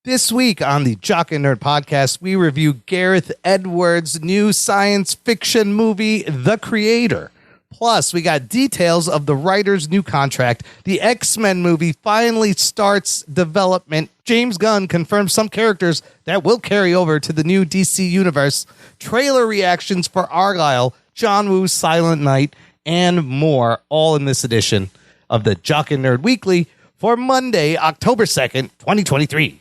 This week on the Jock and Nerd podcast, we review Gareth Edwards' new science fiction movie, The Creator. Plus, we got details of the writer's new contract. The X-Men movie finally starts development. James Gunn confirms some characters that will carry over to the new DC universe. Trailer reactions for Argylle, John Woo's Silent Night, and more, all in this edition of the Jock and Nerd Weekly for Monday, October 2nd, 2023.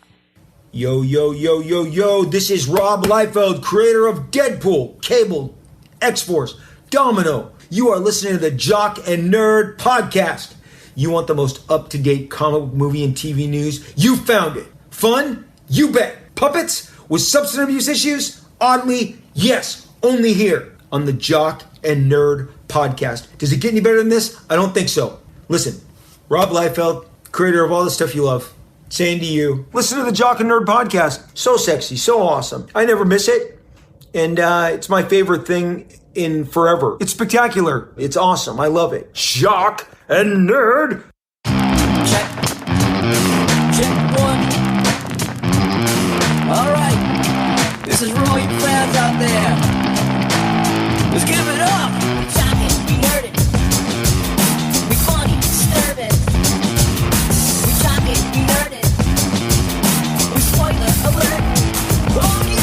Yo, yo, yo, yo, yo, this is Rob Liefeld, creator of Deadpool, Cable, X-Force, Domino. You are listening to the Jock and Nerd podcast. You want the most up-to-date comic book movie and TV news? You found it. Fun? You bet. Puppets? With substance abuse issues? Oddly, yes. Only here on the Jock and Nerd podcast. Does it get any better than this? I don't think so. Listen, Rob Liefeld, creator of all the stuff you love, saying to you, listen to the Jock and Nerd podcast. So sexy, so awesome. I never miss it. And it's my favorite thing in forever. It's spectacular. It's awesome. I love it. Jock and Nerd. Check. Check one. All right. This is for all you fans out there. Let's give it up. We jock it, we nerd it. We funny, disturb it. We jock it, we nerd it. We spoiler alert. Oh yeah!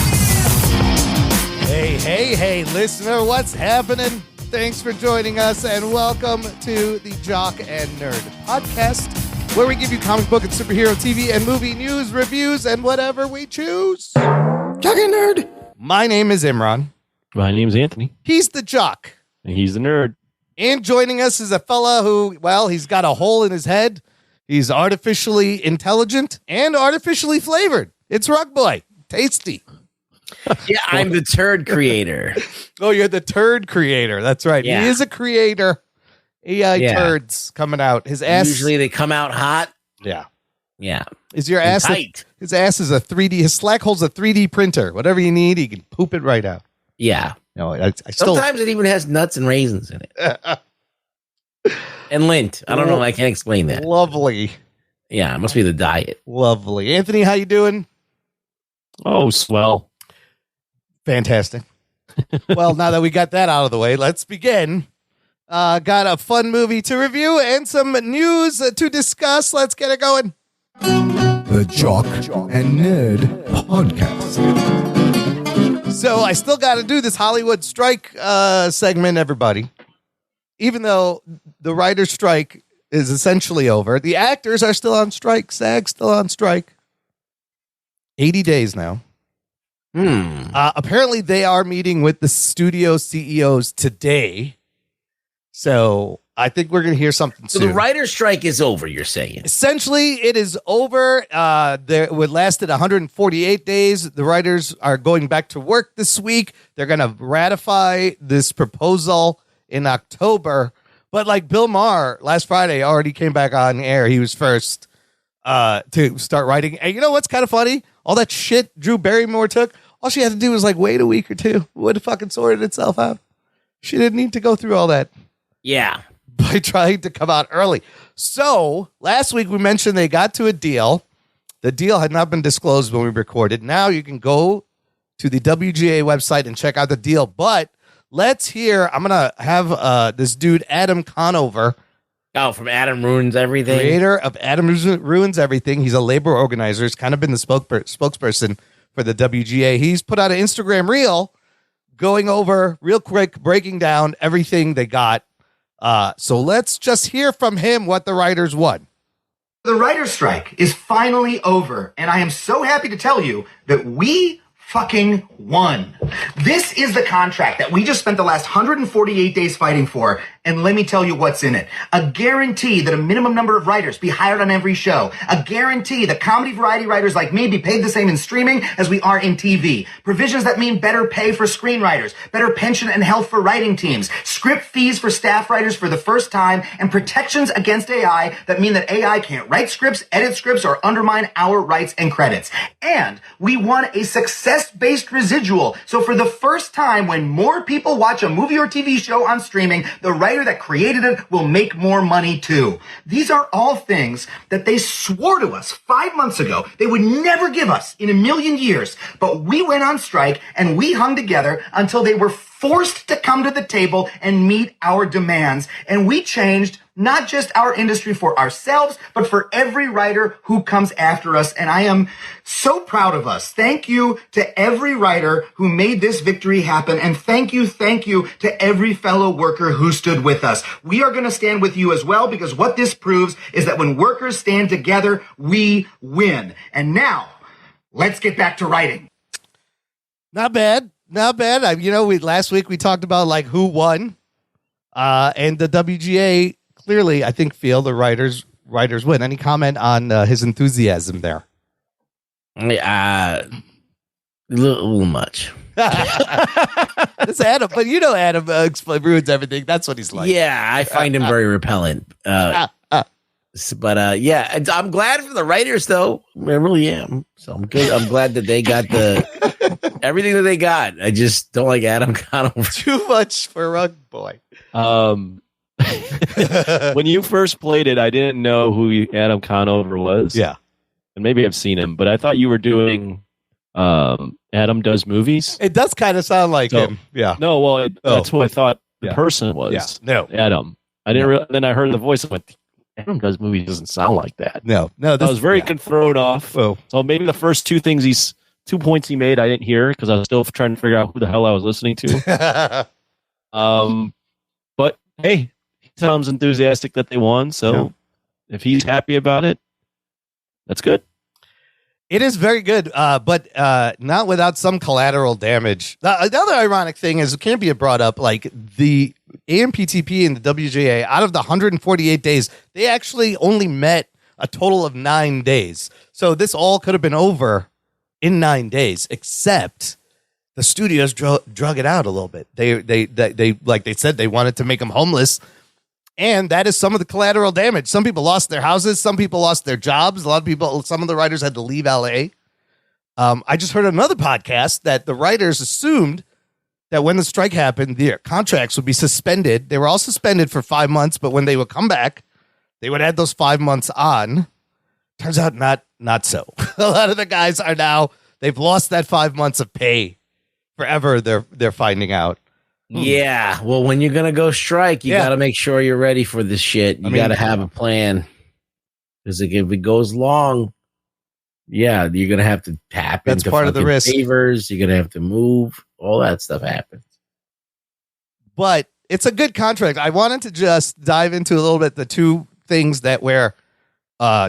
Hey, listener, what's happening? Thanks for joining us, and welcome to the Jock and Nerd podcast, where we give you comic book and superhero TV and movie news, reviews, and whatever we choose. Jock and Nerd. My name is Imran. My name's Anthony. He's the Jock. And he's the nerd. And joining us is a fella who, well, he's got a hole in his head. He's artificially intelligent and artificially flavored. It's Rug Boy. Tasty. Yeah, I'm the turd creator. Oh, you're the turd creator. That's right. Yeah. He is a creator. AI turds coming out. His ass. Usually they come out hot. Yeah. Yeah. Is your And ass tight. His ass is a 3D. His slack hole's a 3D printer. Whatever you need, he can poop it right out. Yeah. No, I still. Sometimes it even has nuts and raisins in it. And lint. I don't know. I can't explain that. Lovely. Yeah, it must be the diet. Lovely. Anthony, how you doing? Oh, swell. Fantastic. Well, now that we got that out of the way, let's begin. Got a fun movie to review and some news to discuss. Let's get it going. The Jock and Nerd podcast. So I still got to do this Hollywood strike segment, everybody. Even though the writer's strike is essentially over, the actors are still on strike. SAG's still on strike. 80 days now. Apparently, they are meeting with the studio CEOs today. So I think we're going to hear something So soon. the writer's strike is over, you're saying? Essentially, it is over. It lasted 148 days. The writers are going back to work this week. They're going to ratify this proposal in October. But like Bill Maher last Friday already came back on air. He was first to start writing. And you know what's kind of funny? All that shit Drew Barrymore took, all she had to do was like wait a week or two. Would have fucking sorted itself out. She didn't need to go through all that. Yeah. By trying to come out early. So last week we mentioned they got to a deal. The deal had not been disclosed when we recorded. Now you can go to the WGA website and check out the deal. But let's hear, I'm going to have this dude, Adam Conover. Oh, from Adam Ruins Everything. Creator of Adam Ruins Everything. He's a labor organizer. He's kind of been the spokesperson for the WGA. He's put out an Instagram reel going over real quick, breaking down everything they got. So let's just hear from him what the writers won. The writer's strike is finally over, and I am so happy to tell you that we fucking won. This is the contract that we just spent the last 148 days fighting for, and let me tell you what's in it. A guarantee that a minimum number of writers be hired on every show. A guarantee that comedy variety writers like me be paid the same in streaming as we are in TV. Provisions that mean better pay for screenwriters, better pension and health for writing teams, script fees for staff writers for the first time, and protections against AI that mean that AI can't write scripts, edit scripts, or undermine our rights and credits. And we won a success-based residual, so So for the first time, when more people watch a movie or TV show on streaming, the writer that created it will make more money too. These are all things that they swore to us 5 months ago they would never give us in a million years. But we went on strike and we hung together until they were forced to come to the table and meet our demands. And we changed not just our industry for ourselves, but for every writer who comes after us. And I am so proud of us. Thank you to every writer who made this victory happen. And thank you to every fellow worker who stood with us. We are going to stand with you as well, because what this proves is that when workers stand together, we win. And now, let's get back to writing. Not bad. Not bad. Last week we talked about like who won, and the WGA clearly, I think, feel the writers win. Any comment on his enthusiasm there? A little much. It's Adam, but Adam ruins everything. That's what he's like. Yeah, I find him very repellent. But yeah, I'm glad for the writers, though. I really am. So I'm good. I'm glad that they got everything that they got. I just don't like Adam Conover. Too much for Rug Boy. When you first played it, I didn't know who Adam Conover was. Yeah. And maybe I've seen him, but I thought you were doing Adam Does Movies. It does kind of sound like him. Yeah. No, well, that's who I thought the Yeah. person was. Yeah. No. Adam. I didn't. Then I heard the voice and went, Adam Does Movies doesn't sound like that. No. I was very thrown off. Oh. So maybe the first 2 points he made I didn't hear because I was still trying to figure out who the hell I was listening to. But hey, he sounds enthusiastic that they won. So if he's happy about it, that's good. It is very good, but not without some collateral damage. The other ironic thing is, it can't be brought up, like the AMPTP and the WGA, out of the 148 days, they actually only met a total of 9 days. So this all could have been over in 9 days, except the studios drug it out a little bit. They like they said, they wanted to make them homeless. And that is some of the collateral damage. Some people lost their houses. Some people lost their jobs. Some of the writers had to leave LA. I just heard another podcast that the writers assumed that when the strike happened, their contracts would be suspended. They were all suspended for 5 months, but when they would come back, they would add those 5 months on. Turns out not so. A lot of the guys are now, they've lost that 5 months of pay forever. They're finding out. Yeah, well, when you're gonna go strike, you got to make sure you're ready for this shit. You got to have a plan, because if it goes long, you're gonna have to tap That's into part of the risk. favors. You're gonna have to move. All that stuff happens. But it's a good contract. I wanted to just dive into a little bit the two things that where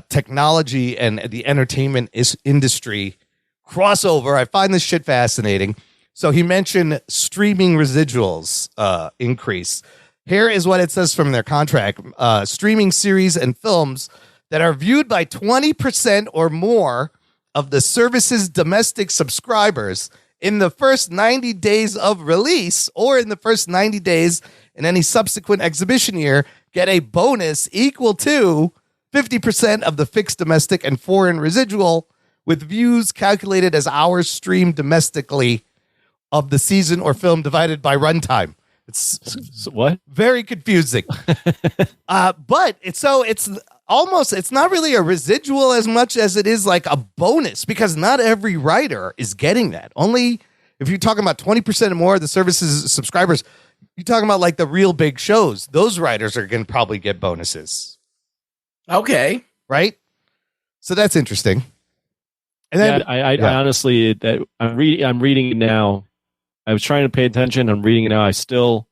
technology and the entertainment industry crossover. I find this shit fascinating. So he mentioned streaming residuals increase. Here is what it says from their contract. Streaming series and films that are viewed by 20% or more of the service's domestic subscribers in the first 90 days of release, or in the first 90 days in any subsequent exhibition year, get a bonus equal to 50% of the fixed domestic and foreign residual, with views calculated as hours streamed domestically of the season or film divided by runtime. It's what? Very confusing. But it's not really a residual as much as it is like a bonus, because not every writer is getting that. Only if you're talking about 20% or more of the service's subscribers, you're talking about like the real big shows. Those writers are going to probably get bonuses. Okay. Right? So that's interesting. And then I honestly, that I'm reading it now. I was trying to pay attention. I'm reading it now. I still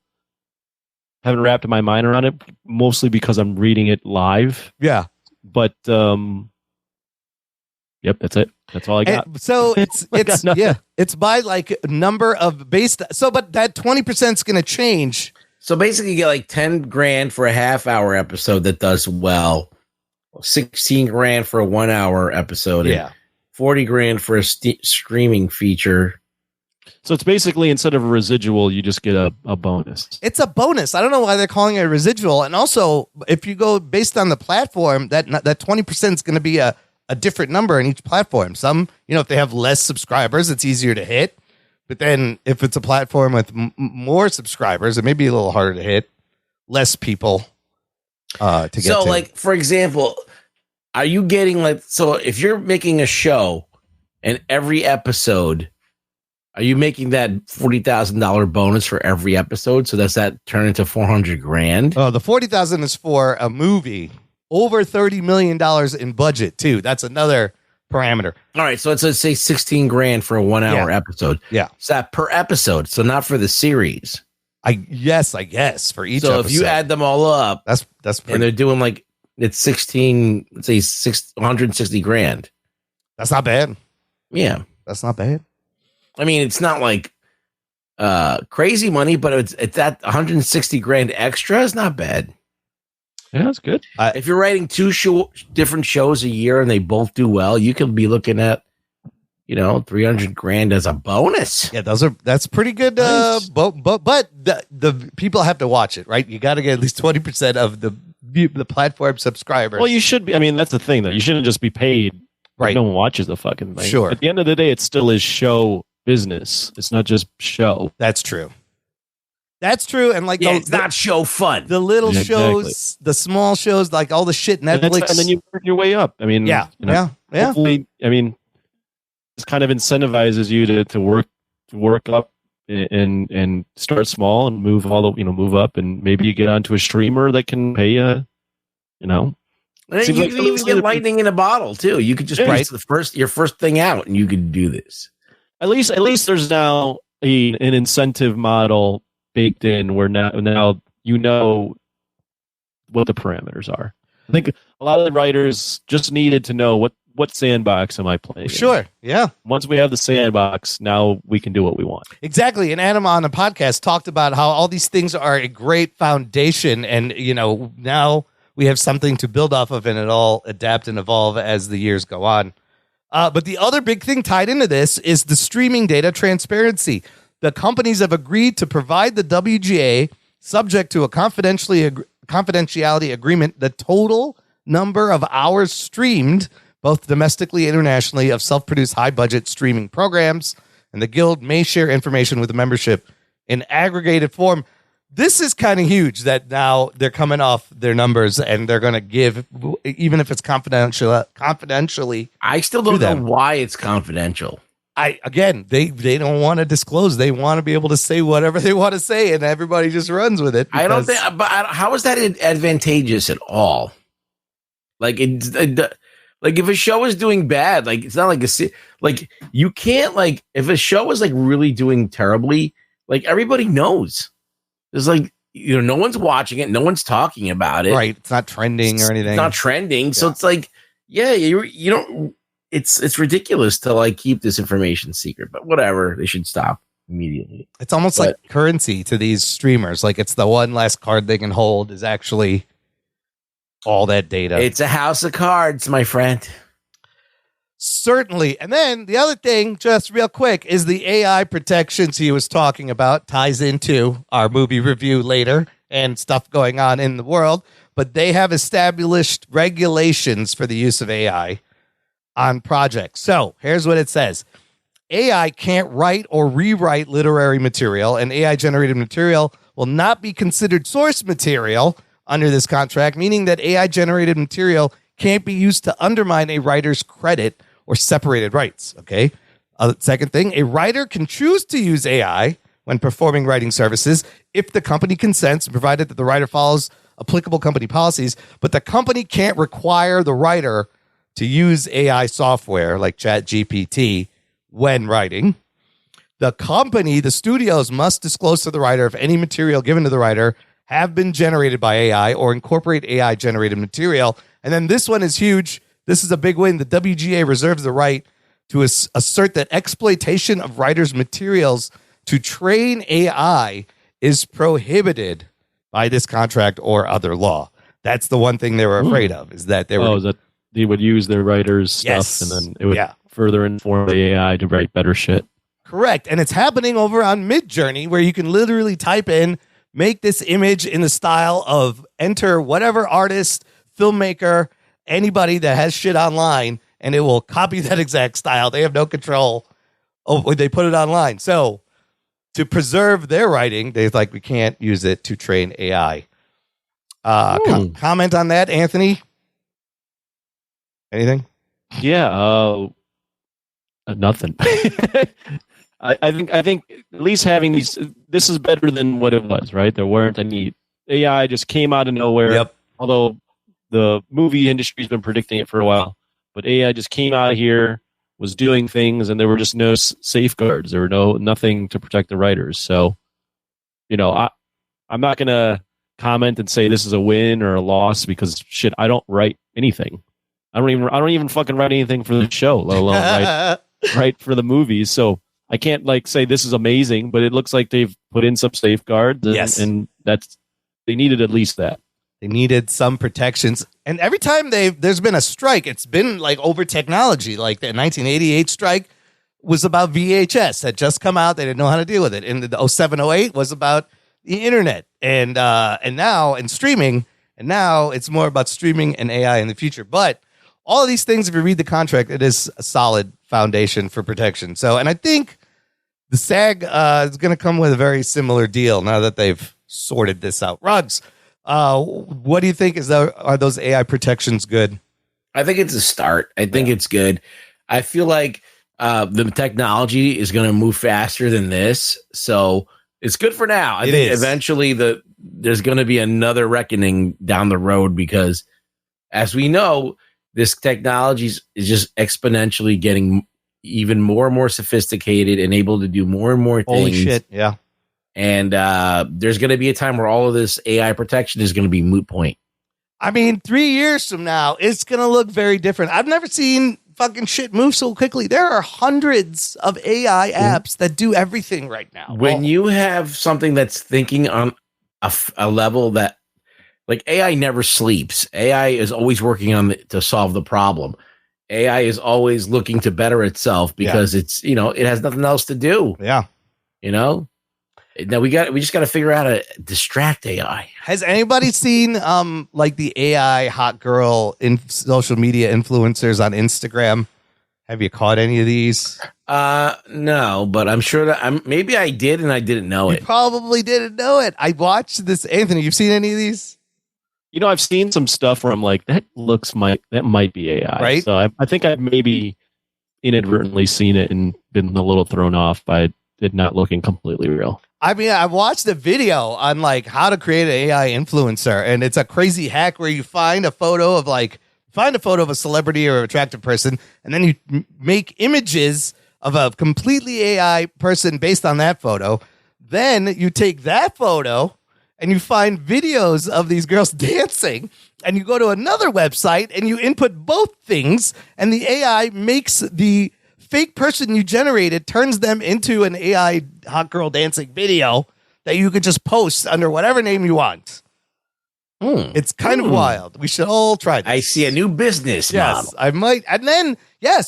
haven't wrapped my mind around it, mostly because I'm reading it live. Yeah. But yep, that's it. That's all I got. And so it's by like number of based. So, but that 20% is going to change. So basically, you get like 10 grand for a half-hour episode that does well, 16 grand for a 1 hour episode, and 40 grand for a streaming feature. So it's basically, instead of a residual, you just get a bonus. It's a bonus. I don't know why they're calling it a residual. And also, if you go based on the platform, that 20% is going to be a different number in each platform. Some, if they have less subscribers, it's easier to hit. But then if it's a platform with more subscribers, it may be a little harder to hit, less people to get so to. like, for example, are you getting like, so if you're making a show and every episode, are you making that $40,000 bonus for every episode? So does that turn into $400,000? Oh, the 40,000 is for a movie over $30 million in budget too. That's another parameter. All right, so let's say $16,000 for a 1 hour episode. Yeah, is that per episode? So not for the series. I guess for each. So episode. if you add them all up, that's pretty, and they're doing like it's 16, let's say $160,000. That's not bad. Yeah, that's not bad. I mean, it's not like crazy money, but it's that $160,000 extra is not bad. Yeah, that's good. If you're writing two different shows a year and they both do well, you could be looking at, $300,000 as a bonus. Yeah, that's pretty good. Nice. But the people have to watch it, right? You got to get at least 20% of the platform subscribers. Well, you should be. I mean, that's the thing, though. You shouldn't just be paid. Right. No one watches the fucking thing. Sure. At the end of the day, it still is show business. It's not just show. That's true. That's true. And like, it's not show fun. The little shows, the small shows, like all the shit Netflix. And then you work your way up. I mean, yeah. Hopefully, I mean, this kind of incentivizes you to work up and start small and move up, and maybe you get onto a streamer that can pay you. And then you can even get lightning in a bottle too. You could just price your first thing out, and you could do this. At least there's now an incentive model baked in where now you know what the parameters are. I think a lot of the writers just needed to know what sandbox am I playing? Sure, yeah. Once we have the sandbox, now we can do what we want. Exactly. And Adam on the podcast talked about how all these things are a great foundation, and now we have something to build off of, and it all adapt and evolve as the years go on. But the other big thing tied into this is the streaming data transparency. The companies have agreed to provide the WGA, subject to a confidentiality agreement, the total number of hours streamed, both domestically and internationally, of self-produced high-budget streaming programs, and the Guild may share information with the membership in aggregated form. This is kind of huge that now they're coming off their numbers and they're going to give, even if it's confidentially. I still don't know why it's confidential. They don't want to disclose. They want to be able to say whatever they want to say, and everybody just runs with it. I don't think. But how is that advantageous at all? Like like if a show is doing bad, like it's not like you can't if a show is really doing terribly, everybody knows. There's no one's watching it, no one's talking about it. Right? It's not trending or anything. It's not trending, so it's you don't. It's ridiculous to keep this information secret, but whatever. They should stop immediately. It's almost like currency to these streamers. Like it's the one last card they can hold is actually all that data. It's a house of cards, my friend. Certainly. And then the other thing, just real quick, is the AI protections he was talking about ties into our movie review later and stuff going on in the world. But they have established regulations for the use of AI on projects. So here's what it says. AI can't write or rewrite literary material, and AI-generated material will not be considered source material under this contract, meaning that AI-generated material can't be used to undermine a writer's credit or separated rights, okay? Second thing, a writer can choose to use AI when performing writing services if the company consents, provided that the writer follows applicable company policies, but the company can't require the writer to use AI software like ChatGPT when writing. The studios must disclose to the writer if any material given to the writer have been generated by AI or incorporate AI-generated material. And then this one is huge. This is a big win. The WGA reserves the right to assert that exploitation of writers' materials to train AI is prohibited by this contract or other law. That's the one thing they were afraid of, is that they were... that they would use their writers' stuff, and then it would further inform the AI to write better shit. Correct. And it's happening over on Midjourney, where you can literally type in, make this image in the style of, enter whatever artist, filmmaker, anybody that has shit online, and it will copy that exact style. They have no control Oh, they put it online. So to preserve their writing, they're like, we can't use it to train AI. Comment on that, Anthony? Anything? Yeah, nothing. I think at least having this is better than what it was, right? There weren't any AI just came out of nowhere. Yep. Although the movie industry's been predicting it for a while, but AI just came out of here, was doing things, and there were just no safeguards. There were nothing to protect the writers. So, I'm not gonna comment and say this is a win or a loss because shit, I don't write anything. I don't even fucking write anything for the show, let alone write for the movies. So I can't say this is amazing, but it looks like they've put in some safeguards, and they needed at least that. They needed some protections. And every time there's been a strike, it's been over technology. Like the 1988 strike was about VHS, had just come out. They didn't know how to deal with it. And the 07, 08 was about the internet and now in streaming. And now it's more about streaming and AI in the future. But all of these things, if you read the contract, it is a solid foundation for protection. So, and I think the SAG is going to come with a very similar deal now that they've sorted this out. Ruggs, what do you think? Are those AI protections good? I think it's a start. I think it's good. I feel like the technology is going to move faster than this, so it's good for now. I think eventually there's going to be another reckoning down the road because, as we know, this technology is just exponentially getting even more and more sophisticated and able to do more and more things. Holy shit, yeah. And there's going to be a time where all of this AI protection is going to be moot point. I mean, 3 years from now, it's going to look very different. I've never seen fucking shit move so quickly. There are hundreds of AI apps that do everything right now. When you have something that's thinking on a level that, AI never sleeps. AI is always working to solve the problem. AI is always looking to better itself because it's, it has nothing else to do. Yeah. Now we just got to figure out how to distract AI. Has anybody seen the AI hot girl in social media influencers on Instagram? Have you caught any of these? No, but I'm sure that maybe I did and I didn't know it. You probably didn't know it. I watched this. Anthony, you've seen any of these? I've seen some stuff where I'm like, that might be AI. Right? So I think I've maybe inadvertently seen it and been a little thrown off by it not looking completely real. I mean, I watched a video on how to create an AI influencer, and it's a crazy hack where you find a photo of a celebrity or attractive person, and then you make images of a completely AI person based on that photo. Then you take that photo and you find videos of these girls dancing, and you go to another website and you input both things, and the AI makes the fake person you generated, turns them into an AI hot girl dancing video that you could just post under whatever name you want. It's kind of wild. We should all try this. I see a new business model. I might. And then,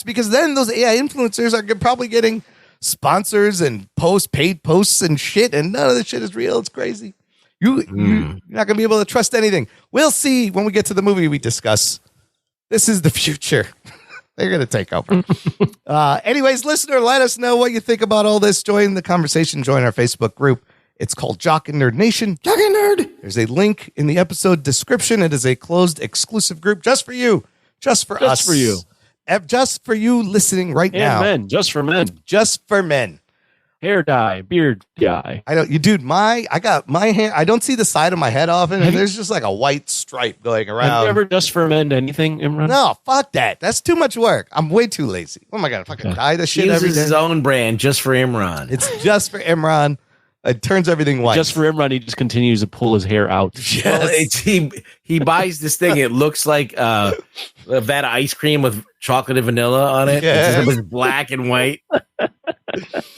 because then those AI influencers are probably getting sponsors and paid posts and shit, and none of this shit is real. It's crazy. You're not going to be able to trust anything. We'll see when we get to the movie we discuss. This is the future. They're going to take over. Anyways, listener, let us know what you think about all this. Join the conversation. Join our Facebook group. It's called Jock and Nerd Nation. Jock and Nerd. There's a link in the episode description. It is a closed, exclusive group just for you. Just for us. Just for you. Just for you listening right now. Men. Just for men. Just for men. Hair dye, beard dye. I got my hair. I don't see the side of my head often, and there's just a white stripe going around. Have you ever just for men anything, Imran? No, fuck that. That's too much work. I'm way too lazy. What am I gonna fucking dye the shit every day? He uses his own brand just for Imran. It's just for Imran. It turns everything white. Just for Imran, he just continues to pull his hair out. Yes. Well, he buys this thing. It looks like a vat of ice cream with chocolate and vanilla on it. Yes. It's black and white.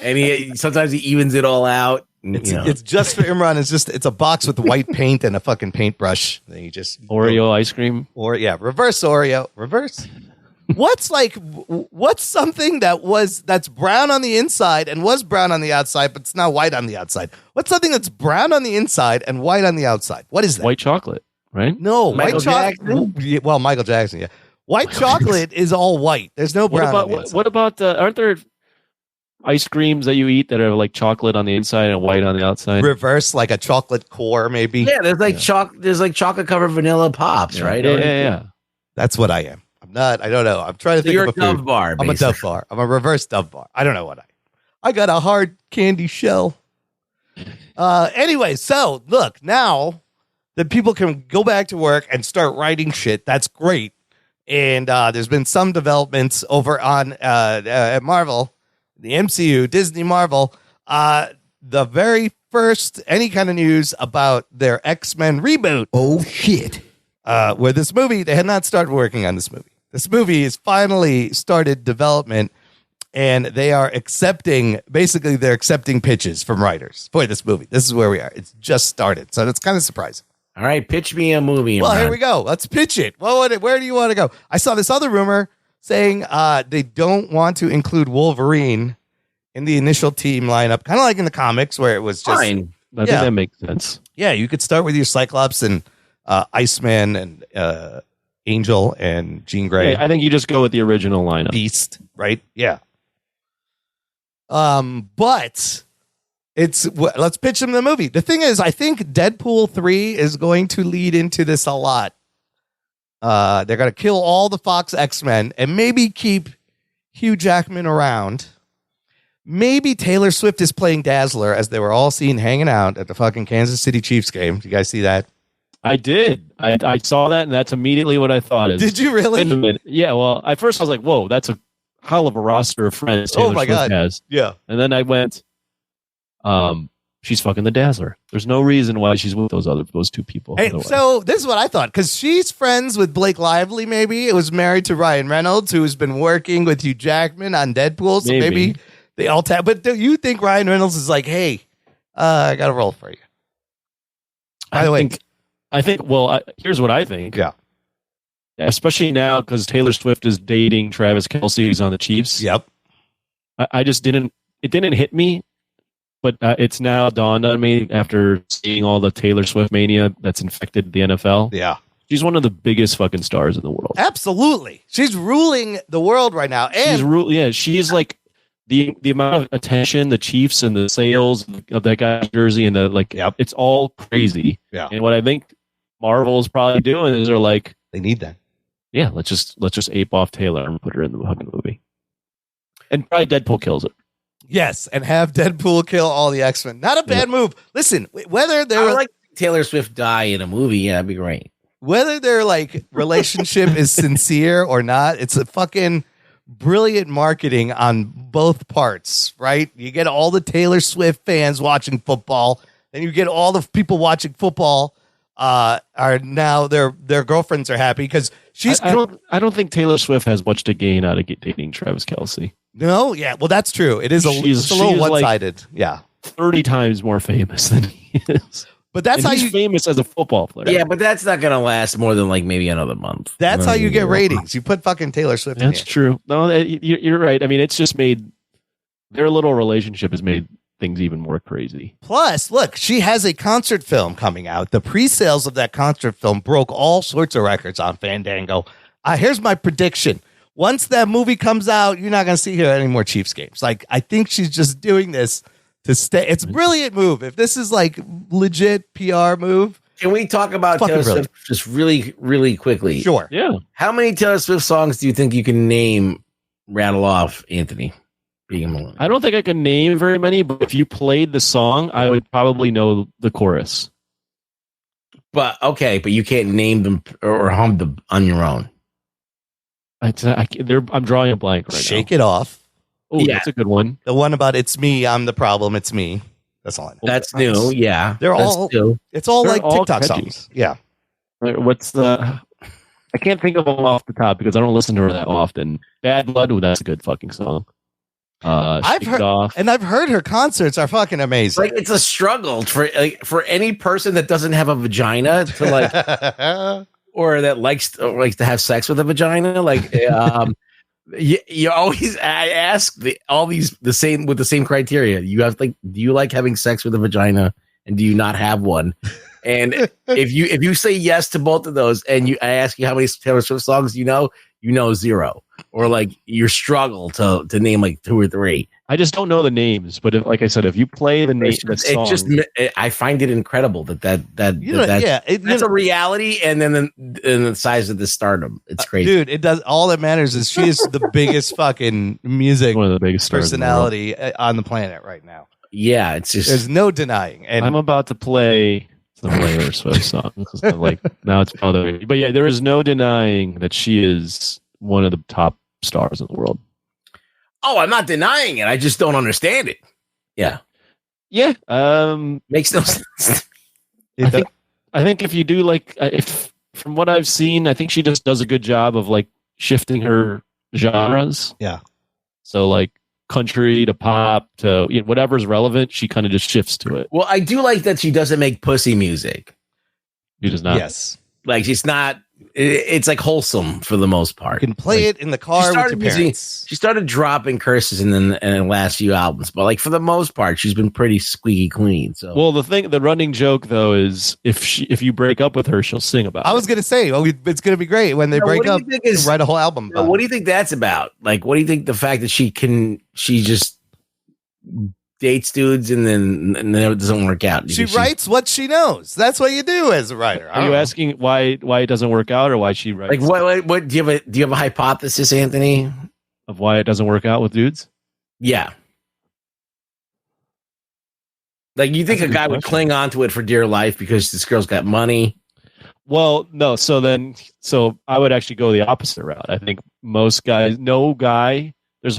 And sometimes he evens it all out. It's just for Imran. It's a box with white paint and a fucking paintbrush. Then you just Oreo ice cream, reverse Oreo, reverse. What's something that's brown on the inside and was brown on the outside, but it's now white on the outside? What's something that's brown on the inside and white on the outside? What is that? White chocolate, right? No, Michael white chocolate. Well, Michael Jackson, yeah. White chocolate is all white. There's no brown. What about aren't there ice creams that you eat that are like chocolate on the inside and white on the outside? Reverse, like a chocolate core, maybe. Yeah, there's like chocolate covered vanilla pops, right? Yeah. That's what I am. I'm not. I don't know. I'm trying to think You're of a a food. Dove bar. I'm a Dove bar. I'm a reverse Dove bar. I don't know what I am. I got a hard candy shell. Anyway, so look, now that people can go back to work and start writing shit, that's great. And there's been some developments over on at Marvel, the MCU, Disney Marvel. The very first any kind of news about their X-Men reboot. Oh, shit. Where this movie, they had not started working on this movie. This movie is finally started development, and they are accepting pitches from writers for this movie. This is where we are. It's just started. So that's kind of surprising. All right, pitch me a movie. Well, here we go. Let's pitch it. Where do you want to go? I saw this other rumor saying they don't want to include Wolverine in the initial team lineup, kind of like in the comics where it was just Fine. I think that makes sense. Yeah, you could start with your Cyclops and Iceman and Angel and Jean Grey. Yeah, I think you just go with the original lineup. Beast, right? Yeah. But let's pitch them the movie. The thing is, I think Deadpool 3 is going to lead into this a lot. They're going to kill all the Fox X-Men and maybe keep Hugh Jackman around. Maybe Taylor Swift is playing Dazzler, as they were all seen hanging out at the fucking Kansas City Chiefs game. Did you guys see that? I did. I saw that, and that's immediately what I thought. Did you really? Yeah, well, at first I was like, whoa, that's a hell of a roster of friends Taylor Swift God. has. Yeah. And then I went, she's fucking the Dazzler. There's no reason why she's with those two people. Hey, so this is what I thought, because she's friends with Blake Lively, maybe. It was married to Ryan Reynolds, who's been working with Hugh Jackman on Deadpool. So maybe they all tap. But do you think Ryan Reynolds is like, hey, I got a role for you? By the way, here's what I think. Yeah. Especially now, because Taylor Swift is dating Travis Kelce, who's on the Chiefs. Yep. It didn't hit me, but it's now dawned on me after seeing all the Taylor Swift mania that's infected the NFL. Yeah. She's one of the biggest fucking stars in the world. Absolutely. She's ruling the world right now. And she's like the amount of attention, the Chiefs and the sales of that guy's jersey and it's all crazy. Yeah. And what I think Marvel's probably doing is they're like, they need that. Yeah, let's just ape off Taylor and put her in the fucking movie. And probably Deadpool kills it. Yes, and have Deadpool kill all the X-Men. Not a bad move. Listen, whether they're like Taylor Swift die in a movie, yeah, that'd be great. Whether their relationship is sincere or not, it's a fucking brilliant marketing on both parts, right? You get all the Taylor Swift fans watching football, then you get all the people watching football are now their girlfriends are happy because she's. I don't think Taylor Swift has much to gain out of dating Travis Kelce. No, yeah, well that's true. It is it's a little one-sided. 30 times more famous than he is. But that's how he's famous as a football player. Yeah, but that's not going to last more than maybe another month. That's how you get ratings. You put fucking Taylor Swift in That's true. No, you're right. I mean, it's just made their little relationship has made things even more crazy. Plus, look, she has a concert film coming out. The pre-sales of that concert film broke all sorts of records on Fandango. Here's my prediction. Once that movie comes out, you're not going to see her at any more Chiefs games. I think she's just doing this to stay. It's a brilliant move. If this is legit PR move. Can we talk about Taylor Swift just really, really quickly? Sure. Yeah. How many Taylor Swift songs do you think you can rattle off, Anthony? I don't think I can name very many, but if you played the song, I would probably know the chorus. But you can't name them or hum them on your own. I'm drawing a blank right now. Shake It Off. Oh, yeah. That's a good one. The one about it's me, I'm the problem, it's me. That's all I know. That's new, yeah. They're all TikTok catchy songs. Yeah. What's the... I can't think of them off the top because I don't listen to her that often. Bad Blood, that's a good fucking song. I've heard her concerts are fucking amazing. It's a struggle for any person that doesn't have a vagina to or that likes to have sex with a vagina. You always ask the same criteria. You have do you like having sex with a vagina and do you not have one? And if you say yes to both of those and I ask you how many Taylor Swift songs you you know zero, or like your struggle to name like two or three. I just don't know the names, but like I said, if you play the name, the song, I find it incredible that's a reality, and then the size of the stardom. It's crazy, dude. It does. All that matters is she is the biggest fucking music, one of the biggest personality on the planet right now. Yeah, it's just there's no denying. And I'm about to play the Taylor Swift song. Like now it's other, but yeah, there is no denying that she is one of the top stars in the world. Oh, I'm not denying it. I just don't understand it. Yeah. Yeah. Makes no sense. I think if you do like, if from what I've seen, I think she just does a good job of like shifting her genres. Yeah. So like country to pop to whatever's relevant, she kind of just shifts to it. Well, I do like that she doesn't make pussy music. She does not. Yes. Like she's not. It's like wholesome for the most part. You can play it in the car with your parents. She started dropping curses in the last few albums, but like for the most part, she's been pretty squeaky clean. So, well, the running joke though is if you break up with her, she'll sing about it. I was gonna say, it's gonna be great when they break up. Write a whole album. What do you think that's about? Like, what do you think the fact that she just dates dudes and then it doesn't work out? She writes what she knows. That's what you do as a writer. Are you asking why it doesn't work out, or why she writes? Like what do you have a hypothesis, Anthony, of why it doesn't work out with dudes? Yeah. Like you think a guy would cling on to it for dear life because this girl's got money? Well, no. So I would actually go the opposite route. I think most guys, there's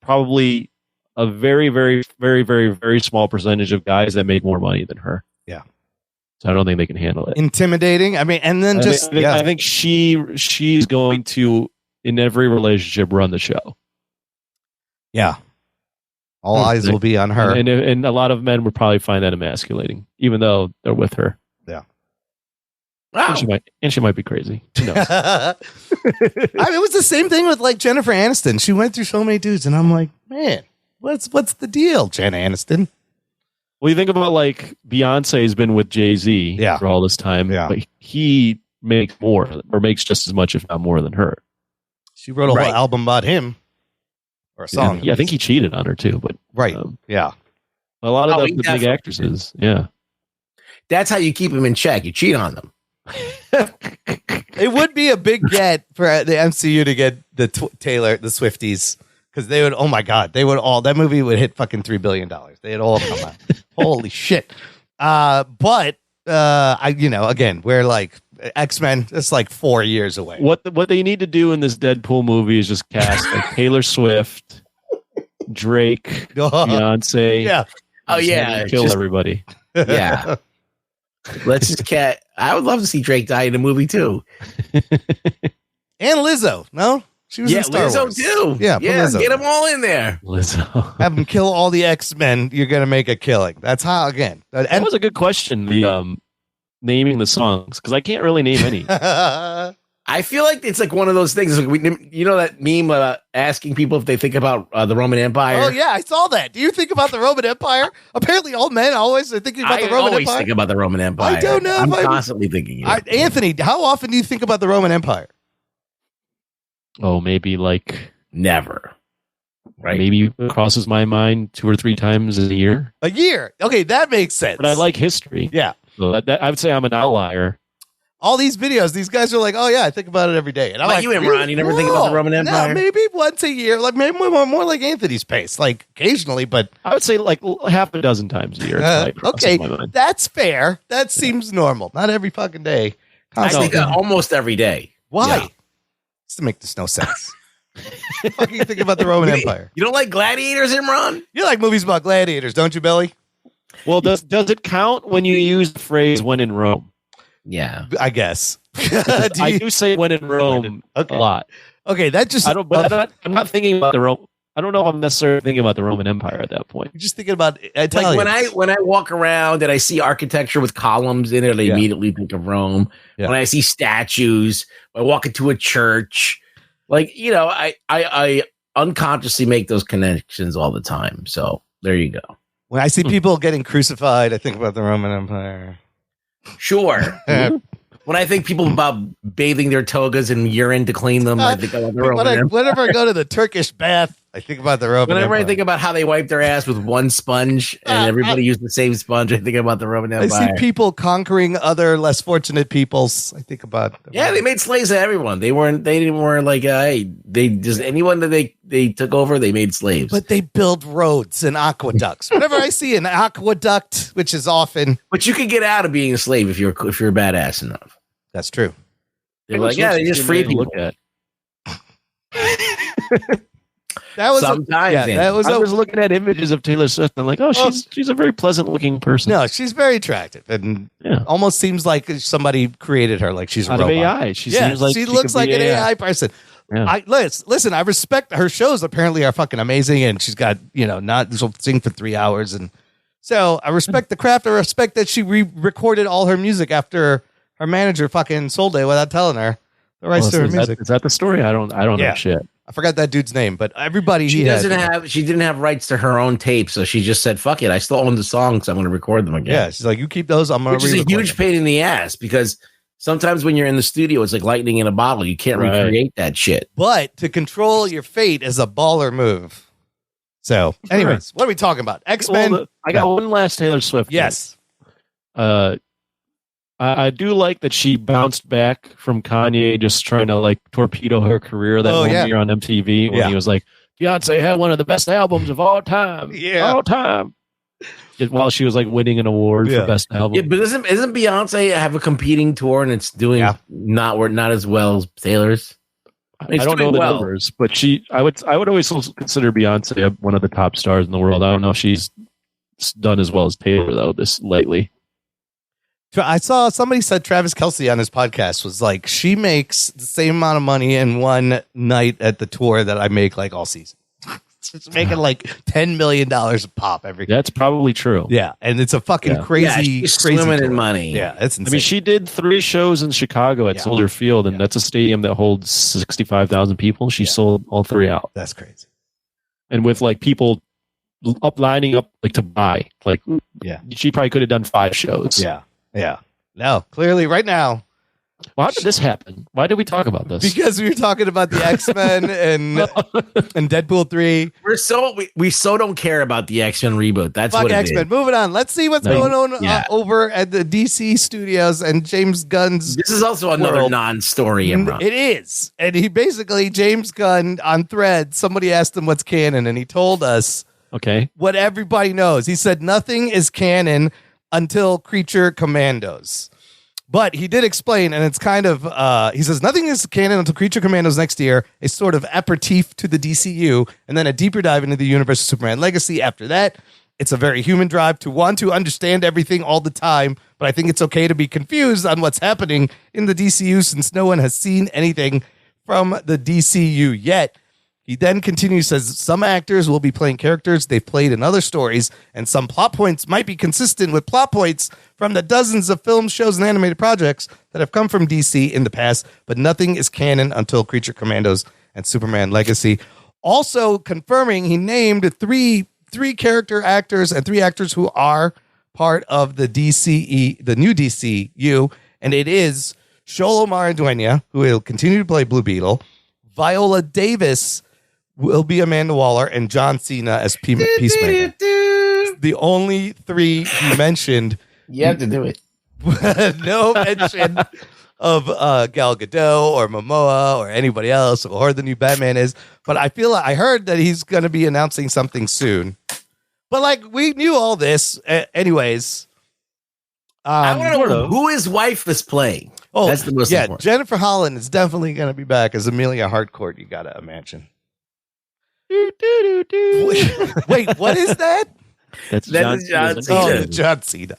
probably a very, very, very, very, very small percentage of guys that make more money than her. Yeah. So I don't think they can handle it. Intimidating. I mean, and then I think she's going to, in every relationship, run the show. Yeah. All eyes will be on her. And a lot of men would probably find that emasculating, even though they're with her. Yeah. Wow. And she might be crazy. Who knows? I mean, it was the same thing with like Jennifer Aniston. She went through so many dudes, and I'm like, man, what's the deal, Jen Aniston? Well, you think about like Beyonce's been with Jay-Z for all this time, but he makes more or makes just as much, if not more, than her. She wrote a whole album about him, or a song. Yeah, I think he cheated on her too. But yeah, a lot of the big actresses. Yeah, that's how you keep them in check. You cheat on them. It would be a big get for the MCU to get the the Swifties. Because they would, oh my God, that movie would hit fucking $3 billion. They'd all come out. Holy shit. But again, we're like X-Men, it's like 4 years away. What they need to do in this Deadpool movie is just cast like Taylor Swift, Drake, Beyonce. Yeah. Oh yeah. Kill everybody. Yeah. Let's just I would love to see Drake die in a movie too. And Lizzo, no? She was in Star Lizzo Wars. too. Yeah, Lizzo. Get them all in there. Lizzo. Have them kill all the X-Men. You're going to make a killing. That's how, again. That was a good question, the naming the songs, because I can't really name any. I feel like it's like one of those things. Like that meme about asking people if they think about the Roman Empire? Oh, yeah, I saw that. Do you think about the Roman Empire? Apparently, all men always are thinking about the Roman Empire. I always think about the Roman Empire. I don't know. I'm constantly thinking. Anthony, how often do you think about the Roman Empire? Oh, maybe like never. Right? Maybe it crosses my mind 2 or 3 times a year. A year? Okay, that makes sense. But I like history. Yeah. So I would say I'm an outlier. All these videos, these guys are like, oh yeah, I think about it every day. And I'm like, you and Ron, you never think about the Roman Empire? No, maybe once a year, like maybe more like Anthony's pace, like occasionally, but I would say like half a dozen times a year. Okay, that's fair. That seems normal. Not every fucking day. I think almost every day. Why? Yeah. Just to make this no sense. What do you think about the Roman Empire? You don't like gladiators, Imran? You like movies about gladiators, don't you, Billy? Well, does it count when you use the phrase "when in Rome"? Yeah, I guess. I do say "when in Rome" a lot. Okay, that just I'm not thinking about the Rome. I don't know if I'm necessarily thinking about the Roman Empire at that point. You're just thinking about Italians. Like when I walk around and I see architecture with columns in it, I immediately think of Rome. Yeah. When I see statues, when I walk into a church, I unconsciously make those connections all the time. So there you go. When I see people getting crucified, I think about the Roman Empire. Sure. When I think people about bathing their togas in urine to clean them, I think about the Roman Empire. Whenever I go to the Turkish bath, I think about the Roman Whenever Empire. I think about how they wipe their ass with one sponge and everybody used the same sponge, I think about the Roman I Empire. see people conquering other less fortunate peoples. I think about Yeah, they made slaves of everyone. They weren't like hey, they just anyone that they took over, they made slaves. But they build roads and aqueducts. Whenever I see an aqueduct, which is often, But you could get out of being a slave if you're badass enough. that's true. They're like, yeah, they just free people. Look at. That was Sometimes, that was I was looking at images of Taylor Swift and I'm like, oh, she's a very pleasant looking person. no, she's very attractive and almost seems like somebody created her, like she's a Out of robot. AI. She seems like she looks could like be an AI person. Yeah. Listen, I respect her shows. Apparently, are fucking amazing, and she's got not she'll sing for 3 hours, and so I respect the craft. I respect that she recorded all her music after her manager fucking sold it without telling her the rights to her music. Is that the story? I don't know shit. I forgot that dude's name, but everybody She didn't have rights to her own tape, so she just said, "Fuck it, I still own the songs. I'm going to record them again." Yeah, she's like, "You keep those. I'm going to." Which is a huge pain in the ass because sometimes when you're in the studio, it's like lightning in a bottle. You can't recreate that shit. But to control your fate is a baller move. So, anyways, what are we talking about? X-Men. Well, I got one last Taylor Swift. Yes. I do like that she bounced back from Kanye just trying to like torpedo her career that one year on MTV when he was like, Beyonce had one of the best albums of all time. Yeah. All time. While she was like winning an award for best album. Yeah, but isn't Beyonce have a competing tour and it's doing not as well as Taylor's? I don't know the numbers, but I would always consider Beyonce one of the top stars in the world. I don't know if she's done as well as Taylor though this lately. I saw somebody said Travis Kelce on his podcast was like, she makes the same amount of money in one night at the tour that I make like all season. It's making like $10 million a pop every. That's probably true. Yeah, and it's a fucking crazy, she's crazy swimming tour. in money. Yeah, it's insane. I mean, she did 3 shows in Chicago at Soldier Field, and that's a stadium that holds 65,000 people. She sold all 3 out. That's crazy. And with like people lining up like to buy, like she probably could have done 5 shows. Yeah. Yeah. No, clearly right now. Well, how did this happen? Why did we talk about this? Because we were talking about the X-Men and Deadpool 3. We so don't care about the X-Men reboot. That's Fuck what it X-Men. is. Moving on. Let's see what's going on over at the DC studios and James Gunn's. This is also another world. non-story, Imran. It is. And he basically, James Gunn on Thread, somebody asked him what's canon, and he told us what everybody knows. He said nothing is canon until Creature Commandos. But he did explain, and it's kind of, he says, nothing is canon until Creature Commandos next year, a sort of aperitif to the DCU, and then a deeper dive into the universe of Superman Legacy. After that, it's a very human drive to want to understand everything all the time, but I think it's okay to be confused on what's happening in the DCU since no one has seen anything from the DCU yet. He then continues, says some actors will be playing characters they've played in other stories, and some plot points might be consistent with plot points from the dozens of films, shows, and animated projects that have come from DC in the past, but nothing is canon until Creature Commandos and Superman Legacy. Also confirming, he named three character actors and 3 actors who are part of the the new DCU, and it is Xolo Maridueña, who will continue to play Blue Beetle, Viola Davis will be Amanda Waller, and John Cena as Peacemaker. The only 3 he mentioned. You have to do it. No mention of Gal Gadot or Momoa or anybody else or the new Batman is. But I heard that he's going to be announcing something soon. But like we knew all this, anyways. I want to know who his wife is playing. Oh, that's the most important. Jennifer Holland is definitely going to be back as Amelia Harcourt. You got to imagine. Wait, what is that? That's John Cena. Oh, John Cena.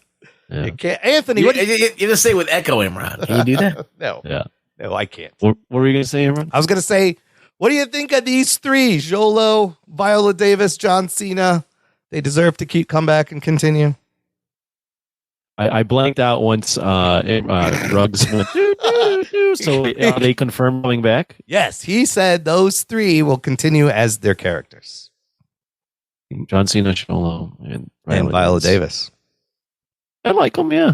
Yeah. Anthony, You what do you just say with echo, Imran. Can you do that? No. Yeah. No, I can't. What were you going to say, Imran? I was going to say, what do you think of these 3? Xolo, Viola Davis, John Cena. They deserve to come back and continue. I blanked out once Ruggs went, so are they confirmed coming back? Yes, he said those 3 will continue as their characters. John Cena, Xolo, and Viola Davis. I like them, yeah.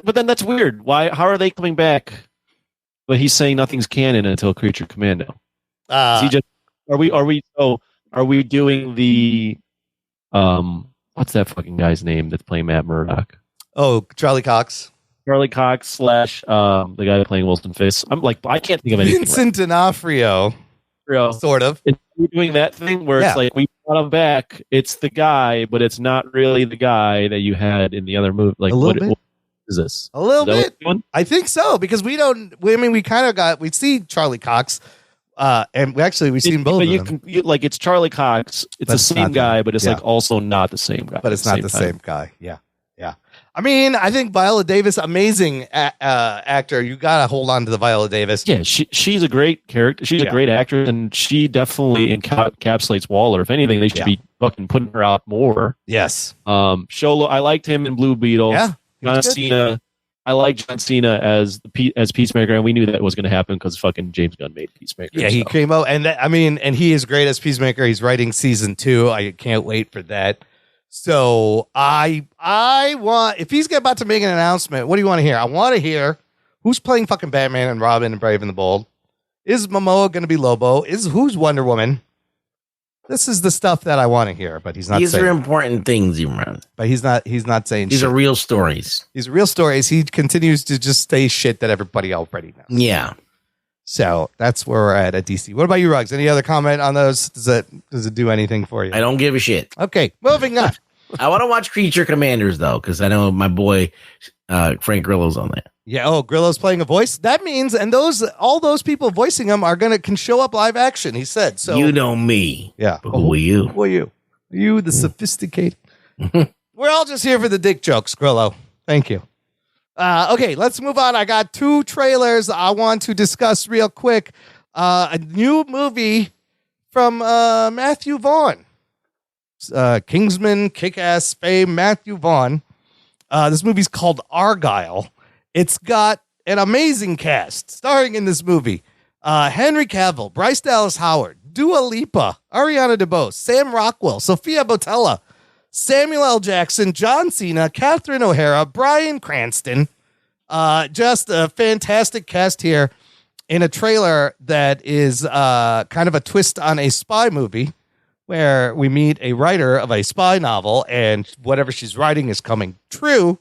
But then that's weird. Why? How are they coming back? But he's saying nothing's canon until Creature Commando. Is he just are we doing the what's that fucking guy's name that's playing Matt Murdock? Oh, Charlie Cox. Charlie Cox / the guy playing Wilson Fisk. I'm like, I can't think of anything. Vincent D'Onofrio. Sort of. We're doing that thing where it's like we brought him back. It's the guy, but it's not really the guy that you had in the other movie. Like, what is this? A little bit. I think so, because we see Charlie Cox, and we've seen both of them. It's Charlie Cox. It's the same guy, but it's like also not the same guy. But it's not the same guy. Yeah. I mean, I think Viola Davis, amazing actor. You got to hold on to the Viola Davis. Yeah, she's a great character. She's a great actress, and she definitely encapsulates Waller. If anything, they should be fucking putting her out more. Yes. Sholo, I liked him in Blue Beetle. Yeah. John Cena. I like John Cena as Peacemaker, and we knew that was going to happen because fucking James Gunn made Peacemaker. Yeah, he came out, and and he is great as Peacemaker. He's writing season 2. I can't wait for that. So I want, if he's about to make an announcement, what do you want to hear? I want to hear who's playing fucking Batman and Robin and Brave and the Bold. Is Momoa going to be Lobo? Who's Wonder Woman? This is the stuff that I want to hear, but he's not. These are important things, Imran. But he's not saying. These are real stories. These are real stories. He continues to just say shit that everybody already knows. Yeah. So that's where we're at DC. What about you, Ruggs? Any other comment on those? Does it do anything for you? I don't give a shit. Okay, moving on. I want to watch Creature Commanders though, because I know my boy Frank Grillo's on that. Yeah. Oh, Grillo's playing a voice. That means, and all those people voicing him can show up live action. He said. So you know me. Yeah. But who are you? Who are you? Are you the sophisticated? We're all just here for the dick jokes, Grillo. Thank you. Okay, let's move on. I got 2 trailers I want to discuss real quick. A new movie from Matthew Vaughn. Kingsman, Kick-Ass fame, Matthew Vaughn. This movie's called Argylle. It's got an amazing cast starring in this movie. Henry Cavill, Bryce Dallas Howard, Dua Lipa, Ariana DeBose, Sam Rockwell, Sophia Botella, Samuel L. Jackson, John Cena, Catherine O'Hara, Bryan Cranston. Just a fantastic cast here in a trailer that is kind of a twist on a spy movie where we meet a writer of a spy novel and whatever she's writing is coming true.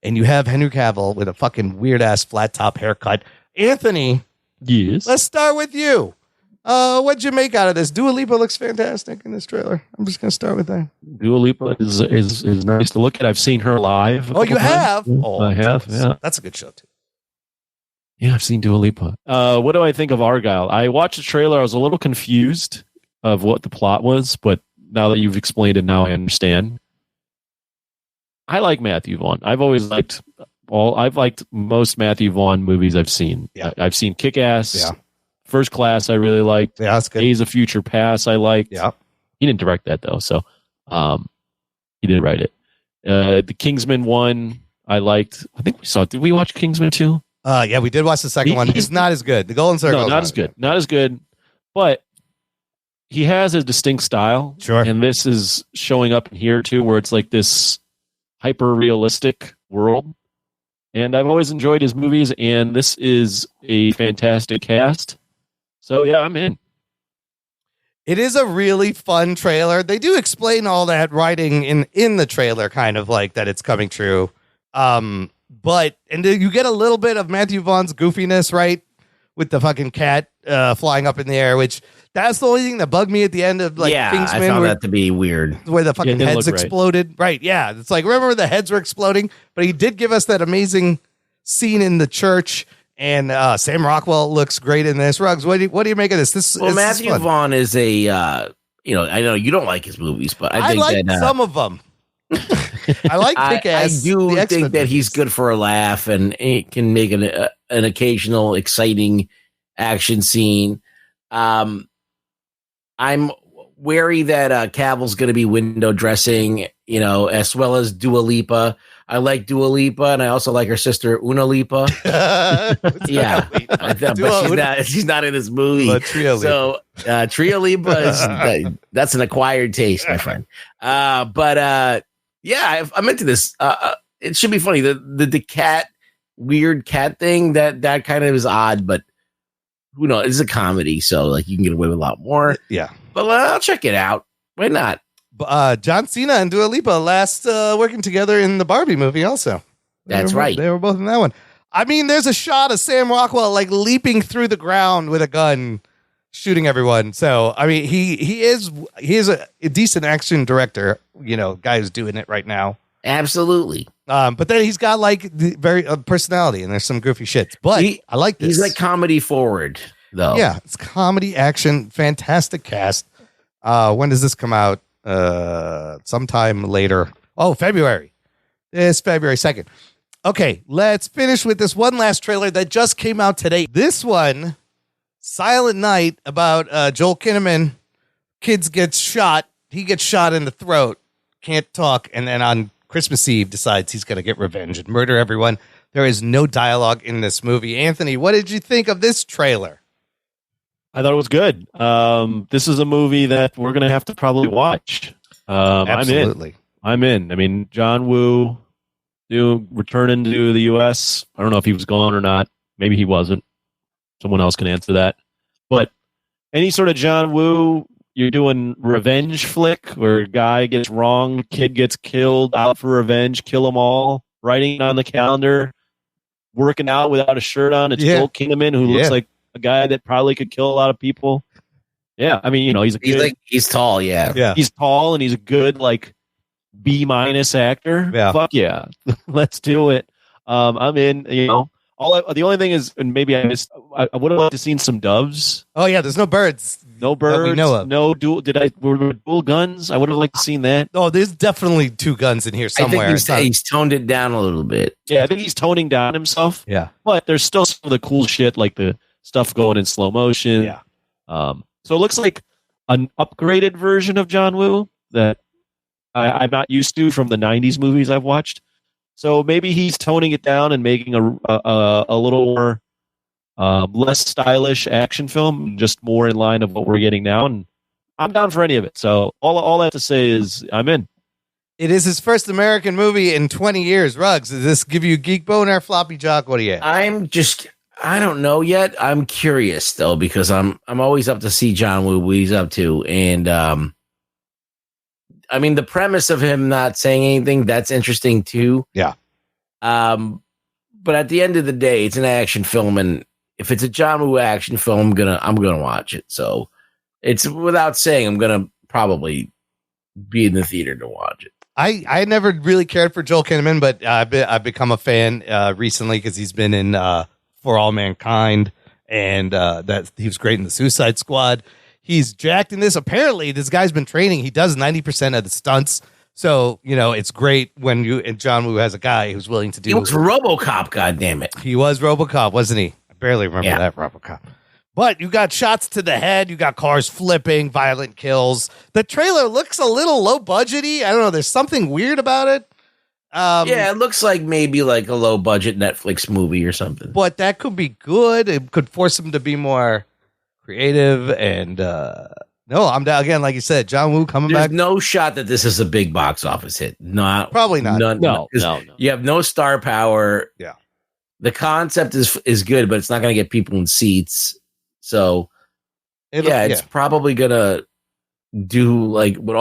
And you have Henry Cavill with a fucking weird ass flat top haircut. Anthony. Yes. Let's start with you. What'd you make out of this? Dua Lipa looks fantastic in this trailer. I'm just gonna start with that. Dua Lipa is nice to look at. I've seen her live. Oh, you have? Oh, I have. Yeah, that's a good show too. Yeah, I've seen Dua Lipa. What do I think of Argylle? I watched the trailer. I was a little confused of what the plot was, but now that you've explained it, now I understand. I like Matthew Vaughn. I've liked most Matthew Vaughn movies I've seen. Yeah. I've seen Kick-Ass. Yeah. First Class, I really liked. Yeah, that's good. Days of Future Past, I liked. Yeah. He didn't direct that, though, so he didn't write it. The Kingsman one, I liked. I think we saw it. Did we watch Kingsman 2? Yeah, we did watch the second one. It's not as good. The Golden Circle. No, not as good. Not as good. But he has a distinct style. Sure. And this is showing up here, too, where it's like this hyper-realistic world. And I've always enjoyed his movies, and this is a fantastic cast. So, yeah, I'm in. It is a really fun trailer. They do explain all that writing in the trailer, kind of like that it's coming true. But you get a little bit of Matthew Vaughn's goofiness, right? With the fucking cat flying up in the air, which that's the only thing that bugged me at the end of Kingsman. I found that to be weird. Where the fucking heads exploded. Right, yeah. It's like, remember the heads were exploding? But he did give us that amazing scene in the church. And Sam Rockwell looks great in this. Ruggs, what do you make of this? Matthew Vaughn is a, I know you don't like his movies, but I think like some of them. I like Kick-Ass. I do think that he's good for a laugh and it can make an occasional exciting action scene. I'm wary that Cavill's going to be window dressing, as well as Dua Lipa. I like Dua Lipa, and I also like her sister Una Lipa. Yeah, but she's not in this movie. Tria Lipa. So Tria Lipa that's an acquired taste, my friend. Yeah, I'm into this. It should be funny. The cat weird cat thing, that kind of is odd, but who knows? It's a comedy, so like you can get away with a lot more. Yeah. But I'll check it out. Why not? John Cena and Dua Lipa last working together in the Barbie movie also. That's right. They were both in that one. I mean, there's a shot of Sam Rockwell like leaping through the ground with a gun, shooting everyone. So, I mean, he is a decent action director, guy who's doing it right now. Absolutely. But then he's got like the very personality, and there's some goofy shit. But I like this. He's like comedy forward, though. Yeah, it's comedy, action, fantastic cast. When does this come out? Sometime later. Oh, February. It's February 2nd. Okay, let's finish with this one last trailer that just came out today. This one, Silent Night, about Joel Kinnaman. Kids gets shot. He gets shot in the throat. Can't talk. And then on Christmas Eve decides he's going to get revenge and murder everyone. There is no dialogue in this movie. Anthony, what did you think of this trailer? I thought it was good. This is a movie that we're going to have to probably watch. Absolutely. I'm in. I mean, John Woo returning to the U.S. I don't know if he was gone or not. Maybe he wasn't. Someone else can answer that. But any sort of John Woo, you're doing revenge flick where a guy gets wrong, kid gets killed, out for revenge, kill them all, writing on the calendar, working out without a shirt on. It's Joel Kinnaman, who looks like a guy that probably could kill a lot of people. Yeah, I mean, he's tall. Yeah, he's tall and he's a good like B- actor. Yeah, fuck yeah, let's do it. I'm in. The only thing is, and maybe I missed. I would have liked to seen some doves. Oh yeah, there's no birds. No birds. That we know of. No dual. Were dual guns? I would have liked to seen that. Oh, there's definitely two guns in here somewhere. I think he's toned it down a little bit. Yeah, I think he's toning down himself. Yeah, but there's still some of the cool shit like the stuff going in slow motion. Yeah. So it looks like an upgraded version of John Woo that I'm not used to from the 90s movies I've watched. So maybe he's toning it down and making a little more less stylish action film, just more in line of what we're getting now. And I'm down for any of it. So all I have to say is I'm in. It is his first American movie in 20 years. Ruggs, does this give you geek boner, floppy jock? What do you have? I don't know yet. I'm curious though, because I'm always up to see John Woo, what he's up to. And I mean, the premise of him not saying anything, that's interesting too. Yeah. But at the end of the day, it's an action film, and if it's a John Woo action film, I'm gonna watch it. So it's without saying, I'm gonna probably be in the theater to watch it. I never really cared for Joel Kinnaman, but I've become a fan recently because he's been in For All Mankind, and that he was great in the Suicide Squad. He's jacked in this. Apparently, this guy's been training. He does 90% of the stunts. So, it's great when John Woo has a guy who's willing to do. He was RoboCop, goddammit. He was RoboCop, wasn't he? I barely remember that RoboCop. But you got shots to the head. You got cars flipping, violent kills. The trailer looks a little low budgety. I don't know. There's something weird about it. It looks like maybe like a low budget Netflix movie or something. But that could be good. It could force him to be more creative. And no, I'm down again. Like you said, John Woo coming back. There's no shot that this is a big box office hit. Probably not. No. You have no star power. Yeah. The concept is good, but it's not going to get people in seats. So it's probably going to do like what a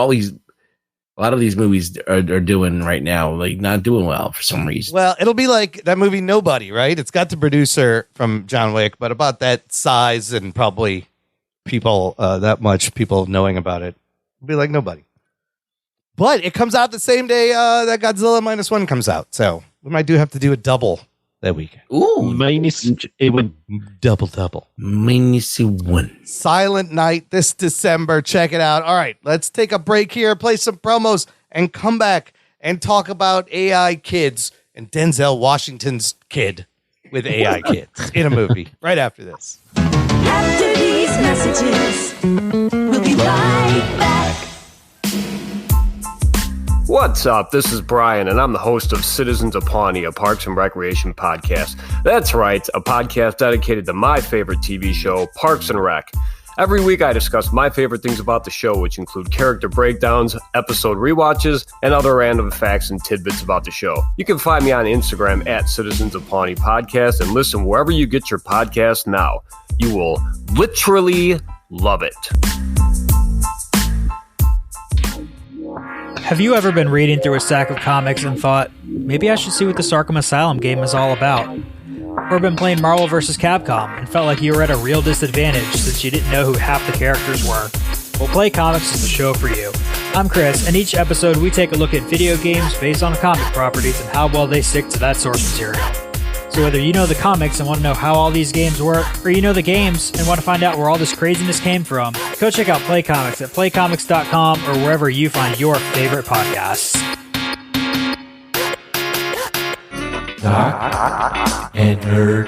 lot of these movies are doing right now, like not doing well for some reason. Well, it'll be like that movie Nobody, right? It's got the producer from John Wick, but about that size and probably people knowing about it. It'll be like Nobody. But it comes out the same day that Godzilla -1 comes out. So we might have to do a double that weekend. Ooh, double. -1. Silent Night this December. Check it out. All right, let's take a break here, play some promos, and come back and talk about AI kids and Denzel Washington's kid with AI kids in a movie right after this. After these messages, we'll be right back. What's up? This is Brian, and I'm the host of Citizens of Pawnee, a Parks and Recreation podcast. That's right, a podcast dedicated to my favorite TV show, Parks and Rec. Every week I discuss my favorite things about the show, which include character breakdowns, episode rewatches, and other random facts and tidbits about the show. You can find me on Instagram at Citizens of Pawnee Podcast and listen wherever you get your podcast now. You will literally love it. Have you ever been reading through a stack of comics and thought, maybe I should see what this Arkham Asylum game is all about? Or been playing Marvel vs. Capcom and felt like you were at a real disadvantage since you didn't know who half the characters were? Well, Play Comics is the show for you. I'm Chris, and each episode we take a look at video games based on comic properties and how well they stick to that source material. So whether you know the comics and want to know how all these games work, or you know the games and want to find out where all this craziness came from, go check out Play Comics at playcomics.com or wherever you find your favorite podcasts. Jock and Nerd.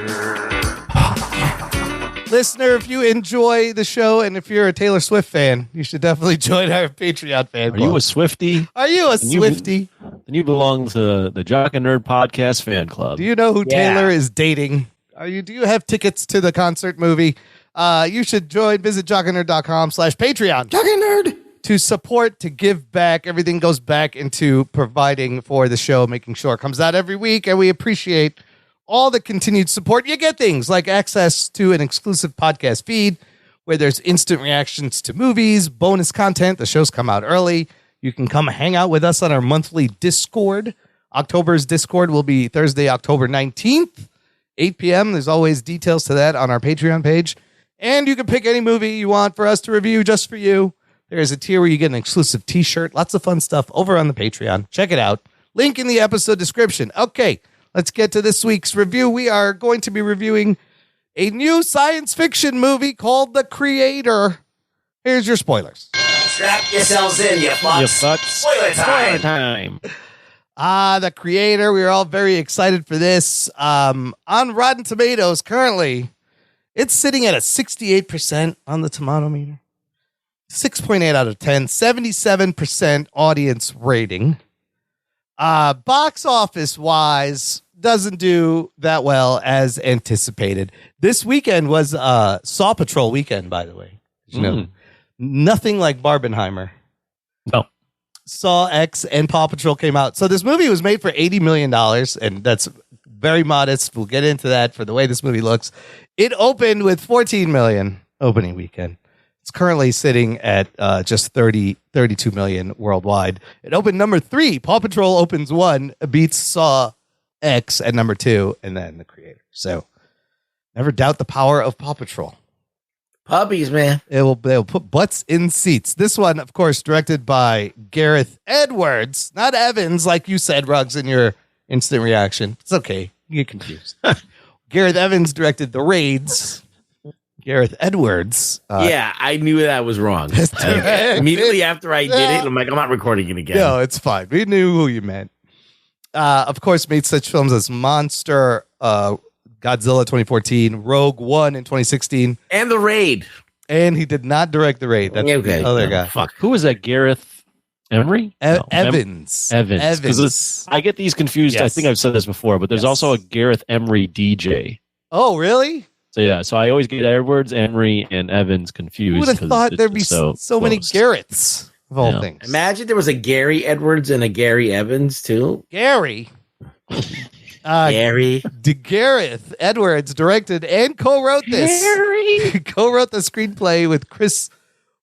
Listener, if you enjoy the show and if you're a Taylor Swift fan, you should definitely join our Patreon fan Are club. you a Swiftie? Are you a Swiftie? Then you belong to the Jock and Nerd Podcast fan club. Do you know who Taylor is dating? Do you have tickets to the concert movie? You should join. Visit jockandnerd.com/Patreon. Jock and Nerd. To support, to give back. Everything goes back into providing for the show, making sure it comes out every week. And we appreciate all the continued support. You get things like access to an exclusive podcast feed where there's instant reactions to movies, bonus content. The shows come out early. You can come hang out with us on our monthly Discord. October's Discord will be Thursday, October 19th, 8 p.m. There's always details to that on our Patreon page. And you can pick any movie you want for us to review just for you. There's a tier where you get an exclusive t-shirt. Lots of fun stuff over on the Patreon. Check it out. Link in the episode description. Okay, let's get to this week's review. We are going to be reviewing a new science fiction movie called The Creator. Here's your spoilers. Strap yourselves in, you fucks. Spoiler time. The Creator. We are all very excited for this. On Rotten Tomatoes, currently, it's sitting at a 68% on the tomato meter. 6.8 out of 10, 77% audience rating. Box office wise, doesn't do that well as anticipated. This weekend was Saw Patrol weekend, by the way. You know, nothing like Barbenheimer. No. Saw X and Paw Patrol came out. So this movie was made for $80 million, and that's very modest. We'll get into that for the way this movie looks. It opened with $14 million opening weekend. It's currently sitting at just 32 million worldwide. It opened number 3. Paw Patrol opens 1, beats Saw X at number 2, and then The Creator. So never doubt the power of Paw Patrol. Puppies, man. They'll put butts in seats. This one, of course, directed by Gareth Edwards, not Evans, like you said, Ruggs, in your instant reaction. It's okay. You get confused. Gareth Evans directed The Raids. Gareth Edwards. Yeah, I knew that was wrong. Immediately after I did it, I'm like, I'm not recording it again. No, it's fine. We knew who you meant. Of course, made such films as Monster, Godzilla 2014, Rogue One in 2016. And The Raid. And he did not direct The Raid. That's okay. the other guy. Fuck. Who was that? Gareth Emery? Evans. Evans. Because I get these confused. Yes. I think I've said this before, but there's also a Gareth Emery DJ. Oh, really? So yeah, so I always get Edwards, Emery, and Evans confused. Who would have thought there'd be so many close. Garretts of all things? Imagine there was a Gary Edwards and a Gary Evans, too. Gary. Gary. Gareth Edwards directed and co-wrote this. Gary. Co-wrote the screenplay with Chris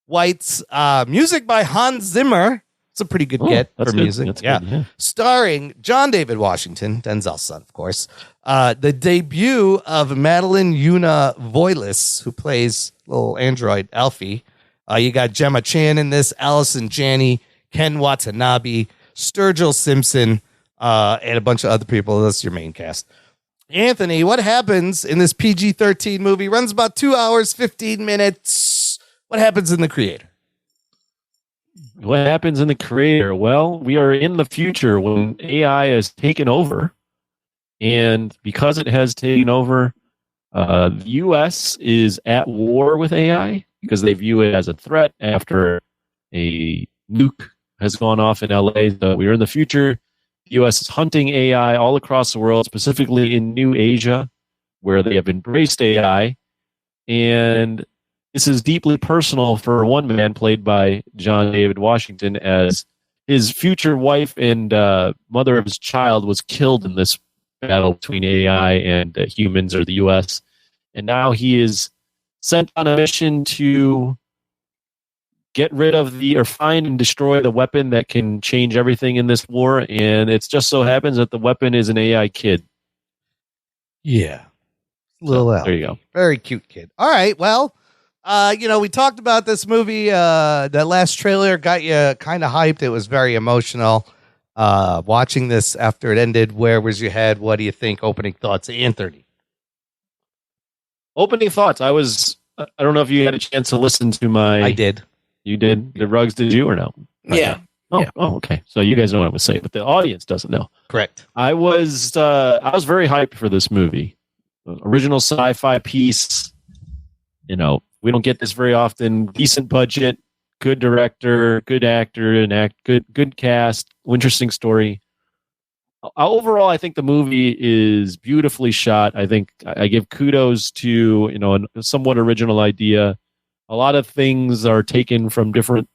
White's music by Hans Zimmer. It's a pretty good get for music. That's good, yeah. Starring John David Washington, Denzel's son, of course. The debut of Madeline Una Voiles, who plays little android Alfie. You got Gemma Chan in this, Allison Janney, Ken Watanabe, Sturgill Simpson, and a bunch of other people. That's your main cast. Anthony, what happens in this PG-13 movie? Runs about 2 hours, 15 minutes. What happens in The Creator? What happens in The Creator? Well, we are in the future when AI has taken over. And because it has taken over, the U.S. is at war with AI because they view it as a threat after a nuke has gone off in L.A. So we are in the future. The U.S. is hunting AI all across the world, specifically in New Asia, where they have embraced AI. And this is deeply personal for one man, played by John David Washington, as his future wife and mother of his child was killed in this battle between AI and humans or the U.S. And now he is sent on a mission to get rid of or find and destroy the weapon that can change everything in this war. And it just so happens that the weapon is an AI kid. Yeah. Little Al. There you go. Very cute kid. All right. Well, we talked about this movie. That last trailer got you kind of hyped. It was very emotional. Watching this after it ended, where was your head? What do you think? Opening thoughts, Anthony. Opening thoughts. I don't know if you had a chance to listen to my. I did. You did? The Rugs, did you or no? Yeah. Oh, okay. So you guys know what I'm going to say, but the audience doesn't know. Correct. I was very hyped for this movie. Original sci-fi piece. We don't get this very often. Decent budget, good director, good actor, and good cast, interesting story. Overall, I think the movie is beautifully shot. I think I give kudos to a somewhat original idea. A lot of things are taken from different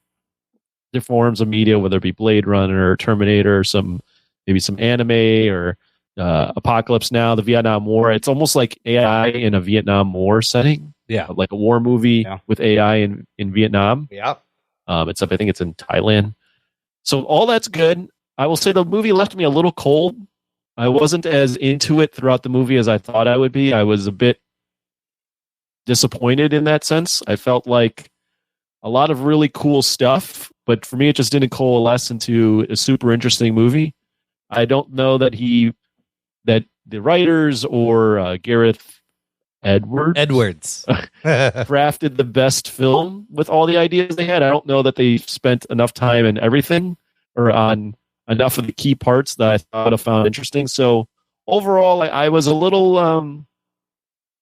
forms of media, whether it be Blade Runner or Terminator, or maybe some anime or Apocalypse Now, the Vietnam War. It's almost like AI in a Vietnam War setting. Yeah. Like a war movie with AI in Vietnam. Yeah. I think it's in Thailand. So all that's good. I will say the movie left me a little cold. I wasn't as into it throughout the movie as I thought I would be. I was a bit disappointed in that sense. I felt like a lot of really cool stuff, but for me, it just didn't coalesce into a super interesting movie. I don't know that the writers or Gareth Edwards crafted the best film with all the ideas they had. I don't know that they spent enough time in everything or on enough of the key parts that I thought I found interesting. So overall, I was a little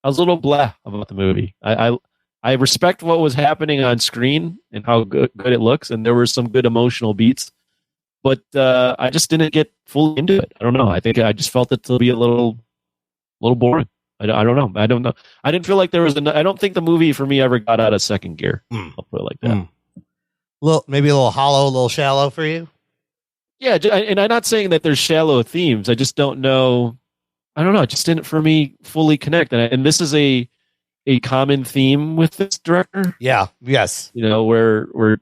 blah about the movie. I respect what was happening on screen and how good it looks, and there were some good emotional beats, but I just didn't get fully into it. I don't know. I think I just felt it to be a little boring. I don't know. I didn't feel like there was. I don't think the movie for me ever got out of second gear. I'll put it like that. Maybe a little hollow, a little shallow for you. Yeah, and I'm not saying that there's shallow themes. I just don't know. I don't know. It just didn't for me fully connect. And this is a common theme with this director. Yeah. Yes. Where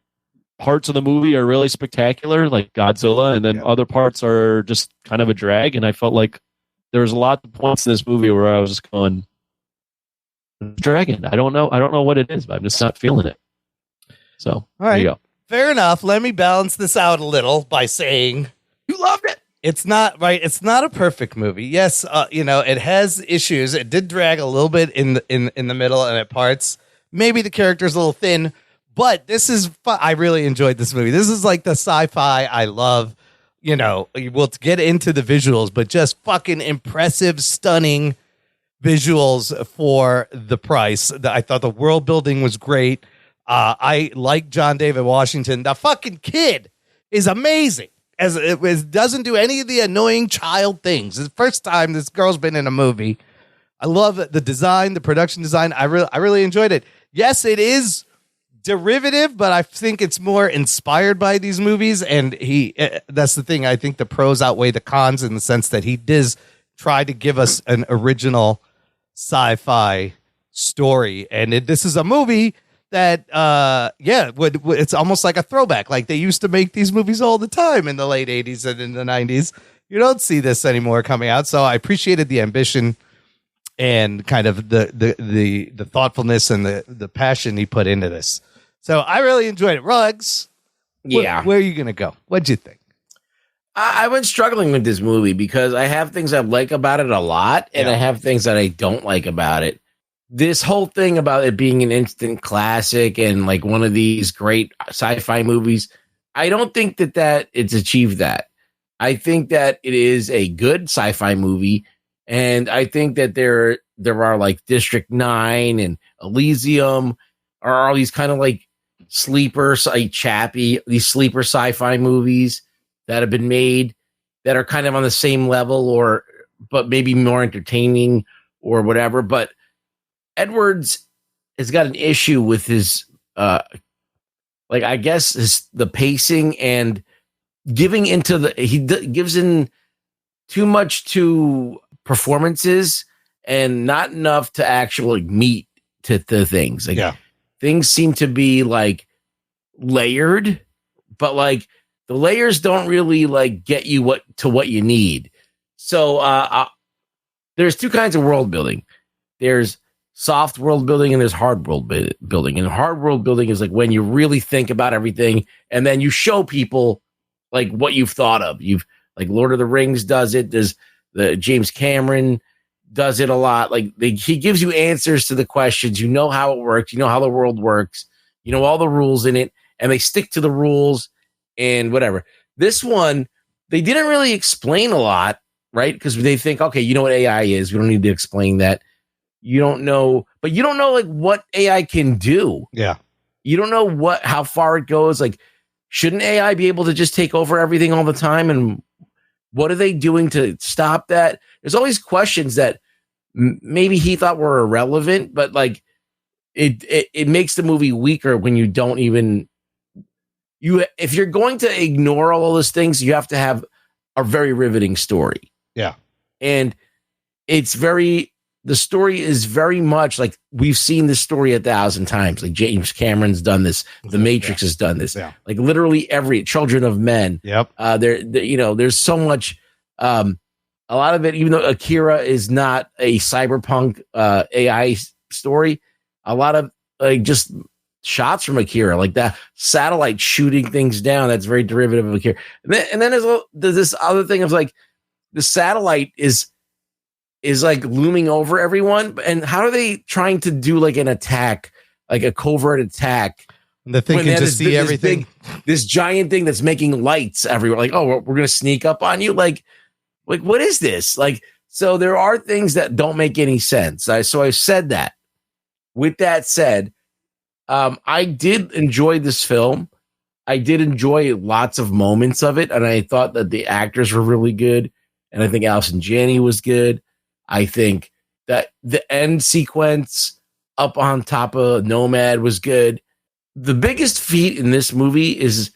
parts of the movie are really spectacular, like Godzilla, and then other parts are just kind of a drag. And I felt like there was a lot of points in this movie where I was just going, dragging. I don't know what it is, but I'm just not feeling it. So all right. There you go. Fair enough. Let me balance this out a little by saying You loved it. it's not right. It's not a perfect movie. Yes, it has issues. It did drag a little bit in the middle and at parts. Maybe the character's a little thin, but this is I really enjoyed this movie. This is like the sci-fi I love. We'll get into the visuals, but just fucking impressive, stunning visuals for the price. I thought the world building was great. I like John David Washington. The fucking kid is amazing. As it doesn't do any of the annoying child things. It's the first time this girl's been in a movie. I love the design, the production design. I really enjoyed it. Yes, it is derivative, but I think it's more inspired by these movies. And that's the thing. I think the pros outweigh the cons in the sense that he does try to give us an original sci-fi story. And this is a movie that, it's almost like a throwback. Like they used to make these movies all the time in the late 80s and in the 90s. You don't see this anymore coming out. So I appreciated the ambition and kind of the thoughtfulness and the passion he put into this. So I really enjoyed it. Rugs. Yeah. Where are you going to go? What'd you think? I've been struggling with this movie because I have things I like about it a lot, and I have things that I don't like about it. This whole thing about it being an instant classic and like one of these great sci-fi movies, I don't think that it's achieved that. I think that it is a good sci-fi movie, and I think that there are like District 9 and Elysium are all these kind of like sleeper sci-fi movies that have been made that are kind of on the same level but maybe more entertaining or whatever. But Edwards has got an issue with his like I guess the pacing and giving into gives in too much to performances and not enough to actually meet to the things. Like things seem to be like layered, but like the layers don't really like get you what you need. So there's two kinds of world building. There's soft world building and there's hard world building. And hard world building is like when you really think about everything and then you show people like what you've thought of. You've like Lord of the Rings does it. There's the James Cameron does it a lot. Like he gives you answers to the questions. You know how it works. You know how the world works. You know all the rules in it, and they stick to the rules and whatever. This one, they didn't really explain a lot, right? Because they think, okay, you know what AI is. We don't need to explain that. You don't know, but you don't know like what AI can do. Yeah. You don't know how far it goes. Like, shouldn't AI be able to just take over everything all the time? And what are they doing to stop that? There's all these questions that maybe he thought were irrelevant, but like it makes the movie weaker when you don't even if you're going to ignore all those things, you have to have a very riveting story. Yeah. And the story is very much like we've seen this story 1,000 times. Like James Cameron's done this. The Matrix has done this. Yeah. Like literally every Children of Men. Yep. There's so much, a lot of it, even though Akira is not a cyberpunk AI story, a lot of like just shots from Akira, like that satellite shooting things down. That's very derivative of Akira. And then there's this other thing of like the satellite is like looming over everyone. And how are they trying to do like an attack, like a covert attack? And the thing can just see everything. This giant thing that's making lights everywhere. Like, oh, we're going to sneak up on you. Like, what is this? Like, so there are things that don't make any sense. So I said that. With that said, I did enjoy this film. I did enjoy lots of moments of it. And I thought that the actors were really good. And I think Allison Janney was good. I think that the end sequence up on top of Nomad was good. The biggest feat in this movie is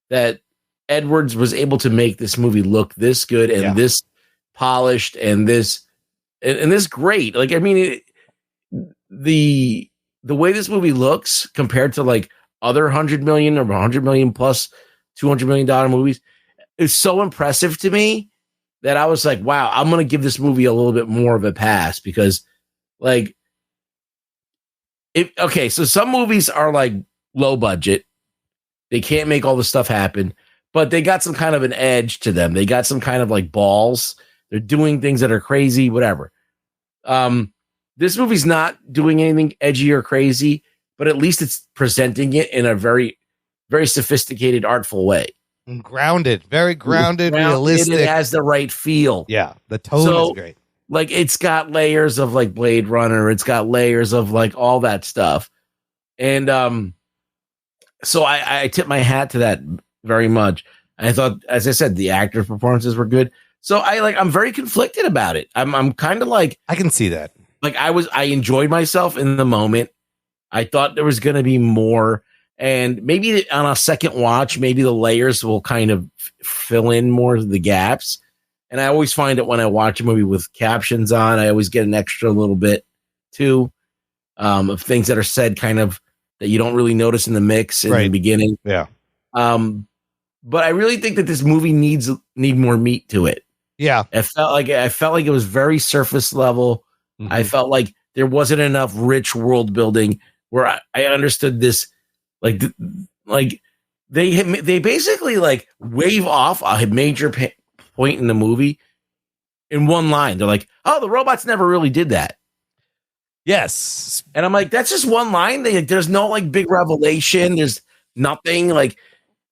that Edwards was able to make this movie look this good and this polished and this great. Like, I mean, the way this movie looks compared to like other 100 million or 100 million plus $200 million movies is so impressive to me that I was like, wow, I'm going to give this movie a little bit more of a pass because like, so some movies are like low budget. They can't make all the stuff happen, but they got some kind of an edge to them. They got some kind of like balls. They're doing things that are crazy, whatever. This movie's not doing anything edgy or crazy, but at least it's presenting it in a very, very sophisticated, artful way. And grounded, very grounded, realistic. It has the right feel. Yeah, the tone is great. Like it's got layers of like Blade Runner. It's got layers of like all that stuff. And so I tip my hat to that very much. I thought, as I said, the actors' performances were good. So I'm very conflicted about it. I'm kind of like, I can see that. Like I enjoyed myself in the moment. I thought there was going to be more, and maybe on a second watch, maybe the layers will kind of fill in more of the gaps. And I always find it when I watch a movie with captions on, I always get an extra little bit too of things that are said kind of that you don't really notice in the mix in the beginning. Yeah. But I really think that this movie need more meat to it. Yeah. I felt like it was very surface level. Mm-hmm. I felt like there wasn't enough rich world building where I understood this. Like they basically like wave off a major point in the movie in one line. They're like, "Oh, the robots never really did that." Yes, and I'm like, "That's just one line." There's no like big revelation. There's nothing like,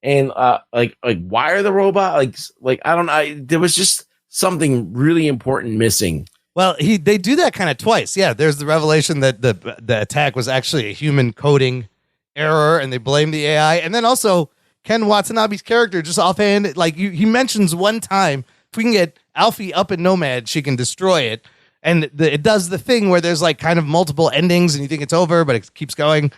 and like why are the robot like I don't know. There was just something really important missing. Well, they do that kind of twice. Yeah, there's the revelation that the attack was actually a human coding error, and they blame the AI. And then also Ken Watanabe's character just offhand, like he mentions one time, if we can get Alfie up in Nomad, she can destroy it. it does the thing where there's like kind of multiple endings and you think it's over, but it keeps going.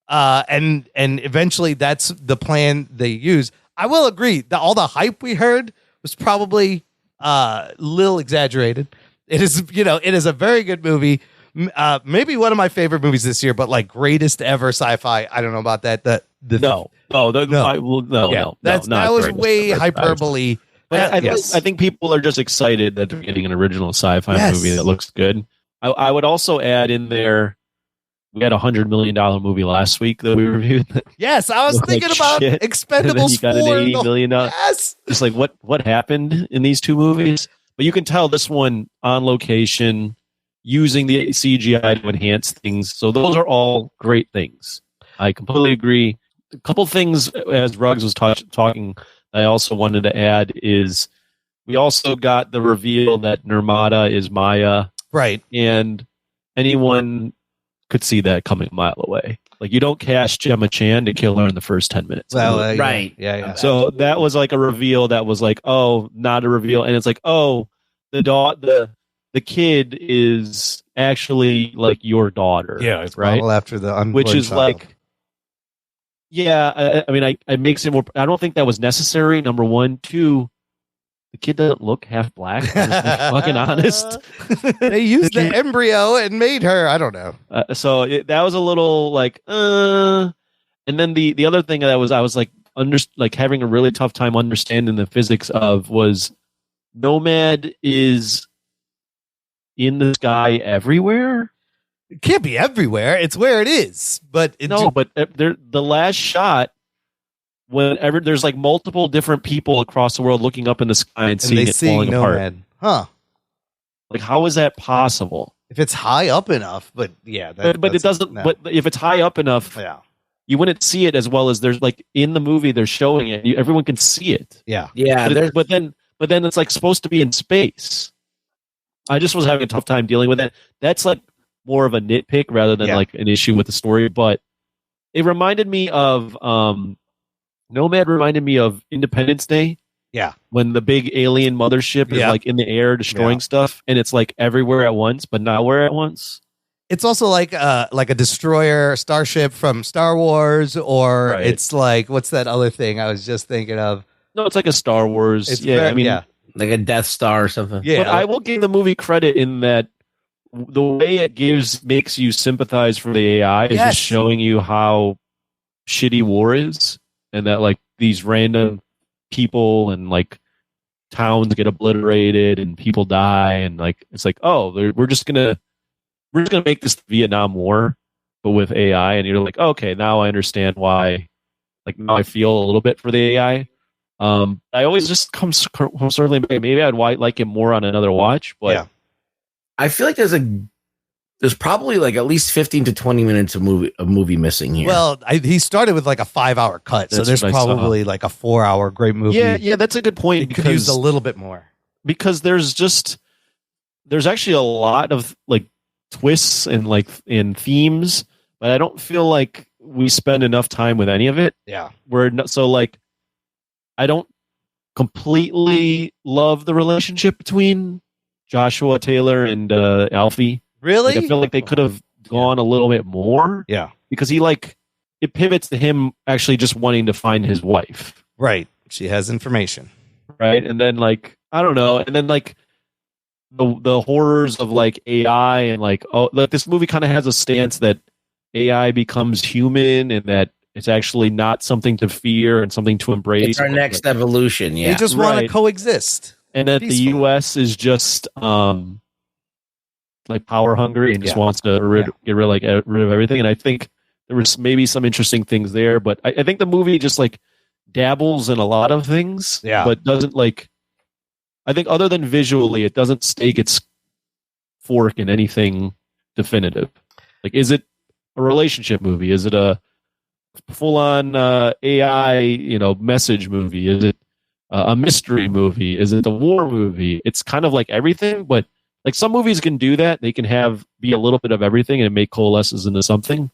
And eventually that's the plan they use. I will agree that all the hype we heard was probably little exaggerated. It is a very good movie. Maybe one of my favorite movies this year, but like greatest ever sci-fi. I don't know about that. That was way hyperbole. I think people are just excited that they're getting an original sci-fi movie that looks good. I would also add in there, we had $100 million movie last week that we reviewed. Yes, I was thinking about Expendables you got 4. An $80 million. Yes. Just like what happened in these two movies. But you can tell this one on location, using the CGI to enhance things. So those are all great things. I completely agree. A couple things, as Ruggs was talking, I also wanted to add is we also got the reveal that Nirmata is Maya. Right. And anyone could see that coming a mile away. Like, you don't cast Gemma Chan to kill her in the first 10 minutes. Well, right. Yeah. So that was like a reveal that was like, oh, not a reveal. And it's like, oh, the kid is actually like your daughter. Yeah, it's right. After the which is child. like, yeah, I mean, I makes it more. I don't think that was necessary. Number one, two, the kid doesn't look half black. I'm just being fucking honest. They used the embryo and made her. I don't know. So that was a little like, and then the other thing that I was like having a really tough time understanding the physics of was Nomad is in the sky everywhere. It can't be everywhere. It's where it is. But the last shot, whenever there's like multiple different people across the world looking up in the sky and seeing it falling Nomad. apart. Huh. Like, how is that possible? If it's high up enough, but yeah. But it doesn't. No. But if it's high up enough, you wouldn't see it as well as there's like in the movie they're showing it. Everyone can see it. Yeah. But then it's like supposed to be in space. I just was having a tough time dealing with that. That's like more of a nitpick rather than like an issue with the story. But it reminded me of Nomad reminded me of Independence Day. Yeah. When the big alien mothership is like in the air destroying stuff, and it's like everywhere at once, but nowhere at once. It's also like a destroyer starship from Star Wars, or it's like, what's that other thing I was just thinking of? No, it's like a Star Wars. Like a Death Star or something. Yeah. But I will give the movie credit in that the way it makes you sympathize for the AI is just showing you how shitty war is, and that like these random people and like towns get obliterated and people die, and like it's like, oh, we're just gonna make this Vietnam War but with AI, and you're like, oh, okay, now I understand why. Like, now I feel a little bit for the AI. I always just come certainly maybe I'd like it more on another watch, but I feel like there's probably like at least 15 to 20 minutes of movie missing here. Well, he started with like a 5-hour cut, so there's probably like a 4-hour great movie. Yeah, that's a good point. You could use a little bit more because there's actually a lot of like twists and like in themes, but I don't feel like we spend enough time with any of it. Yeah, I don't completely love the relationship between Joshua Taylor and Alfie. Really? Like, I feel like they could have gone a little bit more. Yeah. Because it pivots to him actually just wanting to find his wife. Right. She has information. Right. And then like, I don't know. And then like the horrors of like AI and like, oh, like this movie kind of has a stance that AI becomes human and that it's actually not something to fear and something to embrace. It's our next evolution. Yeah. They just want to coexist. And that the U.S. is just like power hungry and just wants to get rid of everything. And I think there was maybe some interesting things there, but I think the movie just like dabbles in a lot of things, but doesn't like. I think other than visually, it doesn't stake its fork in anything definitive. Like, is it a relationship movie? Is it a full-on AI, message movie? Is it a mystery movie? Is it a war movie? It's kind of like everything, but like some movies can do that. They can be a little bit of everything and make coalesces into something.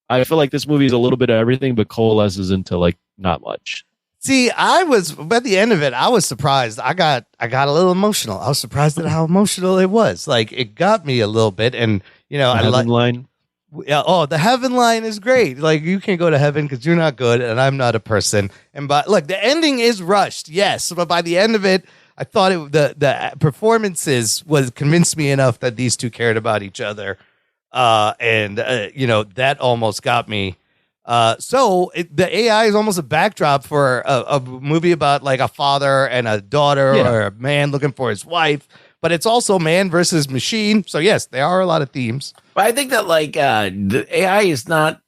I feel like this movie is a little bit of everything, but coalesces into like not much. See, I was at the end of it. I was surprised. I got a little emotional. I was surprised at how emotional it was. Like it got me a little bit, and I like line. Yeah. Oh, the heaven line is great. Like you can't go to heaven because you're not good, and I'm not a person. And look, the ending is rushed, yes, but by the end of it, I thought the performances convinced me enough that these two cared about each other, and that almost got me. The AI is almost a backdrop for a movie about like a father and a daughter or a man looking for his wife, but it's also man versus machine. So yes, there are a lot of themes. But I think that like the AI is not.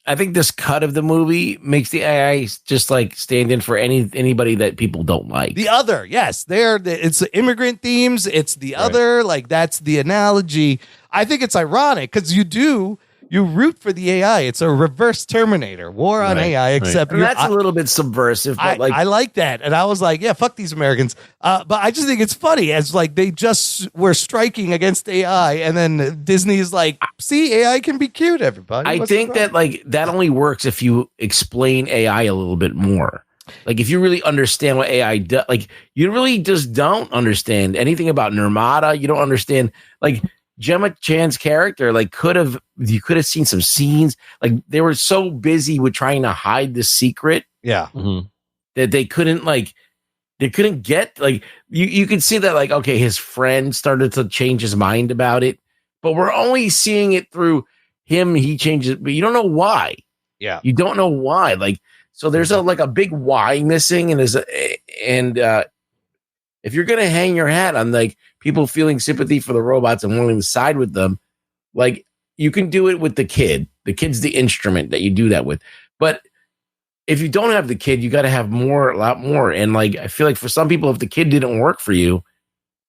I think this cut of the movie makes the AI just like stand in for anybody that people don't like. The other, yes, it's the immigrant themes. It's the other, like that's the analogy. I think it's ironic because you root for the AI. It's a reverse Terminator, war on AI, except and that's a little bit subversive. But I like that. And I was like, yeah, fuck these Americans. But I just think it's funny as like they just were striking against AI. And then Disney is like, see, AI can be cute, everybody. I think that like that only works if you explain AI a little bit more. Like if you really understand what AI does, like you really just don't understand anything about Nirmata. You don't understand like Gemma Chan's character, like you could have seen some scenes. Like they were so busy with trying to hide the secret, that they couldn't get like you could see that like okay, his friend started to change his mind about it, but we're only seeing it through him. He changes, but you don't know why. Yeah, you don't know why. Like so, there's a big why missing, and if you're gonna hang your hat on like people feeling sympathy for the robots and wanting to side with them, like you can do it with the kid. The kid's the instrument that you do that with. But if you don't have the kid, you got to have a lot more. And like I feel like for some people, if the kid didn't work for you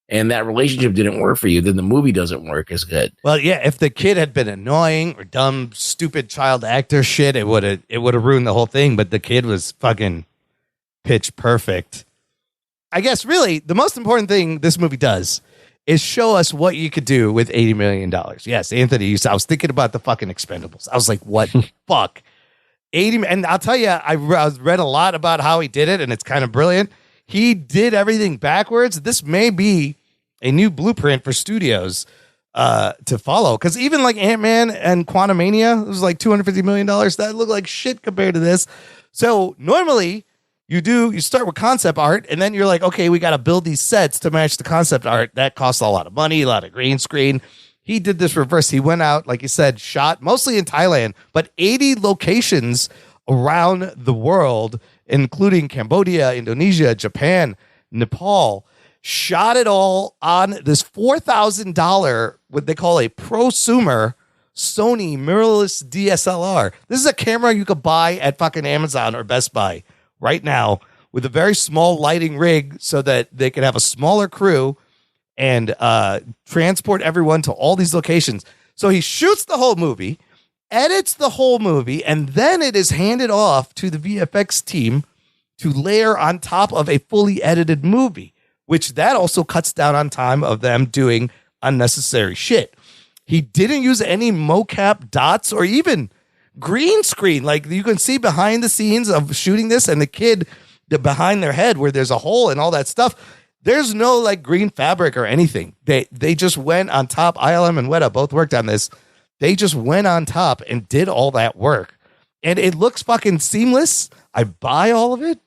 and that relationship didn't work for you, then the movie doesn't work as good. Well, yeah, if the kid had been annoying or dumb, stupid child actor shit, it would have ruined the whole thing. But the kid was fucking pitch perfect. I guess really the most important thing this movie does is show us what you could do with $80 million. Yes, Anthony, I was thinking about the fucking Expendables. I was like, what the fuck? 80, and I'll tell you, I read a lot about how he did it, and it's kind of brilliant. He did everything backwards. This may be a new blueprint for studios to follow, because even like Ant-Man and Quantumania, it was like $250 million. That looked like shit compared to this. So normally you start with concept art, and then you're like, okay, we got to build these sets to match the concept art. That costs a lot of money, a lot of green screen. He did this reverse. He went out, like you said, shot mostly in Thailand, but 80 locations around the world, including Cambodia, Indonesia, Japan, Nepal, shot it all on this $4,000, what they call a prosumer Sony mirrorless DSLR. This is a camera you could buy at fucking Amazon or Best Buy right now with a very small lighting rig so that they can have a smaller crew and transport everyone to all these locations. So he shoots the whole movie, edits the whole movie, and then it is handed off to the VFX team to layer on top of a fully edited movie, which that also cuts down on time of them doing unnecessary shit. He didn't use any mocap dots or even green screen. Like you can see behind the scenes of shooting this and the kid behind their head where there's a hole and all that stuff. There's no like green fabric or anything. They just went on top. ILM and Weta both worked on this. They just went on top and did all that work. And it looks fucking seamless. I buy all of it.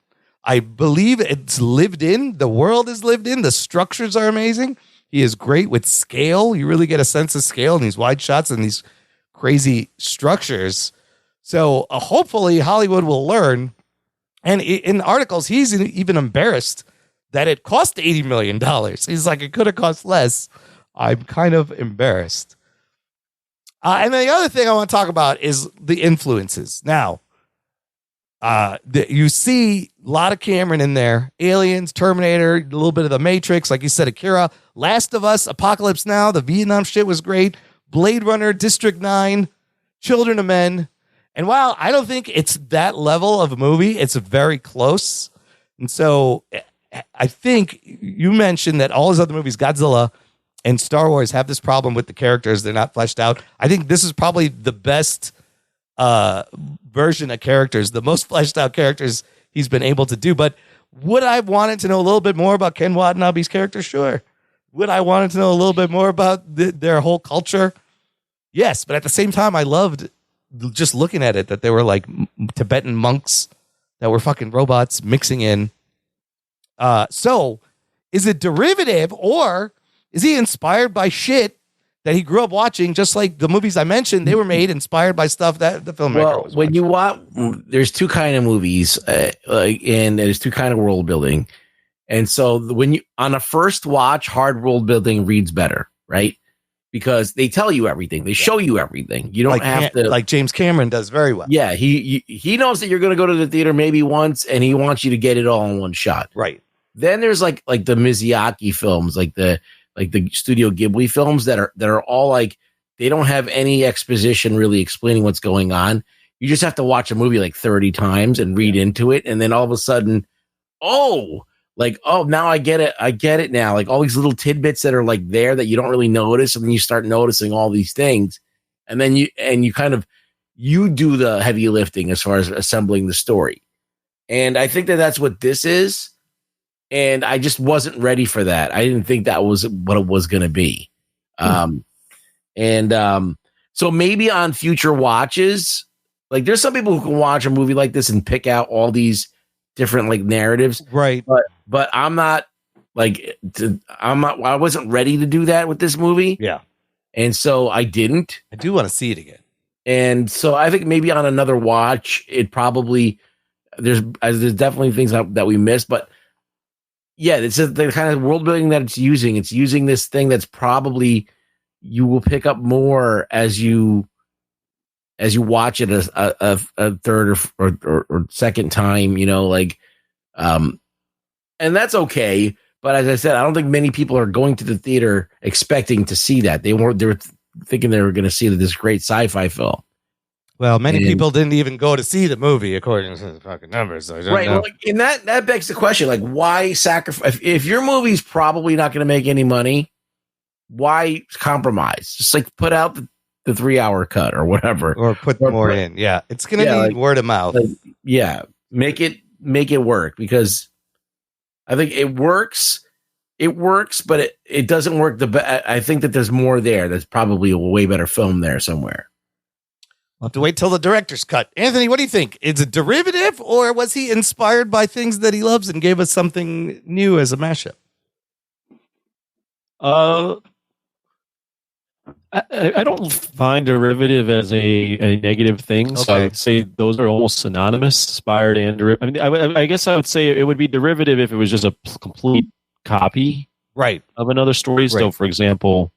I believe it's lived in. The world is lived in. The structures are amazing. He is great with scale. You really get a sense of scale in these wide shots and these crazy structures. So hopefully Hollywood will learn. And in articles, he's even embarrassed that it cost $80 million. He's like, it could have cost less. I'm kind of embarrassed. And then the other thing I want to talk about is the influences. Now, you see a lot of Cameron in there. Aliens, Terminator, a little bit of The Matrix, like you said, Akira, Last of Us, Apocalypse Now, the Vietnam shit was great. Blade Runner, District 9, Children of Men. And while I don't think it's that level of a movie, it's very close. And so I think you mentioned that all his other movies, Godzilla and Star Wars, have this problem with the characters. They're not fleshed out. I think this is probably the best version of characters, the most fleshed out characters he's been able to do. But would I have wanted to know a little bit more about Ken Watanabe's character? Sure. Would I wanted to know a little bit more about their whole culture? Yes. But at the same time, I loved just looking at it, that they were like Tibetan monks that were fucking robots mixing in. So is it derivative, or is he inspired by shit that he grew up watching? Just like the movies I mentioned, they were made inspired by stuff that the filmmaker was when watching. you watch, there's two kind of movies, and there's two kind of world building. And so when you, on a first watch, hard world building reads better, right? Because they tell you everything. They show you everything. You don't have to, like James Cameron does very well. Yeah. He knows that you're going to go to the theater maybe once, and he wants you to get it all in one shot. Right. Then there's like the Miyazaki films, like the Studio Ghibli films that are all like, they don't have any exposition really explaining what's going on. You just have to watch a movie like 30 times and read into it. And then all of a sudden, now I get it. I get it now. Like all these little tidbits that are like there that you don't really notice. And then you start noticing all these things. And then you do the heavy lifting as far as assembling the story. And I think that that's what this is. And I just wasn't ready for that. I didn't think that was what it was going to be. So maybe on future watches, like there's some people who can watch a movie like this and pick out all these different like narratives. Right. But I wasn't ready to do that with this movie. Yeah. And so I didn't. I do want to see it again. And so I think maybe on another watch, it probably, there's definitely things that we missed, but yeah, it's the kind of world building that it's using. It's using this thing that's probably you will pick up more as you watch it a third or second time, and that's okay. But as I said, I don't think many people are going to the theater expecting to see that. They were thinking they were going to see this great sci-fi film. Well, many people didn't even go to see the movie, according to the fucking numbers. So right. Well, and that begs the question, like, why sacrifice? If your movie's probably not going to make any money, why compromise? Just like put out the 3-hour cut or whatever. Or put more in. Yeah. It's going to be word of mouth. Make it work, because I think it works. It works, but it doesn't work. I think that there's more there. There's probably a way better film there somewhere. We'll have to wait till the director's cut. Anthony, what do you think? Is it derivative, or was he inspired by things that he loves and gave us something new as a mashup? I don't find derivative as a negative thing. Okay. So I would say those are almost synonymous, inspired and derivative. I mean, I guess I would say it would be derivative if it was just a complete copy, right, of another story. Right. So, for example,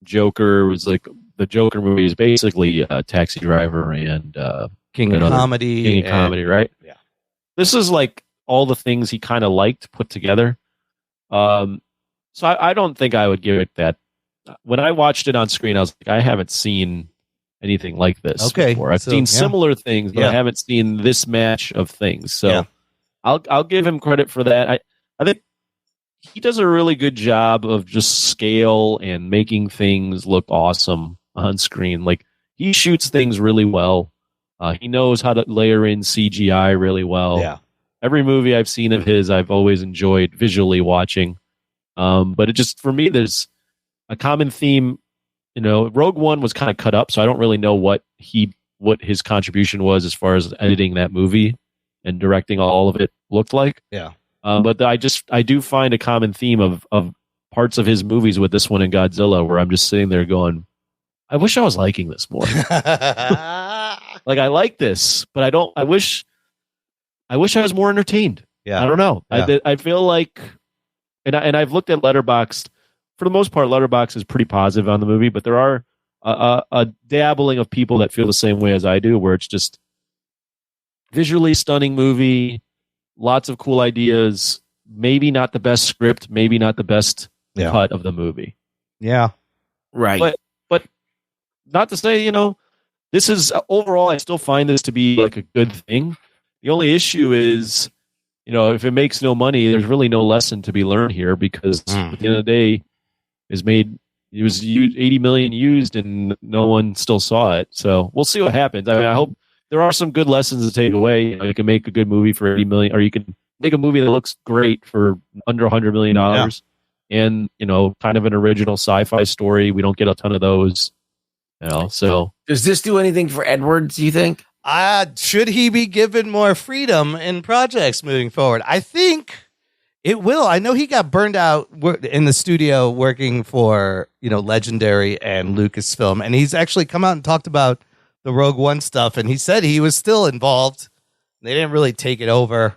Joker was like, the Joker movie is basically Taxi Driver and King of Comedy, right? Yeah. This is like all the things he kind of liked put together. So I don't think I would give it that. When I watched it on screen, I was like, I haven't seen anything like this before. I've seen similar things, but I haven't seen this match of things. So I'll give him credit for that. I think he does a really good job of just scale and making things look awesome on screen. Like, he shoots things really well. He knows how to layer in CGI really well. Yeah. Every movie I've seen of his, I've always enjoyed visually watching. But it just, for me, there's a common theme. Rogue One was kind of cut up, so I don't really know what his contribution was as far as editing that movie and directing all of it looked like. Yeah. But I do find a common theme of parts of his movies with this one and Godzilla, where I'm just sitting there going, I wish I was liking this more. Like, I like this, but I don't. I wish I was more entertained. Yeah. I don't know. Yeah. I feel like, and I've looked at Letterboxd. For the most part, Letterboxd is pretty positive on the movie, but there are a dabbling of people that feel the same way as I do, where it's just visually stunning movie, lots of cool ideas, maybe not the best script, maybe not the best cut of the movie. Yeah. Right. But not to say, this is overall, I still find this to be like a good thing. The only issue is, if it makes no money, there's really no lesson to be learned here, because at the end of the day, it was 80 million used and no one still saw it. So we'll see what happens. I mean, I hope there are some good lessons to take away. You can make a good movie for 80 million, or you can make a movie that looks great for under $100 million. And, kind of an original sci-fi story. We don't get a ton of those, so. Does this do anything for Edwards, do you think? Should he be given more freedom in projects moving forward? I think it will. I know he got burned out in the studio working for, Legendary and Lucasfilm. And he's actually come out and talked about the Rogue One stuff. And he said he was still involved. They didn't really take it over.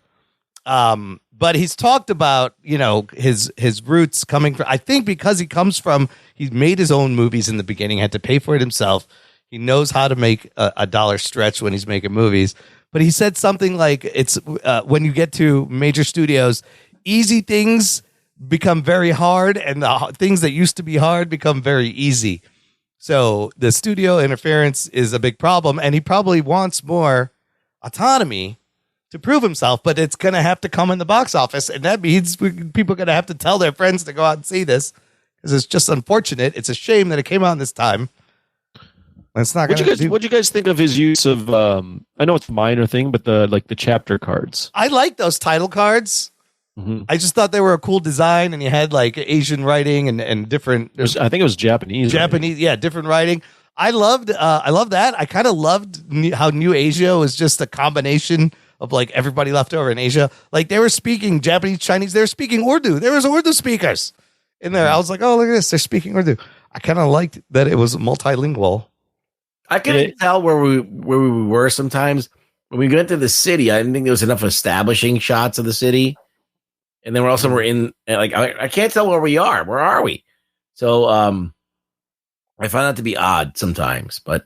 But he's talked about, his roots coming from, I think because he's made his own movies in the beginning, had to pay for it himself. He knows how to make a dollar stretch when he's making movies. But he said something like, it's when you get to major studios, easy things become very hard and the things that used to be hard become very easy. So the studio interference is a big problem. And he probably wants more autonomy to prove himself, but it's going to have to come in the box office. And that means people are going to have to tell their friends to go out and see this because it's just unfortunate. It's a shame that it came out this time. It's not going to. What'd you guys think of his use of? I know it's a minor thing, but the chapter cards. I like those title cards. Mm-hmm. I just thought they were a cool design, and you had like Asian writing and different. I think it was Japanese. Different writing. I loved that. I kind of loved how New Asia was just a combination of like everybody left over in Asia. Like they were speaking Japanese, Chinese. They were speaking Urdu. There was Urdu speakers in there. I was like, oh, look at this. They're speaking Urdu. I kind of liked that it was multilingual. I couldn't tell where we were sometimes. When we got into the city, I didn't think there was enough establishing shots of the city. And then we're in, like, I can't tell where we are. Where are we? So I find that to be odd sometimes. But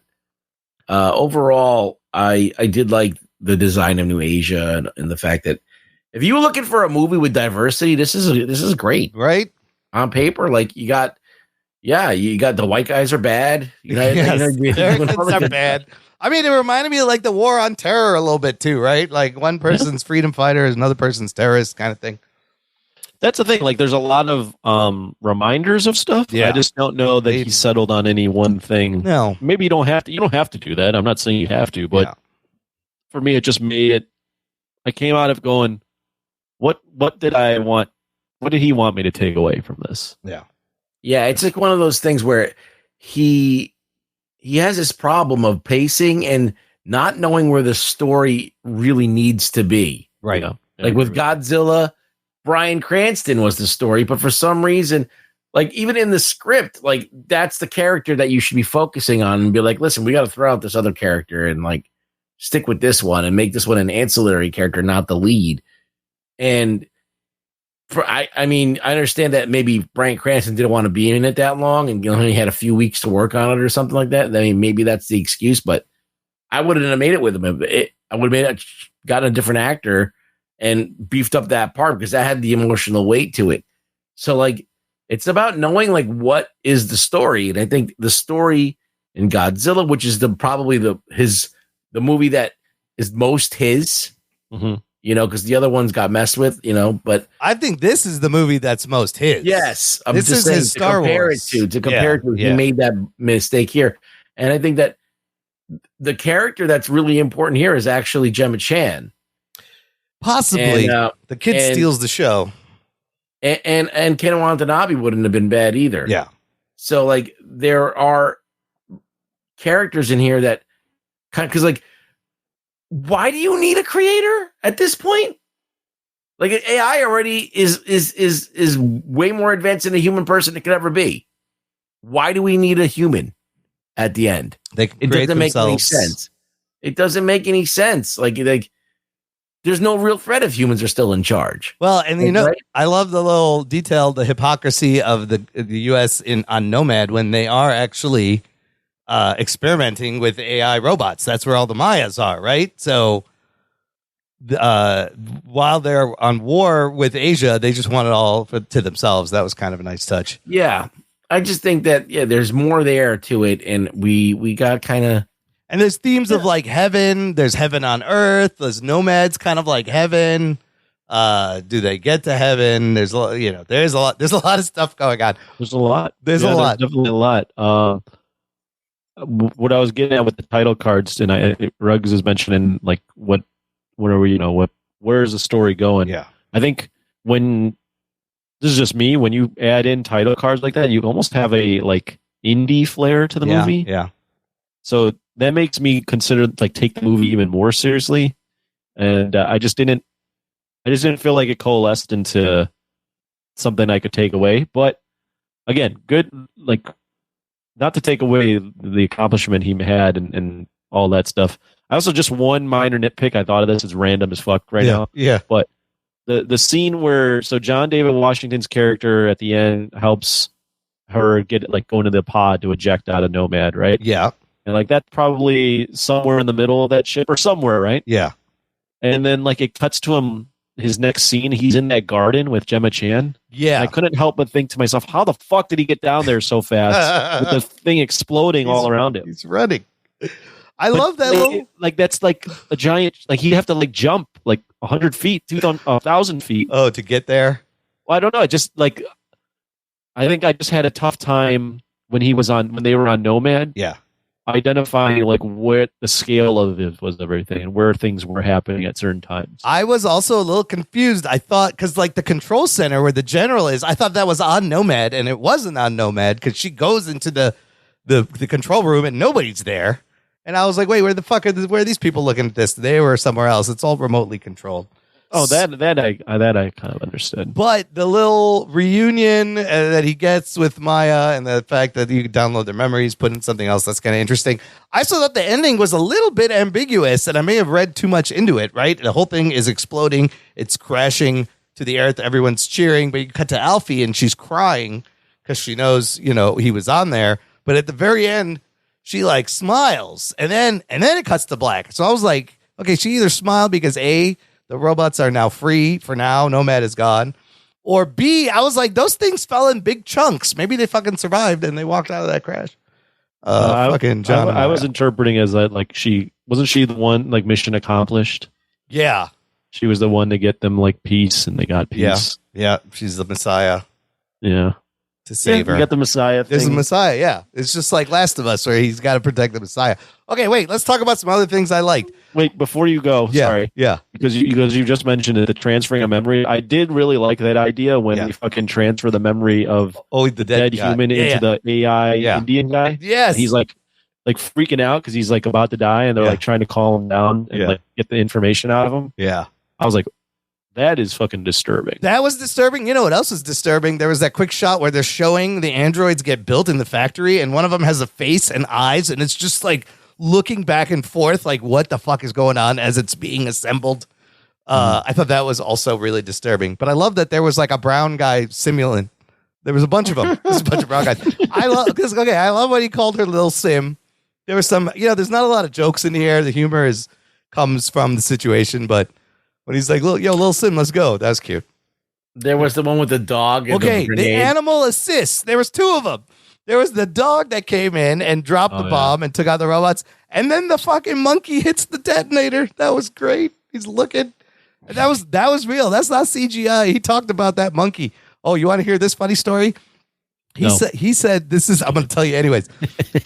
overall, I did like the design of New Asia and the fact that if you were looking for a movie with diversity, this is great. Right? On paper, like you got the white guys are bad. Americans are bad. I mean, it reminded me of like the war on terror a little bit too, right? Like one person's freedom fighter is another person's terrorist kind of thing. That's the thing. Like, there's a lot of reminders of stuff. Yeah. I just don't know that he settled on any one thing. No, maybe you don't have to. You don't have to do that. I'm not saying you have to, but for me, it just made it. I came out of going, what did I want? What did he want me to take away from this? Yeah. Yeah, it's like one of those things where he has this problem of pacing and not knowing where the story really needs to be. Right. Like with Godzilla, Bryan Cranston was the story, but for some reason, like even in the script, like that's the character that you should be focusing on and be like, listen, we got to throw out this other character and like stick with this one and make this one an ancillary character, not the lead. And I mean, I understand that maybe Bryan Cranston didn't want to be in it that long and only had a few weeks to work on it or something like that. I mean, maybe that's the excuse, but I wouldn't have made it with him. I would have gotten a different actor and beefed up that part because that had the emotional weight to it. So like, it's about knowing like what is the story. And I think the story in Godzilla, which is probably the movie that is most his, because the other ones got messed with, but I think this is the movie that's most his. Yes. This is his Star Wars. To compare it to, he made that mistake here. And I think that the character that's really important here is actually Gemma Chan. Possibly. And, the kid steals the show. And Ken Watanabe wouldn't have been bad either. Yeah. So like there are characters in here that kind of, because like, why do you need a creator at this point? Like AI already is way more advanced than a human person it could ever be. Why do we need a human at the end? It doesn't make any sense. It doesn't make any sense. Like there's no real threat if humans are still in charge. Well, and right? I love the little detail, the hypocrisy of the U.S. on Nomad when they are actually experimenting with AI robots. That's where all the Mayas are, right? So while they're on war with Asia, they just want it all to themselves. That was kind of a nice touch. Yeah. I just think that, there's more there to it. And we got kind of. And there's themes of like heaven. There's heaven on earth. There's nomads kind of like heaven. Do they get to heaven? There's a lot. There's a lot of stuff going on. There's a lot. There's a lot. Definitely a lot. what I was getting at with the title cards, and Ruggs is mentioning like what are we, where's the story going? Yeah. I think when this is just me, when you add in title cards like that, you almost have a like indie flair to the movie. Yeah. So that makes me consider like take the movie even more seriously, and I just didn't feel like it coalesced into something I could take away. But again, good, like, not to take away the accomplishment he had and all that stuff. I also just one minor nitpick. I thought of this as random as fuck now. Yeah. But the scene where John David Washington's character at the end helps her get like go into the pod to eject out of Nomad, right? Yeah. And like that's probably somewhere in the middle of that ship or somewhere, right? Yeah. And then like it cuts to him. His next scene, he's in that garden with Gemma Chan. Yeah. And I couldn't help but think to myself, how the fuck did he get down there so fast with the thing exploding all around him? He's running. I love that little... Like that's like a giant, like he'd have to like jump like 100 feet, 1,000 feet. Oh, to get there? Well, I don't know. Just like, I think I just had a tough time when they were on Nomad. Yeah. Identifying like where the scale of it was of everything and where things were happening at certain times. I was also a little confused. I thought, because like the control center where the general is, I thought that was on Nomad, and it wasn't on Nomad because she goes into the control room and nobody's there. And I was like, wait, where the fuck where are these people looking at this? They were somewhere else. It's all remotely controlled. Oh, that I kind of understood. But the little reunion that he gets with Maya and the fact that you can download their memories, put in something else, that's kind of interesting. I also thought the ending was a little bit ambiguous, and I may have read too much into it, right? The whole thing is exploding. It's crashing to the earth. Everyone's cheering, but you cut to Alfie, and she's crying because she knows, he was on there. But at the very end, she like smiles, and then it cuts to black. So I was like, okay, she either smiled because A, the robots are now free for now. Nomad is gone. Or B, I was like, those things fell in big chunks. Maybe they fucking survived and they walked out of that crash. Fucking John. I was interpreting as that like wasn't she the one like mission accomplished? Yeah. She was the one to get them like peace, and they got peace. Yeah. She's the Messiah. Yeah. To save her. You got the Messiah thing. There's a Messiah, yeah. It's just like Last of Us where he's got to protect the Messiah. Okay, wait, let's talk about some other things I liked. Wait, before you go, sorry. Yeah. Because you just mentioned it, the transferring of memory. I did really like that idea when they fucking transfer the memory of the dead human into the AI Indian guy. Yes. And he's like freaking out because he's like about to die, and they're like trying to calm him down and like get the information out of him. Yeah. I was like, that is fucking disturbing. That was disturbing. You know what else was disturbing? There was that quick shot where they're showing the androids get built in the factory, and one of them has a face and eyes, and it's just like looking back and forth, like what the fuck is going on as it's being assembled. I thought that was also really disturbing. But I love that there was like a brown guy simulant. There was a bunch of them. There's a bunch of brown guys. I love what he called her Lil Sim. There was some, there's not a lot of jokes in here. The humor comes from the situation, but when he's like, Lil Sim, let's go. That's cute. There was the one with the dog. And the animal assists. There was two of them. There was the dog that came in and dropped the bomb and took out the robots. And then the fucking monkey hits the detonator. That was great. He's looking. And that was real. That's not CGI. He talked about that monkey. Oh, you want to hear this funny story? He said, this is, I'm going to tell you anyways.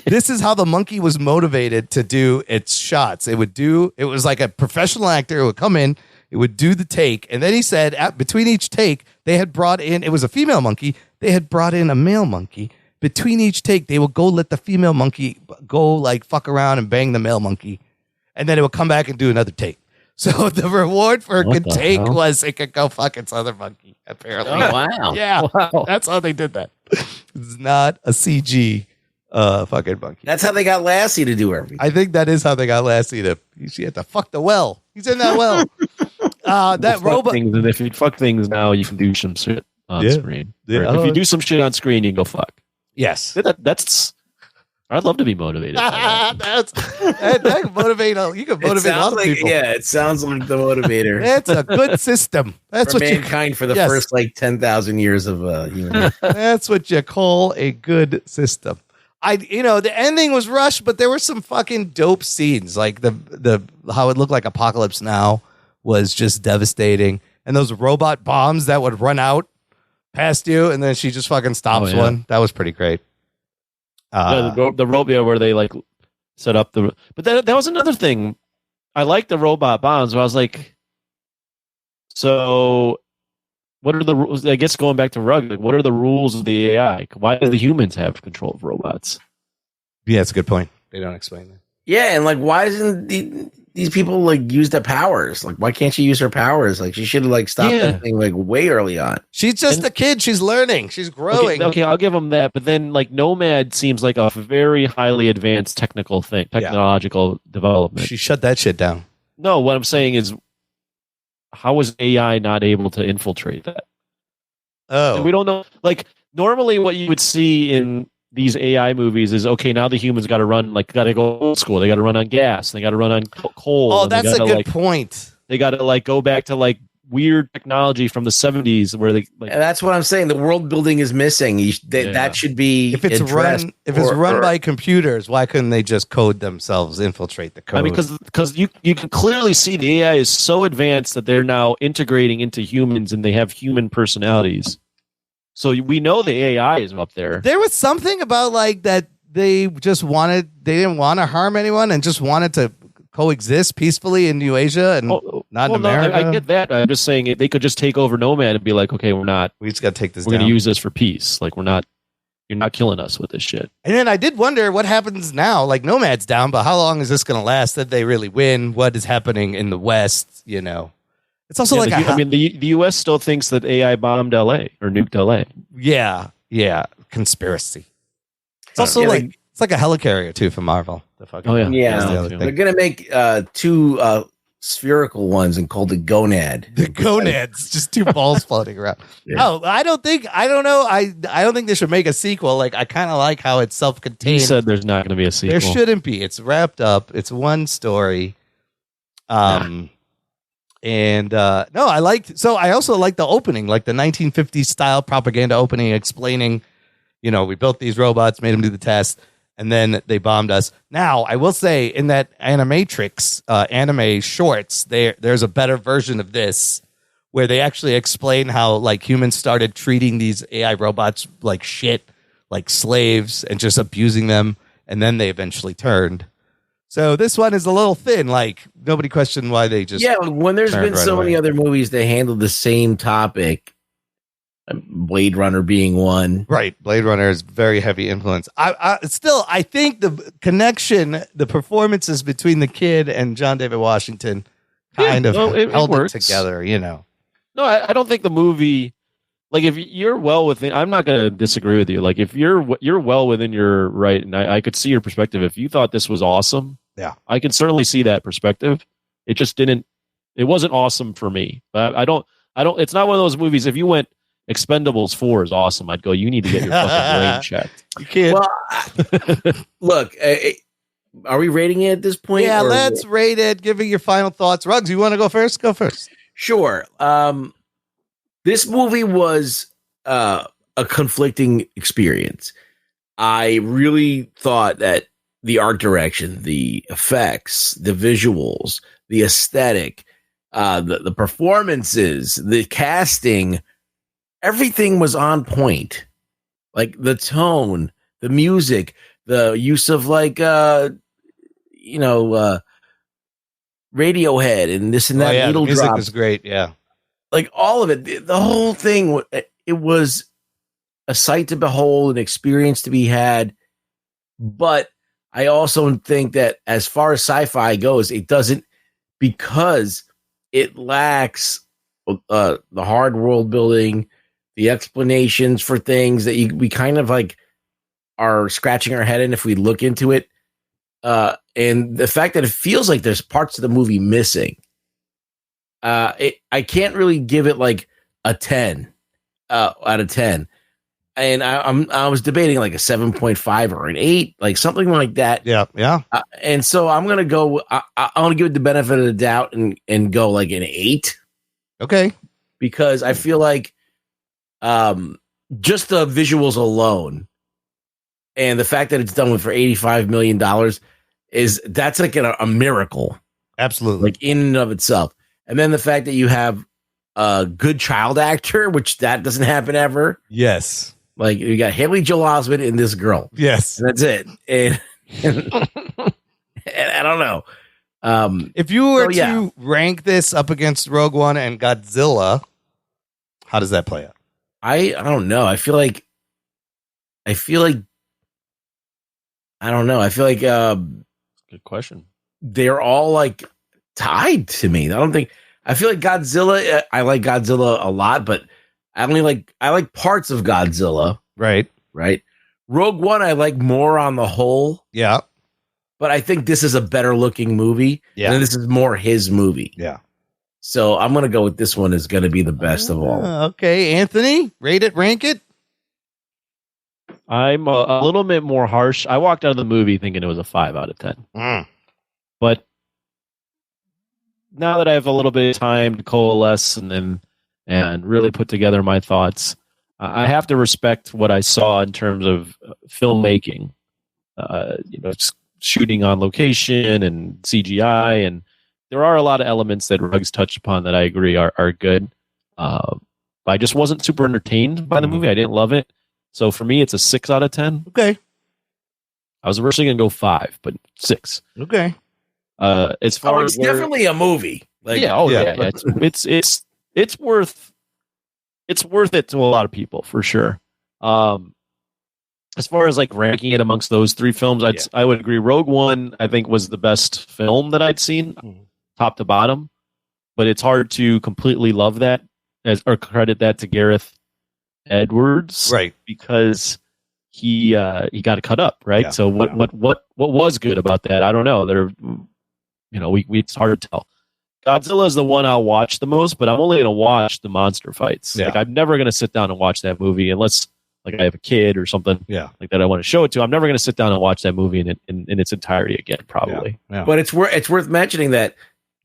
This is how the monkey was motivated to do its shots. It was like a professional actor who would come in, it would do the take. And then he said between each take, they had brought in, it was a female monkey. They had brought in a male monkey. Between each take, they would go let the female monkey go like fuck around and bang the male monkey. And then it would come back and do another take. So the reward for a good take was it could go fuck its other monkey, apparently. Oh, wow. Yeah. Wow. That's how they did that. It's not a CG fucking monkey. That's how they got Lassie to do everything. I think that is how they got Lassie to. She had to fuck the well. He's in that well. That robot. Things, and if you fuck things now, you can do some shit on screen. Yeah. If you do some shit on screen, you can go fuck. Yes. That's. I'd love to be motivated. That motivate. You can motivate a lot of people. Yeah, it sounds like the motivator. It's a good system. That's for what mankind for the first 10,000 years of human. That's what you call a good system. The ending was rushed, but there were some fucking dope scenes. Like the how it looked like Apocalypse Now was just devastating, and those robot bombs that would run out past you, and then she just fucking stops one. That was pretty great. The robot where they like set up the. But that was another thing. I like the robot bombs, but I was like, so what are the rules? I guess going back to Rug, like, what are the rules of the AI? Why do the humans have control of robots? Yeah, that's a good point. They don't explain that. Yeah, and like, why isn't these people like use their powers? Like, why can't she use her powers? Like, she should have like stopped that thing like way early on. She's just a kid. She's learning. She's growing. Okay, I'll give them that. But then, like, Nomad seems like a very highly advanced technological development. She shut that shit down. No, what I'm saying is, how was AI not able to infiltrate that? Oh, And we don't know. Like, normally, what you would see in these AI movies is, okay, now the humans got to run, like, got to go old school. They got to run on gas. They got to run on coal. Oh, and they that's a gotta, good like, point. They got to like go back to like weird technology from the 70s where they like. And that's what I'm saying. The world building is missing. That should be If it's addressed. run by computers, why couldn't they just code themselves, infiltrate the code? I mean, because you can clearly see the AI is so advanced that they're now integrating into humans and they have human personalities. So we know the AI is up there. There was something about like that they didn't want to harm anyone and just wanted to coexist peacefully in New Asia and not in America. No, I get that. I'm just saying they could just take over Nomad and be like, okay, we just got to take this. We're going to use this for peace. Like, you're not killing us with this shit. And then I did wonder what happens now. Like, Nomad's down, but how long is this going to last? Did they really win? What is happening in the West? You know, it's also the U.S. still thinks that AI bombed L.A. or nuked L.A. Yeah, conspiracy. It's also it's like a helicarrier too for Marvel. They're gonna make two spherical ones and called the Gonad. The Gonads, just two balls floating around. Yeah. Oh, I don't know. I don't think they should make a sequel. Like, I kind of like how it's self-contained. He said there's not going to be a sequel. There shouldn't be. It's wrapped up. It's one story. I also like the opening, like the 1950s style propaganda opening, explaining, we built these robots, made them do the test, and then they bombed us. Now, I will say, in that Animatrix anime shorts, there's a better version of this where they actually explain how like humans started treating these AI robots like shit, like slaves, and just abusing them, and then they eventually turned. So this one is a little thin. Like, nobody questioned why they just when there's been so many other movies that handle the same topic. Blade Runner being one. Right. Blade Runner is very heavy influence. I think the connection, the performances between the kid and John David Washington held it together, No, I don't think the movie, like, if you're well within, I'm not going to disagree with you. Like, if you're well within your right, and I could see your perspective. If you thought this was awesome, I can certainly see that perspective. It just it wasn't awesome for me. But I don't, it's not one of those movies. If you went, Expendables 4 is awesome, I'd go, you need to get your fucking brain checked. You can't. Well, look, are we rating it at this point? Yeah, let's rate it. Give it your final thoughts. Ruggs, you want to go first? Go first. Sure. This movie was a conflicting experience. I really thought that the art direction, the effects, the visuals, the aesthetic, the performances, the casting, everything was on point. Like the tone, the music, the use of like Radiohead and this and that needle the music drop was great. Yeah, like all of it. The whole thing. It was a sight to behold, an experience to be had. But I also think that as far as sci-fi goes, it doesn't, because it lacks the hard world building, the explanations for things that we kind of like are scratching our head in if we look into it. And the fact that it feels like there's parts of the movie missing. I can't really give it like a 10 out of 10. And I was debating like a 7.5 or an 8, like something like that. Yeah. And so I'm going to go, I want to give it the benefit of the doubt and go like an 8. Okay. Because I feel like just the visuals alone and the fact that it's done for $85 million that's like a miracle. Absolutely. Like in and of itself. And then the fact that you have a good child actor, which that doesn't happen ever. Yes. Like you got Haley Joel Osment and this girl. Yes. And that's it. And I don't know. If you were to rank this up against Rogue One and Godzilla, how does that play out? I don't know. I feel like I don't know. I feel like good question. They're all like tied to me. I feel like Godzilla. I like Godzilla a lot, but I like parts of Godzilla. Right. Rogue One, I like more on the whole. Yeah. But I think this is a better looking movie. Yeah. And this is more his movie. Yeah. So I'm gonna go with this one is gonna be the best of all. Okay, Anthony, rate it, rank it. I'm a little bit more harsh. I walked out of the movie thinking it was a 5 out of 10. But now that I have a little bit of time to coalesce and really put together my thoughts, I have to respect what I saw in terms of filmmaking. Shooting on location and CGI, and there are a lot of elements that Ruggs touched upon that I agree are good. I just wasn't super entertained by the movie. I didn't love it. So for me, it's a 6 out of 10. Okay. I was originally going to go 5, but 6. Okay. As far it's as definitely a movie. Like, yeah. It's worth it to a lot of people for sure. As far as like ranking it amongst those 3 films, I would agree. Rogue One, I think, was the best film that I'd seen, top to bottom. But it's hard to completely love that or credit that to Gareth Edwards, right? Because he got cut up, right? Yeah. So what was good about that? I don't know. It's hard to tell. Godzilla is the one I'll watch the most, but I'm only going to watch the monster fights. Yeah. Like I'm never going to sit down and watch that movie unless like I have a kid or something like that I want to show it to. I'm never going to sit down and watch that movie in its entirety again, probably. Yeah. But it's worth mentioning that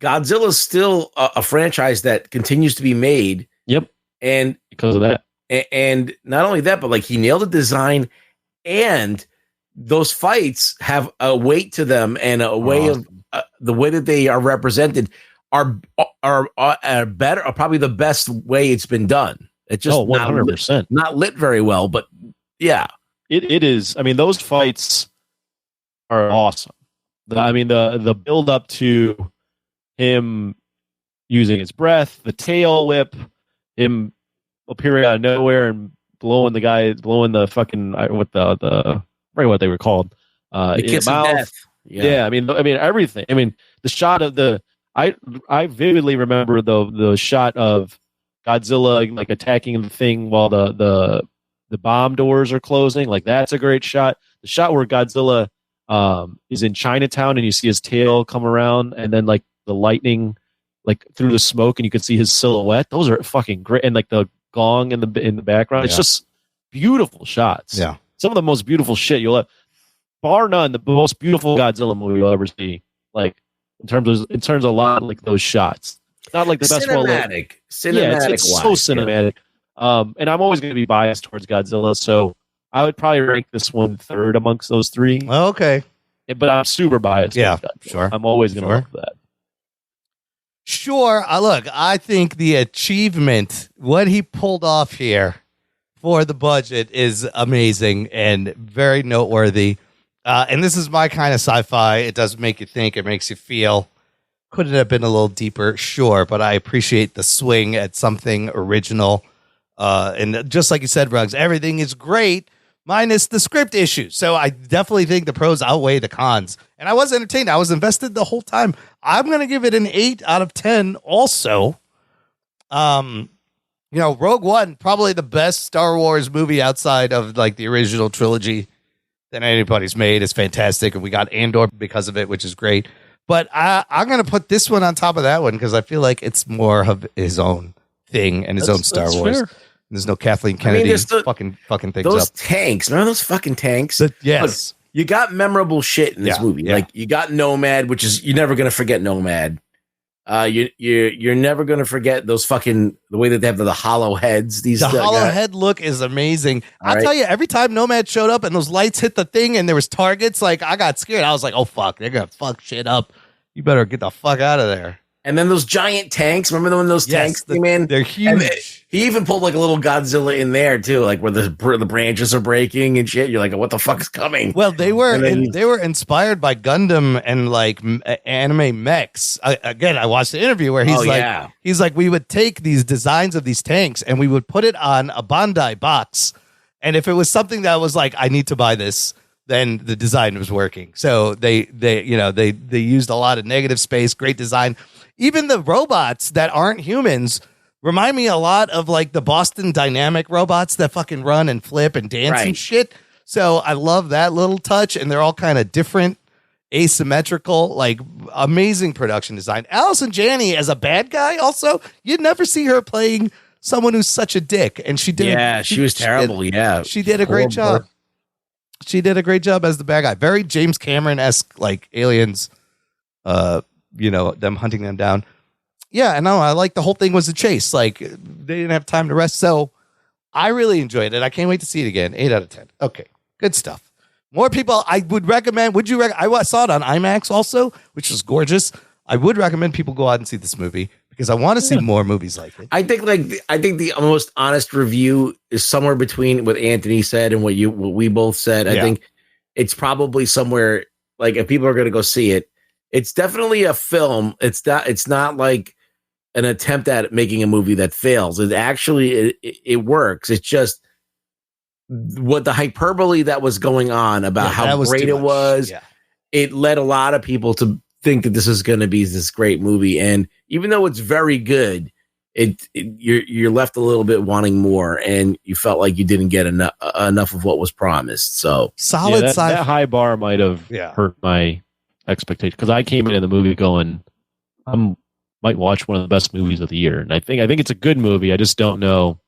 Godzilla is still a franchise that continues to be made. Yep. And because of that. And not only that, but like he nailed the design, and those fights have a weight to them and a way of the way that they are represented are better, are probably the best way it's been done. It's just 100%. Not lit very well, but yeah, it is. I mean, those fights are awesome. The build up to him using his breath, the tail whip, him appearing out of nowhere and blowing the fucking with the what they were called, the kiss of death. Yeah. I mean everything. I mean the shot of I vividly remember the shot of Godzilla like attacking the thing while the bomb doors are closing. Like that's a great shot. The shot where Godzilla is in Chinatown and you see his tail come around and then like the lightning like through the smoke and you can see his silhouette. Those are fucking great. And like the gong in the background. It's just beautiful shots. Yeah. Some of the most beautiful shit you'll have, bar none, the most beautiful Godzilla movie you'll ever see. Like in terms of a lot like those shots. It's not like the best one. Cinematic. It's so cinematic. And I'm always going to be biased towards Godzilla, so I would probably rank this one third amongst those 3. Okay. But I'm super biased. Yeah, sure. I'm always going to love that. Sure. Look, I think the achievement, what he pulled off here for the budget is amazing and very noteworthy. And this is my kind of sci-fi. It does make you think. It makes you feel. Could it have been a little deeper? Sure. But I appreciate the swing at something original. And just like you said, Ruggs, everything is great minus the script issues. So I definitely think the pros outweigh the cons. And I was entertained. I was invested the whole time. I'm going to give it an 8 out of 10 also. Rogue One, probably the best Star Wars movie outside of like the original trilogy that anybody's made. Is fantastic. And we got Andor because of it, which is great. But I'm going to put this one on top of that one because I feel like it's more of his own thing and his own Star Wars. Fair. There's no Kathleen Kennedy fucking things those up. Tanks. Remember those fucking tanks? Yes. Look, you got memorable shit in this movie. Yeah. Like you got Nomad, which is you're never gonna forget Nomad. You're never gonna forget those fucking the way that they have the hollow heads. The hollow head look is amazing. I'll tell you, every time Nomad showed up and those lights hit the thing and there was targets, like I got scared. I was like, oh fuck, they're gonna fuck shit up. You better get the fuck out of there. And then those giant tanks. Remember when those tanks came in? They're huge. He even pulled like a little Godzilla in there too, like where the branches are breaking and shit. You're like, what the fuck is coming? Well, they were inspired by Gundam and like anime mechs. I watched the interview where he's like, we would take these designs of these tanks and we would put it on a Bandai box, and if it was something that was like, I need to buy this, then the design was working. So they used a lot of negative space, great design. Even the robots that aren't humans remind me a lot of like the Boston Dynamic robots that fucking run and flip and dance and shit. So I love that little touch, and they're all kind of different, asymmetrical, like amazing production design. Allison Janney as a bad guy, also, you'd never see her playing someone who's such a dick, and she did. Yeah, she was terrible. She did a great job. She did a great job as the bad guy. Very James Cameron-esque, like aliens. Them hunting them down. Yeah, and I like the whole thing was a chase. Like, they didn't have time to rest. So I really enjoyed it. I can't wait to see it again. 8 out of 10. Okay, good stuff. More people I would recommend. I saw it on IMAX also, which was gorgeous. I would recommend people go out and see this movie because I want to see more movies like it. I think the most honest review is somewhere between what Anthony said and what we both said. I think it's probably somewhere like if people are going to go see it, it's definitely a film. It's not like an attempt at making a movie that fails. It actually it works. It's just what the hyperbole that was going on about how great it was. Yeah. It led a lot of people to think that this is going to be this great movie, and even though it's very good, you're left a little bit wanting more, and you felt like you didn't get enough of what was promised. So solid. That high bar might have hurt my expectation because I came into the movie going, might watch one of the best movies of the year, and I think it's a good movie. I just don't know,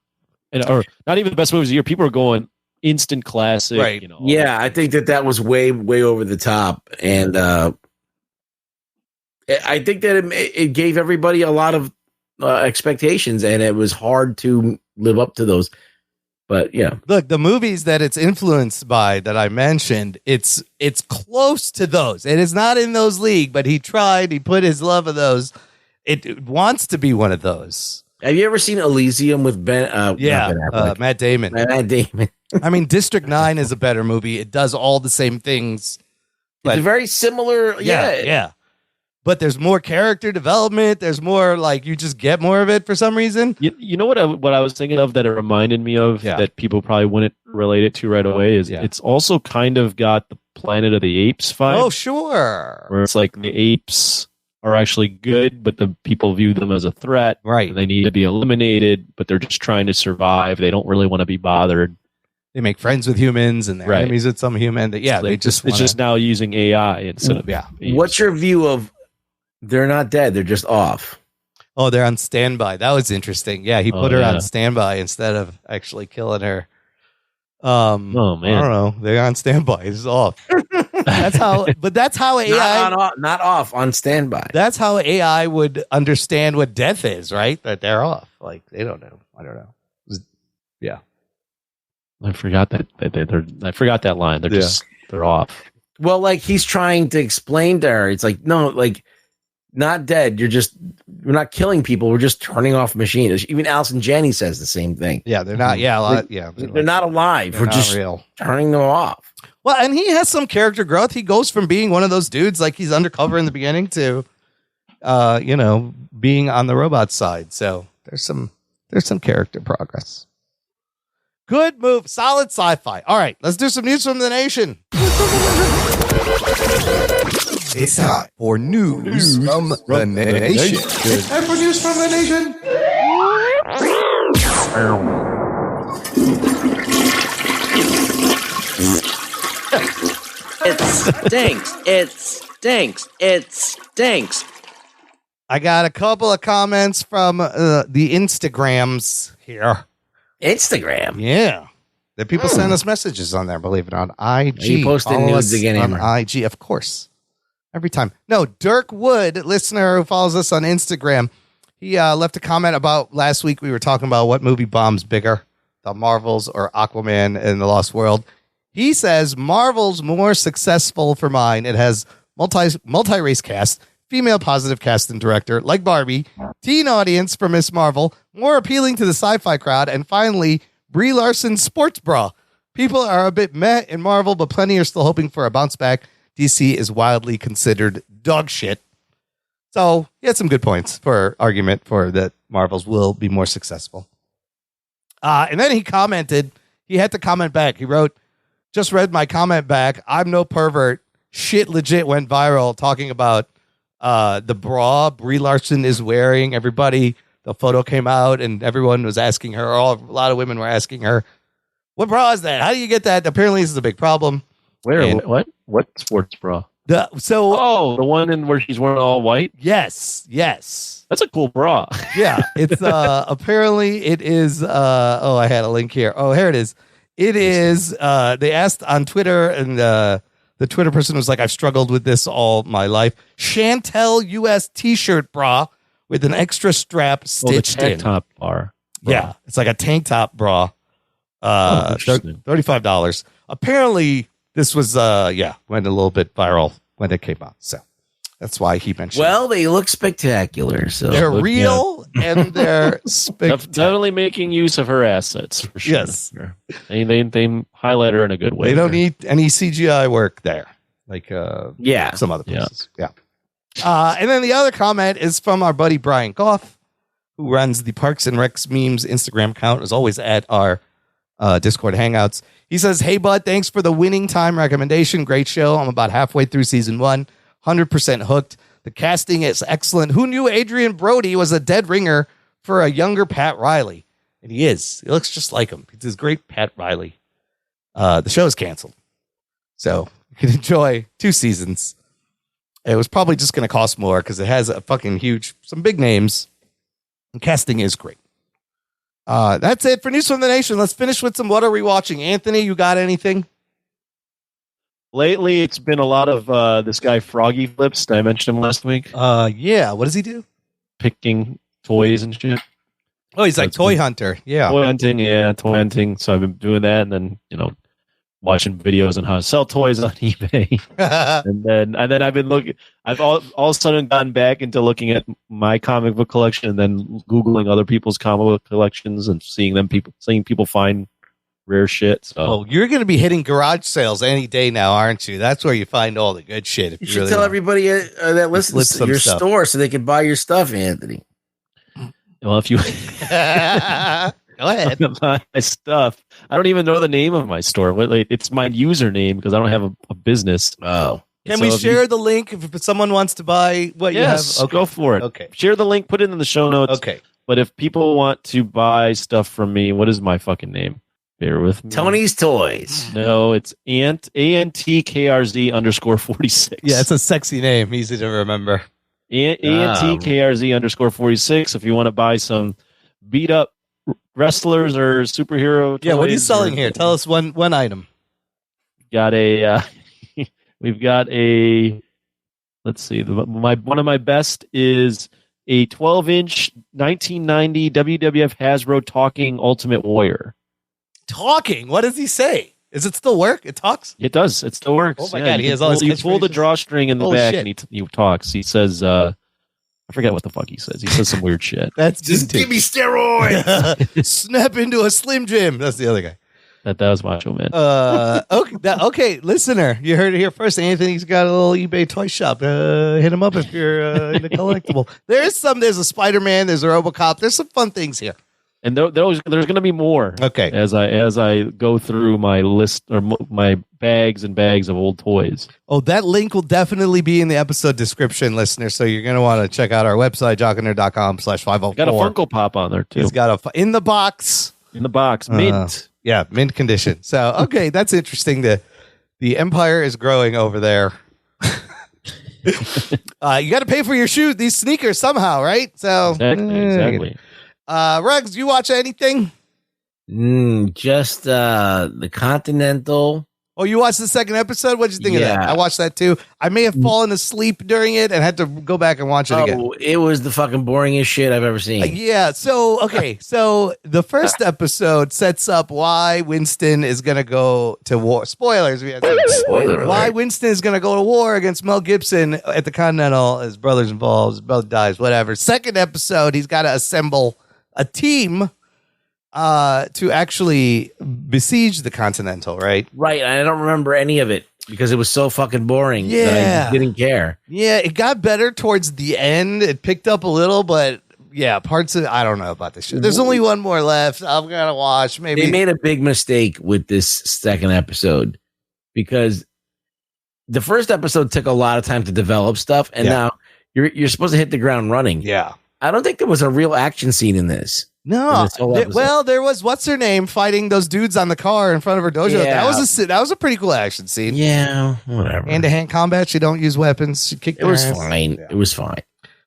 or not even the best movies of the year. People are going instant classic, right? I think that was way over the top, and I think that it gave everybody a lot of expectations, and it was hard to live up to those. But yeah, look, the movies that it's influenced by that I mentioned, it's close to those. It is not in those league, but he tried. He put his love of those. It wants to be one of those. Have you ever seen Elysium with Matt Damon? Matt Damon. I mean, District 9 is a better movie. It does all the same things. But it's very similar. Yeah. But there's more character development. There's more, like, you just get more of it for some reason. You know what I was thinking of that it reminded me of that people probably wouldn't relate it to right away is it's also kind of got the Planet of the Apes vibe. Oh, sure. Where it's like the apes are actually good, but the people view them as a threat. Right. They need to be eliminated, but they're just trying to survive. They don't really want to be bothered. They make friends with humans and they're enemies with some human. It's just now using AI instead of apes. What's your view of they're not dead, they're just off? Oh, they're on standby. That was interesting. Yeah, he put her on standby instead of actually killing her. Oh man, I don't know. They're on standby. It's off. That's how AI not off on standby. That's how AI would understand what death is, right? That they're off. Like they don't know. I don't know. Yeah. I forgot that I forgot that line. They're off. Well, like he's trying to explain to her. It's like, no, like not dead. We're not killing people. We're just turning off machines. Even Allison Janney says the same thing. Yeah, they're not. They're not alive. We're just real. Turning them off. Well, and he has some character growth. He goes from being one of those dudes like he's undercover in the beginning to, being on the robot side. So there's some character progress. Good move. Solid sci-fi. All right, let's do some news from the nation. It's time for news from the nation. And for news from the nation. It stinks. It stinks. It stinks. I got a couple of comments from the Instagrams here. Instagram? Yeah. The people send us messages on there, believe it, on IG. You posted nudes again, on IG, of course. Every time. No, Dirk Wood, listener who follows us on Instagram, he left a comment about last week we were talking about what movie bombs bigger, the Marvels or Aquaman and the Lost World. He says Marvel's more successful for mine. It has multi-race cast, female positive cast and director, like Barbie, teen audience for Miss Marvel, more appealing to the sci-fi crowd, and finally, Brie Larson's sports bra. People are a bit meh in Marvel, but plenty are still hoping for a bounce back. DC is wildly considered dog shit. So he had some good points for argument for that Marvels will be more successful. And then he commented, he had to comment back. He wrote, just read my comment back. I'm no pervert. Shit legit went viral talking about the bra Brie Larson is wearing. Everybody, the photo came out and everyone was asking her, a lot of women were asking her, what bra is that? How do you get that? Apparently this is a big problem. What sports bra? The one where she's wearing all white? Yes. That's a cool bra. Yeah. It's apparently it is I had a link here. Oh, here it is. It is they asked on Twitter and the Twitter person was like, I've struggled with this all my life. Chantel US t-shirt bra with an extra strap stitched the tank in. top bar. Yeah. It's like a tank top bra. $35. Apparently this was went a little bit viral when it came out. So that's why he mentioned Well, they look spectacular. So they're real and they're spectacular. Definitely making use of her assets for sure. Yes. They highlight her in a good way. They don't need any CGI work there. Like some other places. Yeah. And then the other comment is from our buddy Brian Goff, who runs the Parks and Recs memes Instagram account, is always at our Discord hangouts. He says, hey, bud, thanks for the winning time recommendation. Great show. I'm about halfway through season 1. 100% hooked. The casting is excellent. Who knew Adrian Brody was a dead ringer for a younger Pat Riley? And he is. He looks just like him. He's this great Pat Riley. The show is canceled. So you can enjoy 2 seasons. It was probably just going to cost more because it has a fucking some big names. And casting is great. That's it for News from the Nation. Let's finish with some what are we watching. Anthony, you got anything? Lately, it's been a lot of this guy Froggy Flips. Did I mention him last week? Yeah. What does he do? Picking toys and shit. Oh, he's like toy hunter. Yeah. Toy hunting. So I've been doing that, and then watching videos on how to sell toys on eBay. and then I've been looking. I've all of a sudden gone back into looking at my comic book collection, and then Googling other people's comic book collections and seeing people find rare shit. So well, you're going to be hitting garage sales any day now, aren't you? That's where you find all the good shit. You should tell everybody that listens to your store so they can buy your stuff, Anthony. Well, if you go ahead, my stuff. I don't even know the name of my store. It's my username because I don't have a business. Oh, can we share the link if someone wants to buy what you have? Okay. Go for it. Okay, share the link. Put it in the show notes. Okay, but if people want to buy stuff from me, what is my fucking name? Bear with me. Tony's Toys. No, it's ANTKRZ_46. Yeah, it's a sexy name. Easy to remember. ANTKRZ_46. If you want to buy some beat up wrestlers or superhero toys. Yeah, what are you selling here? Tell us one item. We've got a let's see. One of my best is a 12-inch 1990 WWF Hasbro talking Ultimate Warrior. Talking? What does he say? Does it still work? It talks? It does. It still works. Oh my God, he has all his You pull the drawstring in the back shit. and he talks. He says, I forget what the fuck he says. He says some weird shit. That's just give me steroids. Snap into a Slim Jim. That's the other guy. That was Macho Man. Okay, listener, you heard it here first. Anthony's got a little eBay toy shop. Hit him up if you're in a collectible. There's a Spider-Man. There's a RoboCop. There's some fun things here. And there's going to be more. Okay, as I go through my list or my bags and bags of old toys. Oh, that link will definitely be in the episode description, listener. So you're going to want to check out our website, jockandnerd.com/504. Got a Funko Pop on there too. He's got in the box. In the box, mint. Yeah, mint condition. So okay, that's interesting. The empire is growing over there. You got to pay for your shoes, these sneakers somehow, right? So exactly. Rugs, you watch anything? Just the Continental Oh, you watched the second episode? What'd you think of that? Yeah. I watched that too. I may have fallen asleep during it and had to go back and watch it again. Oh, it was the fucking boringest shit I've ever seen. Yeah. So, okay. So the first episode sets up why Winston is going to go to war. Spoilers. Spoiler Why alert. Winston is going to go to war against Mel Gibson at the Continental. His brother's involved. His brother dies, whatever. Second episode, he's got to assemble a team to actually besiege the Continental, right? Right. I don't remember any of it because it was so fucking boring. That I Yeah. just didn't care. Yeah, it got better towards the end. It picked up a little, but yeah, parts of I don't know about this shit. There's only one more left. I'm gonna watch. Maybe They made a big mistake with this second episode because the first episode took a lot of time to develop stuff, and now you're supposed to hit the ground running. Yeah. I don't think there was a real action scene in this. No, this whole episode. there was what's her name fighting those dudes on the car in front of her dojo. Yeah. That was a pretty cool action scene. Yeah, whatever. Hand to hand combat. She don't use weapons. She kicked. It was their ass. fine. Yeah. It was fine.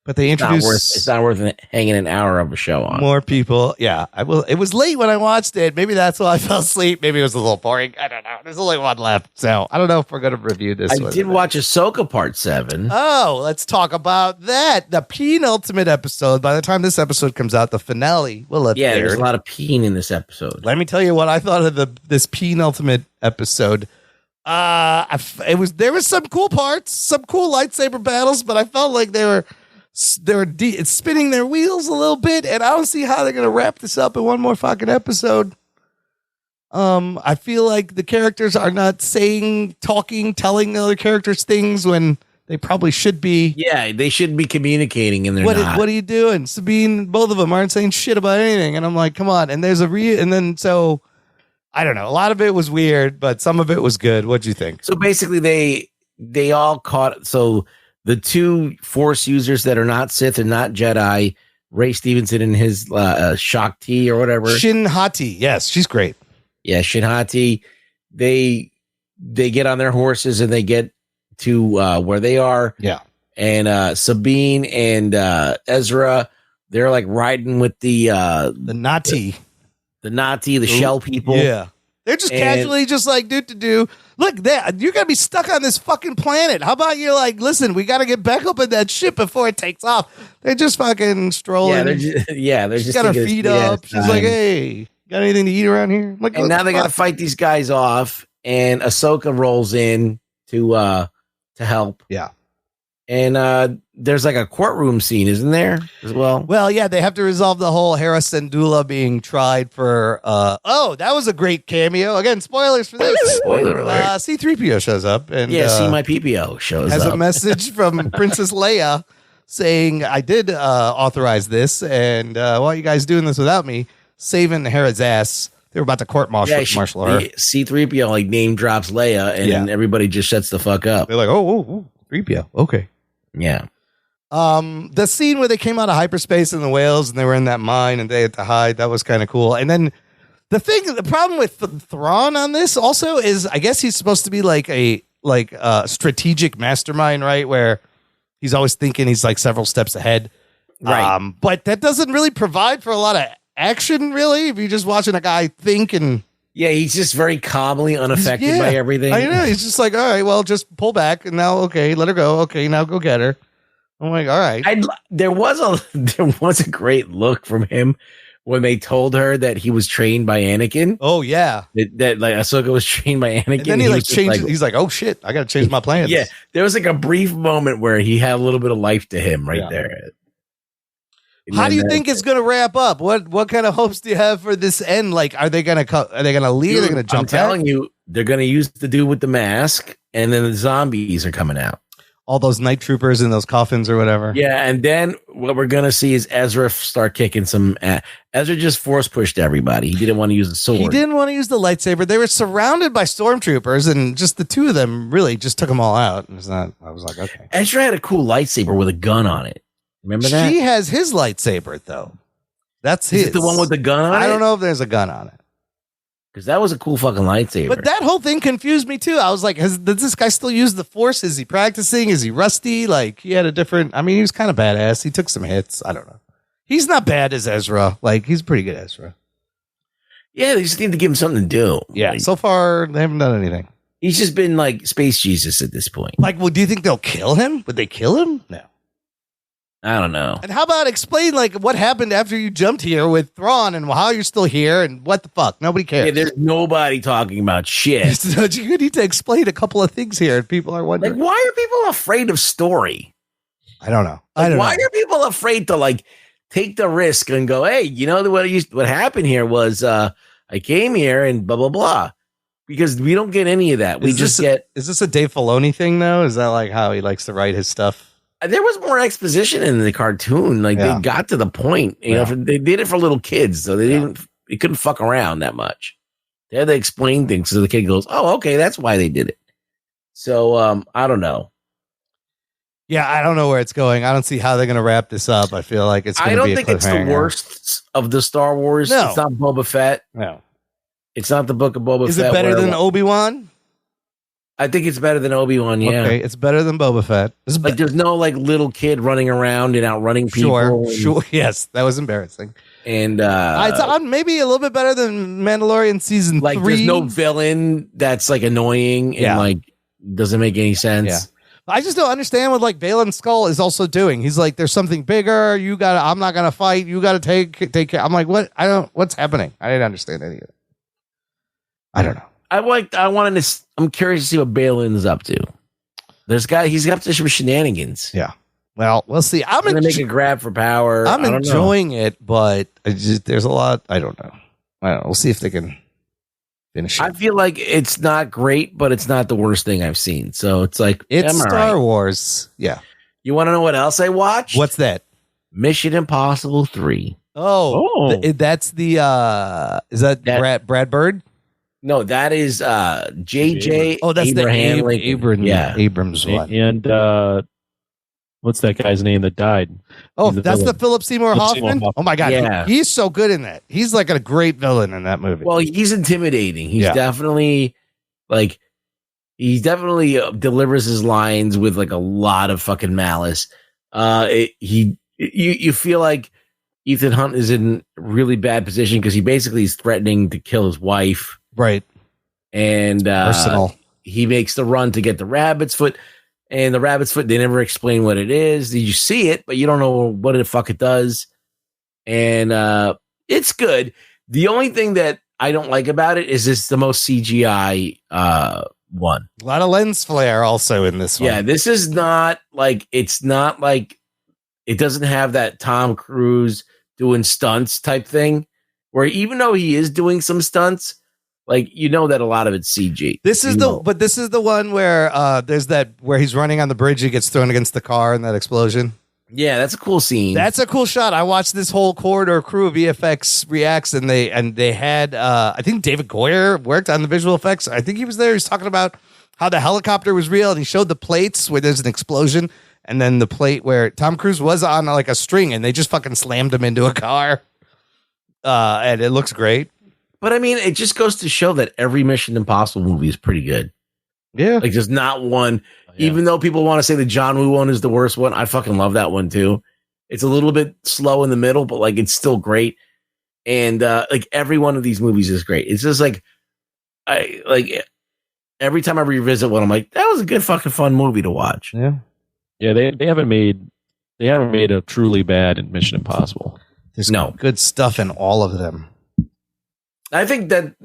But they It's not introduced worth hanging an hour of a show on. more people. Yeah, I will. It was late when I watched it. Maybe that's why I fell asleep. Maybe it was a little boring. I don't know. There's only one left, so I don't know if we're gonna review this. I one. did watch Ahsoka Part 7. Oh, let's talk about that. The penultimate episode. By the time this episode comes out, the finale will have Yeah, there's aired. a lot of peeing in this episode. Let me tell you what I thought of this penultimate episode. There was some cool parts, some cool lightsaber battles, but I felt like they were spinning their wheels a little bit, and I don't see how they're gonna wrap this up in one more fucking episode. I feel like the characters are not telling the other characters things when they probably should be. Yeah, they should be communicating, and they're not. What are you doing? Sabine, both of them aren't saying shit about anything. And I'm like, come on. And there's so I don't know. A lot of it was weird, but some of it was good. What'd you think? So basically, they all caught. So the two Force users that are not Sith and not Jedi, Ray Stevenson and his Shakti or whatever. Shin Hati. Yes, she's great. Yeah, Shin Hati. They get on their horses and they get to where they are. Yeah. And Sabine and Ezra, they're like riding with the Nati. The Nati, the shell people. Yeah. They're just casually just like, do. Look, you're going to be stuck on this fucking planet. How about you're like, listen, we got to get back up in that ship before it takes off. They're just fucking strolling. They're She's just got her taking feet a sweet up. ass She's time. like, hey, got anything to eat around here? I'm like, And now they got to fight these guys off, and Ahsoka rolls in to help. Yeah. And there's like a courtroom scene, isn't there, as well? Well, yeah, they have to resolve the whole Hera Syndulla being tried for. That was a great cameo. Again, spoilers for this. Spoiler alert. C-3PO shows up and See my PPO shows has up. a message from Princess Leia saying, "I did authorize this, and why are you guys doing this without me?" Saving Hera's ass. They were about to court martial her. C-3PO like name drops Leia, and everybody just shuts the fuck up. They're like, oh, 3PO. Okay. Yeah. The scene where they came out of hyperspace in the whales and they were in that mine and they had to hide, that was kind of cool. And then the problem with Thrawn on this also is, I guess he's supposed to be like a strategic mastermind, right? Where he's always thinking he's like several steps ahead. Right. But that doesn't really provide for a lot of action, really, if you're just watching a guy think and. Yeah, he's just very calmly unaffected by everything. I know. He's just like, all right, well, just pull back. And now, okay, let her go. Okay, now go get her. I'm like, all right. There was a great look from him when they told her that he was trained by Anakin. Oh, yeah. That like Ahsoka was trained by Anakin. And then he like changed. He's like, oh, shit, I got to change my plans. Yeah, there was like a brief moment where he had a little bit of life to him there. How do you think it's going to wrap up? What kind of hopes do you have for this end? Like, are they going to leave? Are they going to jump I'm telling you, they're going to use the dude with the mask, and then the zombies are coming out. All those night troopers in those coffins or whatever. Yeah, and then what we're going to see is Ezra start kicking some ass. Ezra just force pushed everybody. He didn't want to use the sword. He didn't want to use the lightsaber. They were surrounded by stormtroopers, and just the two of them really just took them all out. I was like, okay. Ezra had a cool lightsaber with a gun on it. Remember that? She has his lightsaber, though. That's his. Is it the one with the gun on it? I don't know if there's a gun on it. Because that was a cool fucking lightsaber. But that whole thing confused me, too. I was like, does this guy still use the Force? Is he practicing? Is he rusty? Like, he had he was kind of badass. He took some hits. I don't know. He's not bad as Ezra. Like, he's pretty good Ezra. Yeah, they just need to give him something to do. Yeah, so far, they haven't done anything. He's just been like Space Jesus at this point. Like, well, do you think they'll kill him? Would they kill him? No. I don't know. And how about explain like what happened after you jumped here with Thrawn and how you're still here and what the fuck? Nobody cares. Yeah, there's nobody talking about shit. So you need to explain a couple of things here, and people are wondering. Like, why are people afraid of story? I don't know. Why are people afraid to like take the risk and go, hey, you know what happened here was I came here and blah blah blah. Because we don't get any of that. We just get. Is this a Dave Filoni thing though? Is that like how he likes to write his stuff? There was more exposition in the cartoon. Like they got to the point. You know, they did it for little kids, so they couldn't fuck around that much. They had to explain things so the kid goes, "Oh, okay, that's why they did it." So I don't know. Yeah, I don't know where it's going. I don't see how they're going to wrap this up. I feel like it's. I don't think it's the worst of the Star Wars. No. It's not Boba Fett. No, it's not the Book of Boba Fett. Is it better than Obi-Wan? I think it's better than Obi-Wan, yeah. Okay, it's better than Boba Fett. Like, there's no, like, little kid running around and outrunning people. Sure. Yes, that was embarrassing. And it's maybe a little bit better than Mandalorian season 3. There's no villain that's, like, annoying and, like, doesn't make any sense. Yeah. I just don't understand what, like, Valen Skull is also doing. He's like, there's something bigger. I'm not going to fight. You got to take care. I'm like, what? What's happening? I didn't understand any of it. I don't know. I'm curious to see what Balin's up to. He's up to some shenanigans. Yeah. Well, we'll see. I'm going to make a grab for power. I'm enjoying it, but there's a lot. I don't know. We'll see if they can finish it. I feel like it's not great, but it's not the worst thing I've seen. So it's like, it's Star Wars. Yeah. You want to know what else I watched? What's that? Mission Impossible 3. Oh. That's the, is that Brad Bird? No, that is JJ. Oh, that's Abraham the Abrams one. And what's that guy's name that died? Oh, that's the Philip Seymour Hoffman. Oh my god, yeah. He's so good in that. He's like a great villain in that movie. Well, he's intimidating. He's definitely like he definitely delivers his lines with like a lot of fucking malice. You feel like Ethan Hunt is in a really bad position because he basically is threatening to kill his wife. Right. And personal. He makes the run to get the rabbit's foot. And the rabbit's foot, they never explain what it is. You see it, but you don't know what the fuck it does. And it's good. The only thing that I don't like about it is it's the most CGI one. A lot of lens flare also in this one. Yeah, this is not like, it's not like, it doesn't have that Tom Cruise doing stunts type thing, where even though he is doing some stunts, like, you know that a lot of it's CG. This is the one where there's that where he's running on the bridge, he gets thrown against the car in that explosion. Yeah, that's a cool scene. That's a cool shot. I watched this whole corridor crew of VFX reacts, and they had I think David Goyer worked on the visual effects. I think he was there. He's talking about how the helicopter was real, and he showed the plates where there's an explosion, and then the plate where Tom Cruise was on like a string, and they just fucking slammed him into a car. And it looks great. But I mean, it just goes to show that every Mission Impossible movie is pretty good. Yeah. Like, there's not one, even though people want to say the John Woo one is the worst one. I fucking love that one too. It's a little bit slow in the middle, but like, it's still great. And like, every one of these movies is great. It's just like, every time I revisit one, I'm like, that was a good fucking fun movie to watch. Yeah. Yeah. They haven't made a truly bad Mission Impossible. There's good stuff in all of them. I think that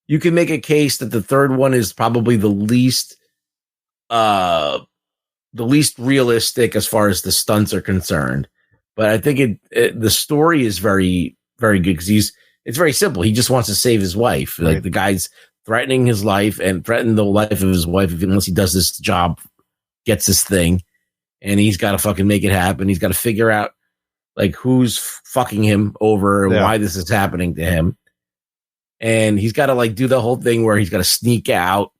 you can make a case that the third one is probably the least realistic as far as the stunts are concerned. But I think the story is very, very good because it's very simple. He just wants to save his wife. Right. Like, the guy's threatening his life and threatening the life of his wife unless he does this job, gets this thing, and he's got to fucking make it happen. He's got to figure out like who's fucking him over and why this is happening to him. And he's got to like do the whole thing where he's got to sneak out,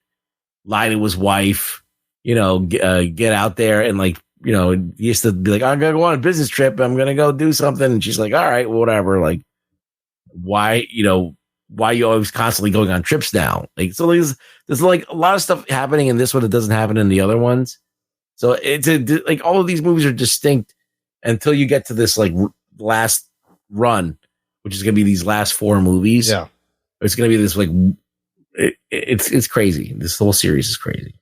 lie to his wife, get out there and like, he has to be like, I'm going to go on a business trip. I'm going to go do something. And she's like, all right, whatever. Like, why you always constantly going on trips now? Like, so there's like a lot of stuff happening in this one that doesn't happen in the other ones. So it's like all of these movies are distinct until you get to this like last run, which is going to be these last 4 movies. Yeah. It's going to be this like It's crazy. This whole series is crazy.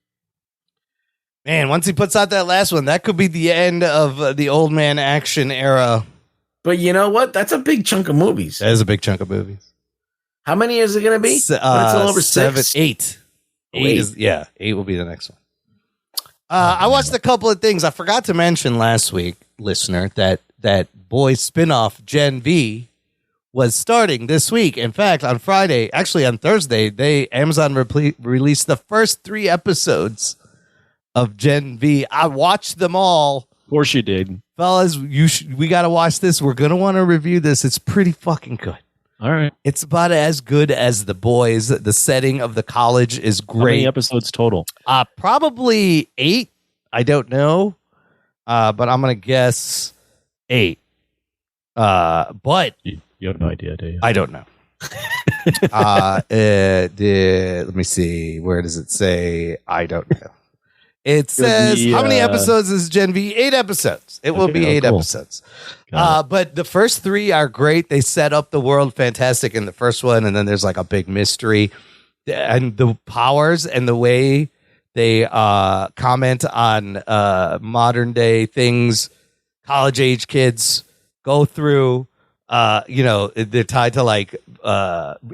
Man, once he puts out that last one, that could be the end of the old man action era. But you know what? That's a big chunk of movies. That is a big chunk of movies. How many is it going to be? When it's all over 6? 8. 8 will be the next one. I watched a couple of things. I forgot to mention last week, listener, that Boys spinoff Gen V was starting this week. In fact, on Friday, actually on Thursday, Amazon released the first 3 episodes of Gen V. I watched them all. Of course you did. Fellas, we got to watch this. We're going to want to review this. It's pretty fucking good. All right. It's about as good as The Boys. The setting of the college is great. How many episodes total? Probably 8. I don't know. But I'm going to guess 8. But you have no idea, do you? I don't know. Let me see. Where does it say? I don't know. It says, how many episodes is Gen V? 8 episodes. It will be 8 episodes. But the first 3 are great. They set up the world fantastic in the first one, and then there's like a big mystery. And the powers and the way they comment on modern day things college-age kids go through. They're tied to like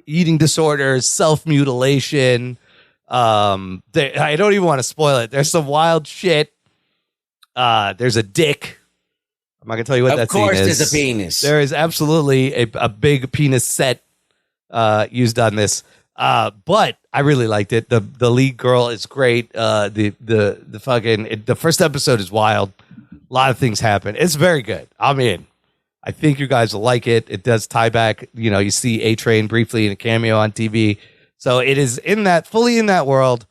eating disorders, self-mutilation. I don't even want to spoil it. There's some wild shit. There's a dick. I'm not gonna tell you what that scene is. Of course, there's a penis. There is absolutely a big penis set used on this. But I really liked it. The lead girl is great. The first episode is wild. A lot of things happen. It's very good. I'm in. I think you guys will like it. It does tie back. You see A-Train briefly in a cameo on TV. So it is fully in that world.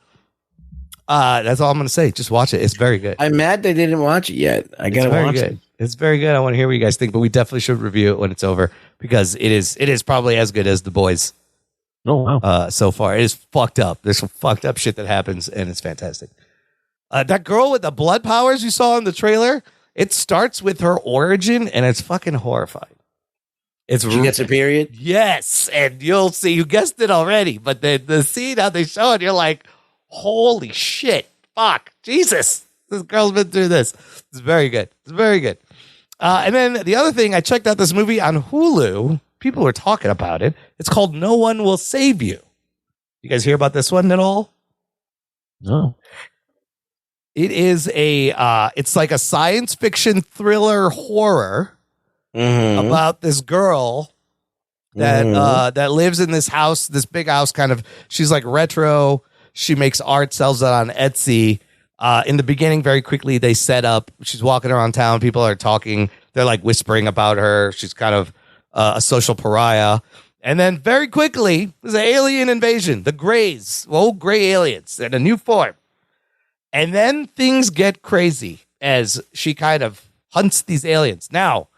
That's all I'm going to say. Just watch it. It's very good. I'm mad they didn't watch it yet. I got to watch it. It's very good. I want to hear what you guys think, but we definitely should review it when it's over because it is probably as good as The Boys. Oh, wow. So far. It is fucked up. There's some fucked up shit that happens, and it's fantastic. That girl with the blood powers you saw in the trailer, it starts with her origin, and it's fucking horrifying. She gets a period? Yes, and you'll see. You guessed it already, but the scene how they show it, you're like, holy shit, fuck, Jesus, this girl's been through this. It's very good. It's very good. And then the other thing, I checked out this movie on Hulu. People were talking about it. It's called No One Will Save You. You guys hear about this one at all? No. It is it's like a science fiction thriller horror. Mm-hmm. About this girl that lives in this house, this big house kind of. She's like retro. She makes art, sells it on Etsy. In the beginning, very quickly, they set up. She's walking around town. People are talking. They're like whispering about her. She's kind of a social pariah. And then very quickly, there's an alien invasion. The Greys, old gray aliens in a new form. And then things get crazy as she kind of hunts these aliens. Now,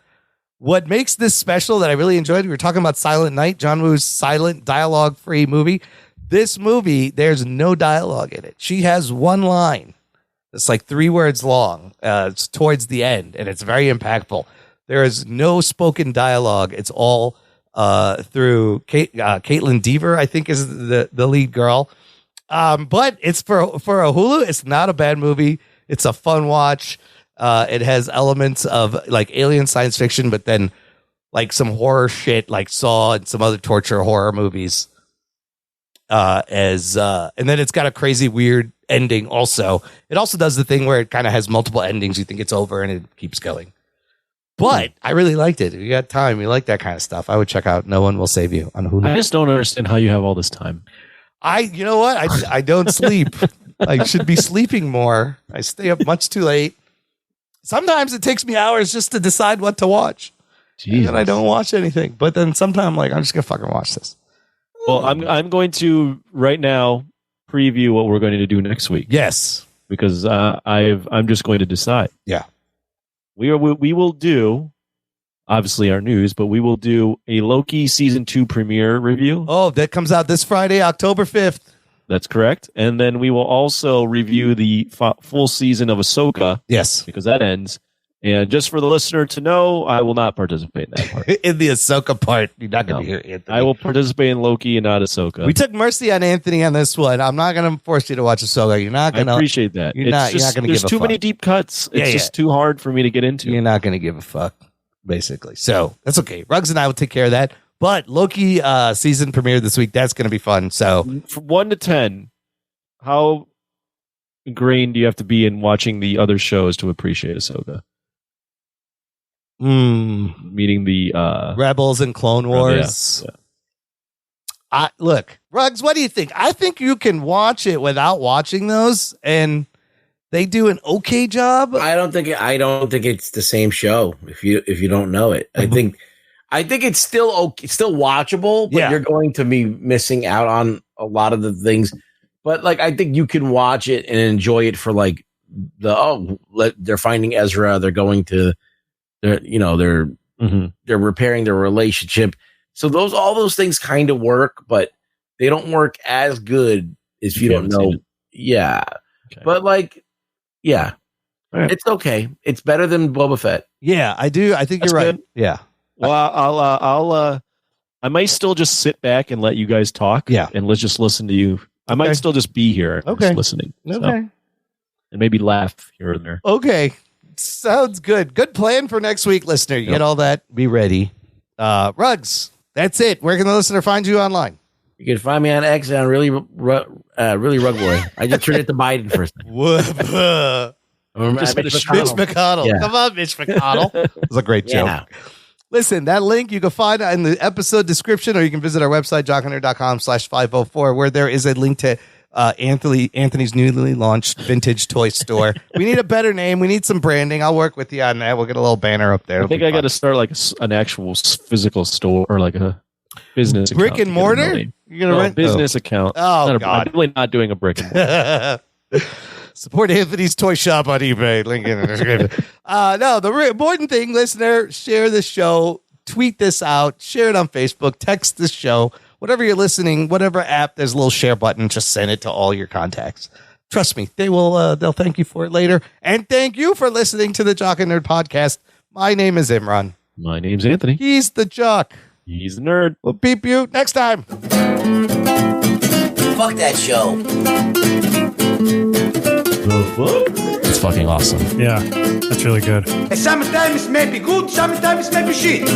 what makes this special that I really enjoyed, we were talking about Silent Night, John Woo's silent, dialogue-free movie. This movie, there's no dialogue in it. She has one line that's like 3 words long. It's towards the end, and it's very impactful. There is no spoken dialogue. It's all through Caitlin Dever, I think is the lead girl. But it's for a Hulu. It's not a bad movie. It's a fun watch. It has elements of like alien science fiction, but then like some horror shit like Saw and some other torture horror movies. And then it's got a crazy weird ending also. It also does the thing where it kind of has multiple endings. You think it's over and it keeps going. But I really liked it. If you got time, you like that kind of stuff, I would check out No One Will Save You on Hulu. I just don't understand how you have all this time. You know what? I don't sleep. I should be sleeping more. I stay up much too late. Sometimes it takes me hours just to decide what to watch. Jesus. And I don't watch anything. But then sometimes I'm like, I'm just going to fucking watch this. Well, I'm going to right now preview what we're going to do next week. Yes. Because I'm just going to decide. Yeah. We will do, obviously, our news, but we will do a Loki season 2 premiere review. Oh, that comes out this Friday, October 5th. That's correct. And then we will also review the full season of Ahsoka. Yes. Because that ends. And just for the listener to know, I will not participate in that part. In the Ahsoka part, you're not going to hear Anthony. I will participate in Loki and not Ahsoka. We took mercy on Anthony on this one. I'm not going to force you to watch Ahsoka. You're not going to. I appreciate that. You're not going to give a fuck. There's too many deep cuts. It's just too hard for me to get into. You're not going to give a fuck, basically. So that's okay. Ruggs and I will take care of that. But Loki season premiere this week. That's going to be fun. So from 1 to 10, how ingrained do you have to be in watching the other shows to appreciate Ahsoka? Meaning the Rebels and Clone Wars. Look, Ruggs, what do you think? I think you can watch it without watching those, and they do an okay job. I don't think it's the same show if you don't know it. I think it's still okay, it's still watchable, but you're going to be missing out on a lot of the things. But like, I think you can watch it and enjoy it for like they're finding Ezra, they're going to. They're repairing their relationship. So all those things kind of work, but they don't work as good if you don't know. Yeah. Okay. But like, yeah, it's okay. It's better than Boba Fett. Yeah, I do. I think you're right. Good. Yeah. Well, I might still just sit back and let you guys talk. Yeah. And let's just listen to you. I might still just be here. Okay. Just listening. Okay. So, and maybe laugh here and there. Okay. Sounds good. Good plan for next week, listener. You get all that. Be ready. Ruggs, that's it. Where can the listener find you online? You can find me on X on really Rug Boy. I just turned it to Biden first. Mitch McConnell. Yeah. Come on, Mitch McConnell. It was a great joke. Yeah. Listen, that link you can find in the episode description, or you can visit our website, jockandnerd.com/504, where there is a link to Anthony's newly launched vintage toy store. We need a better name. We need some branding. I'll work with you on that. We'll get a little banner up there. I think I got to start like an actual physical store or like a business brick account and mortar. You're gonna rent business account. Oh God, I'm definitely not doing a brick and mortar. Support Anthony's toy shop on eBay. Link in the description. No, the important thing, listener, share this show, tweet this out, share it on Facebook, text this show. Whatever you're listening, whatever app, there's a little share button. Just send it to all your contacts. Trust me, they'll thank you for it later. And thank you for listening to the Jock and Nerd podcast. My name is Imran. My name's Anthony. He's the Jock. He's the nerd. We'll beep you next time. Fuck that show. The fuck? It's fucking awesome. Yeah, that's really good. Sometimes it may be good, sometimes it may be shit.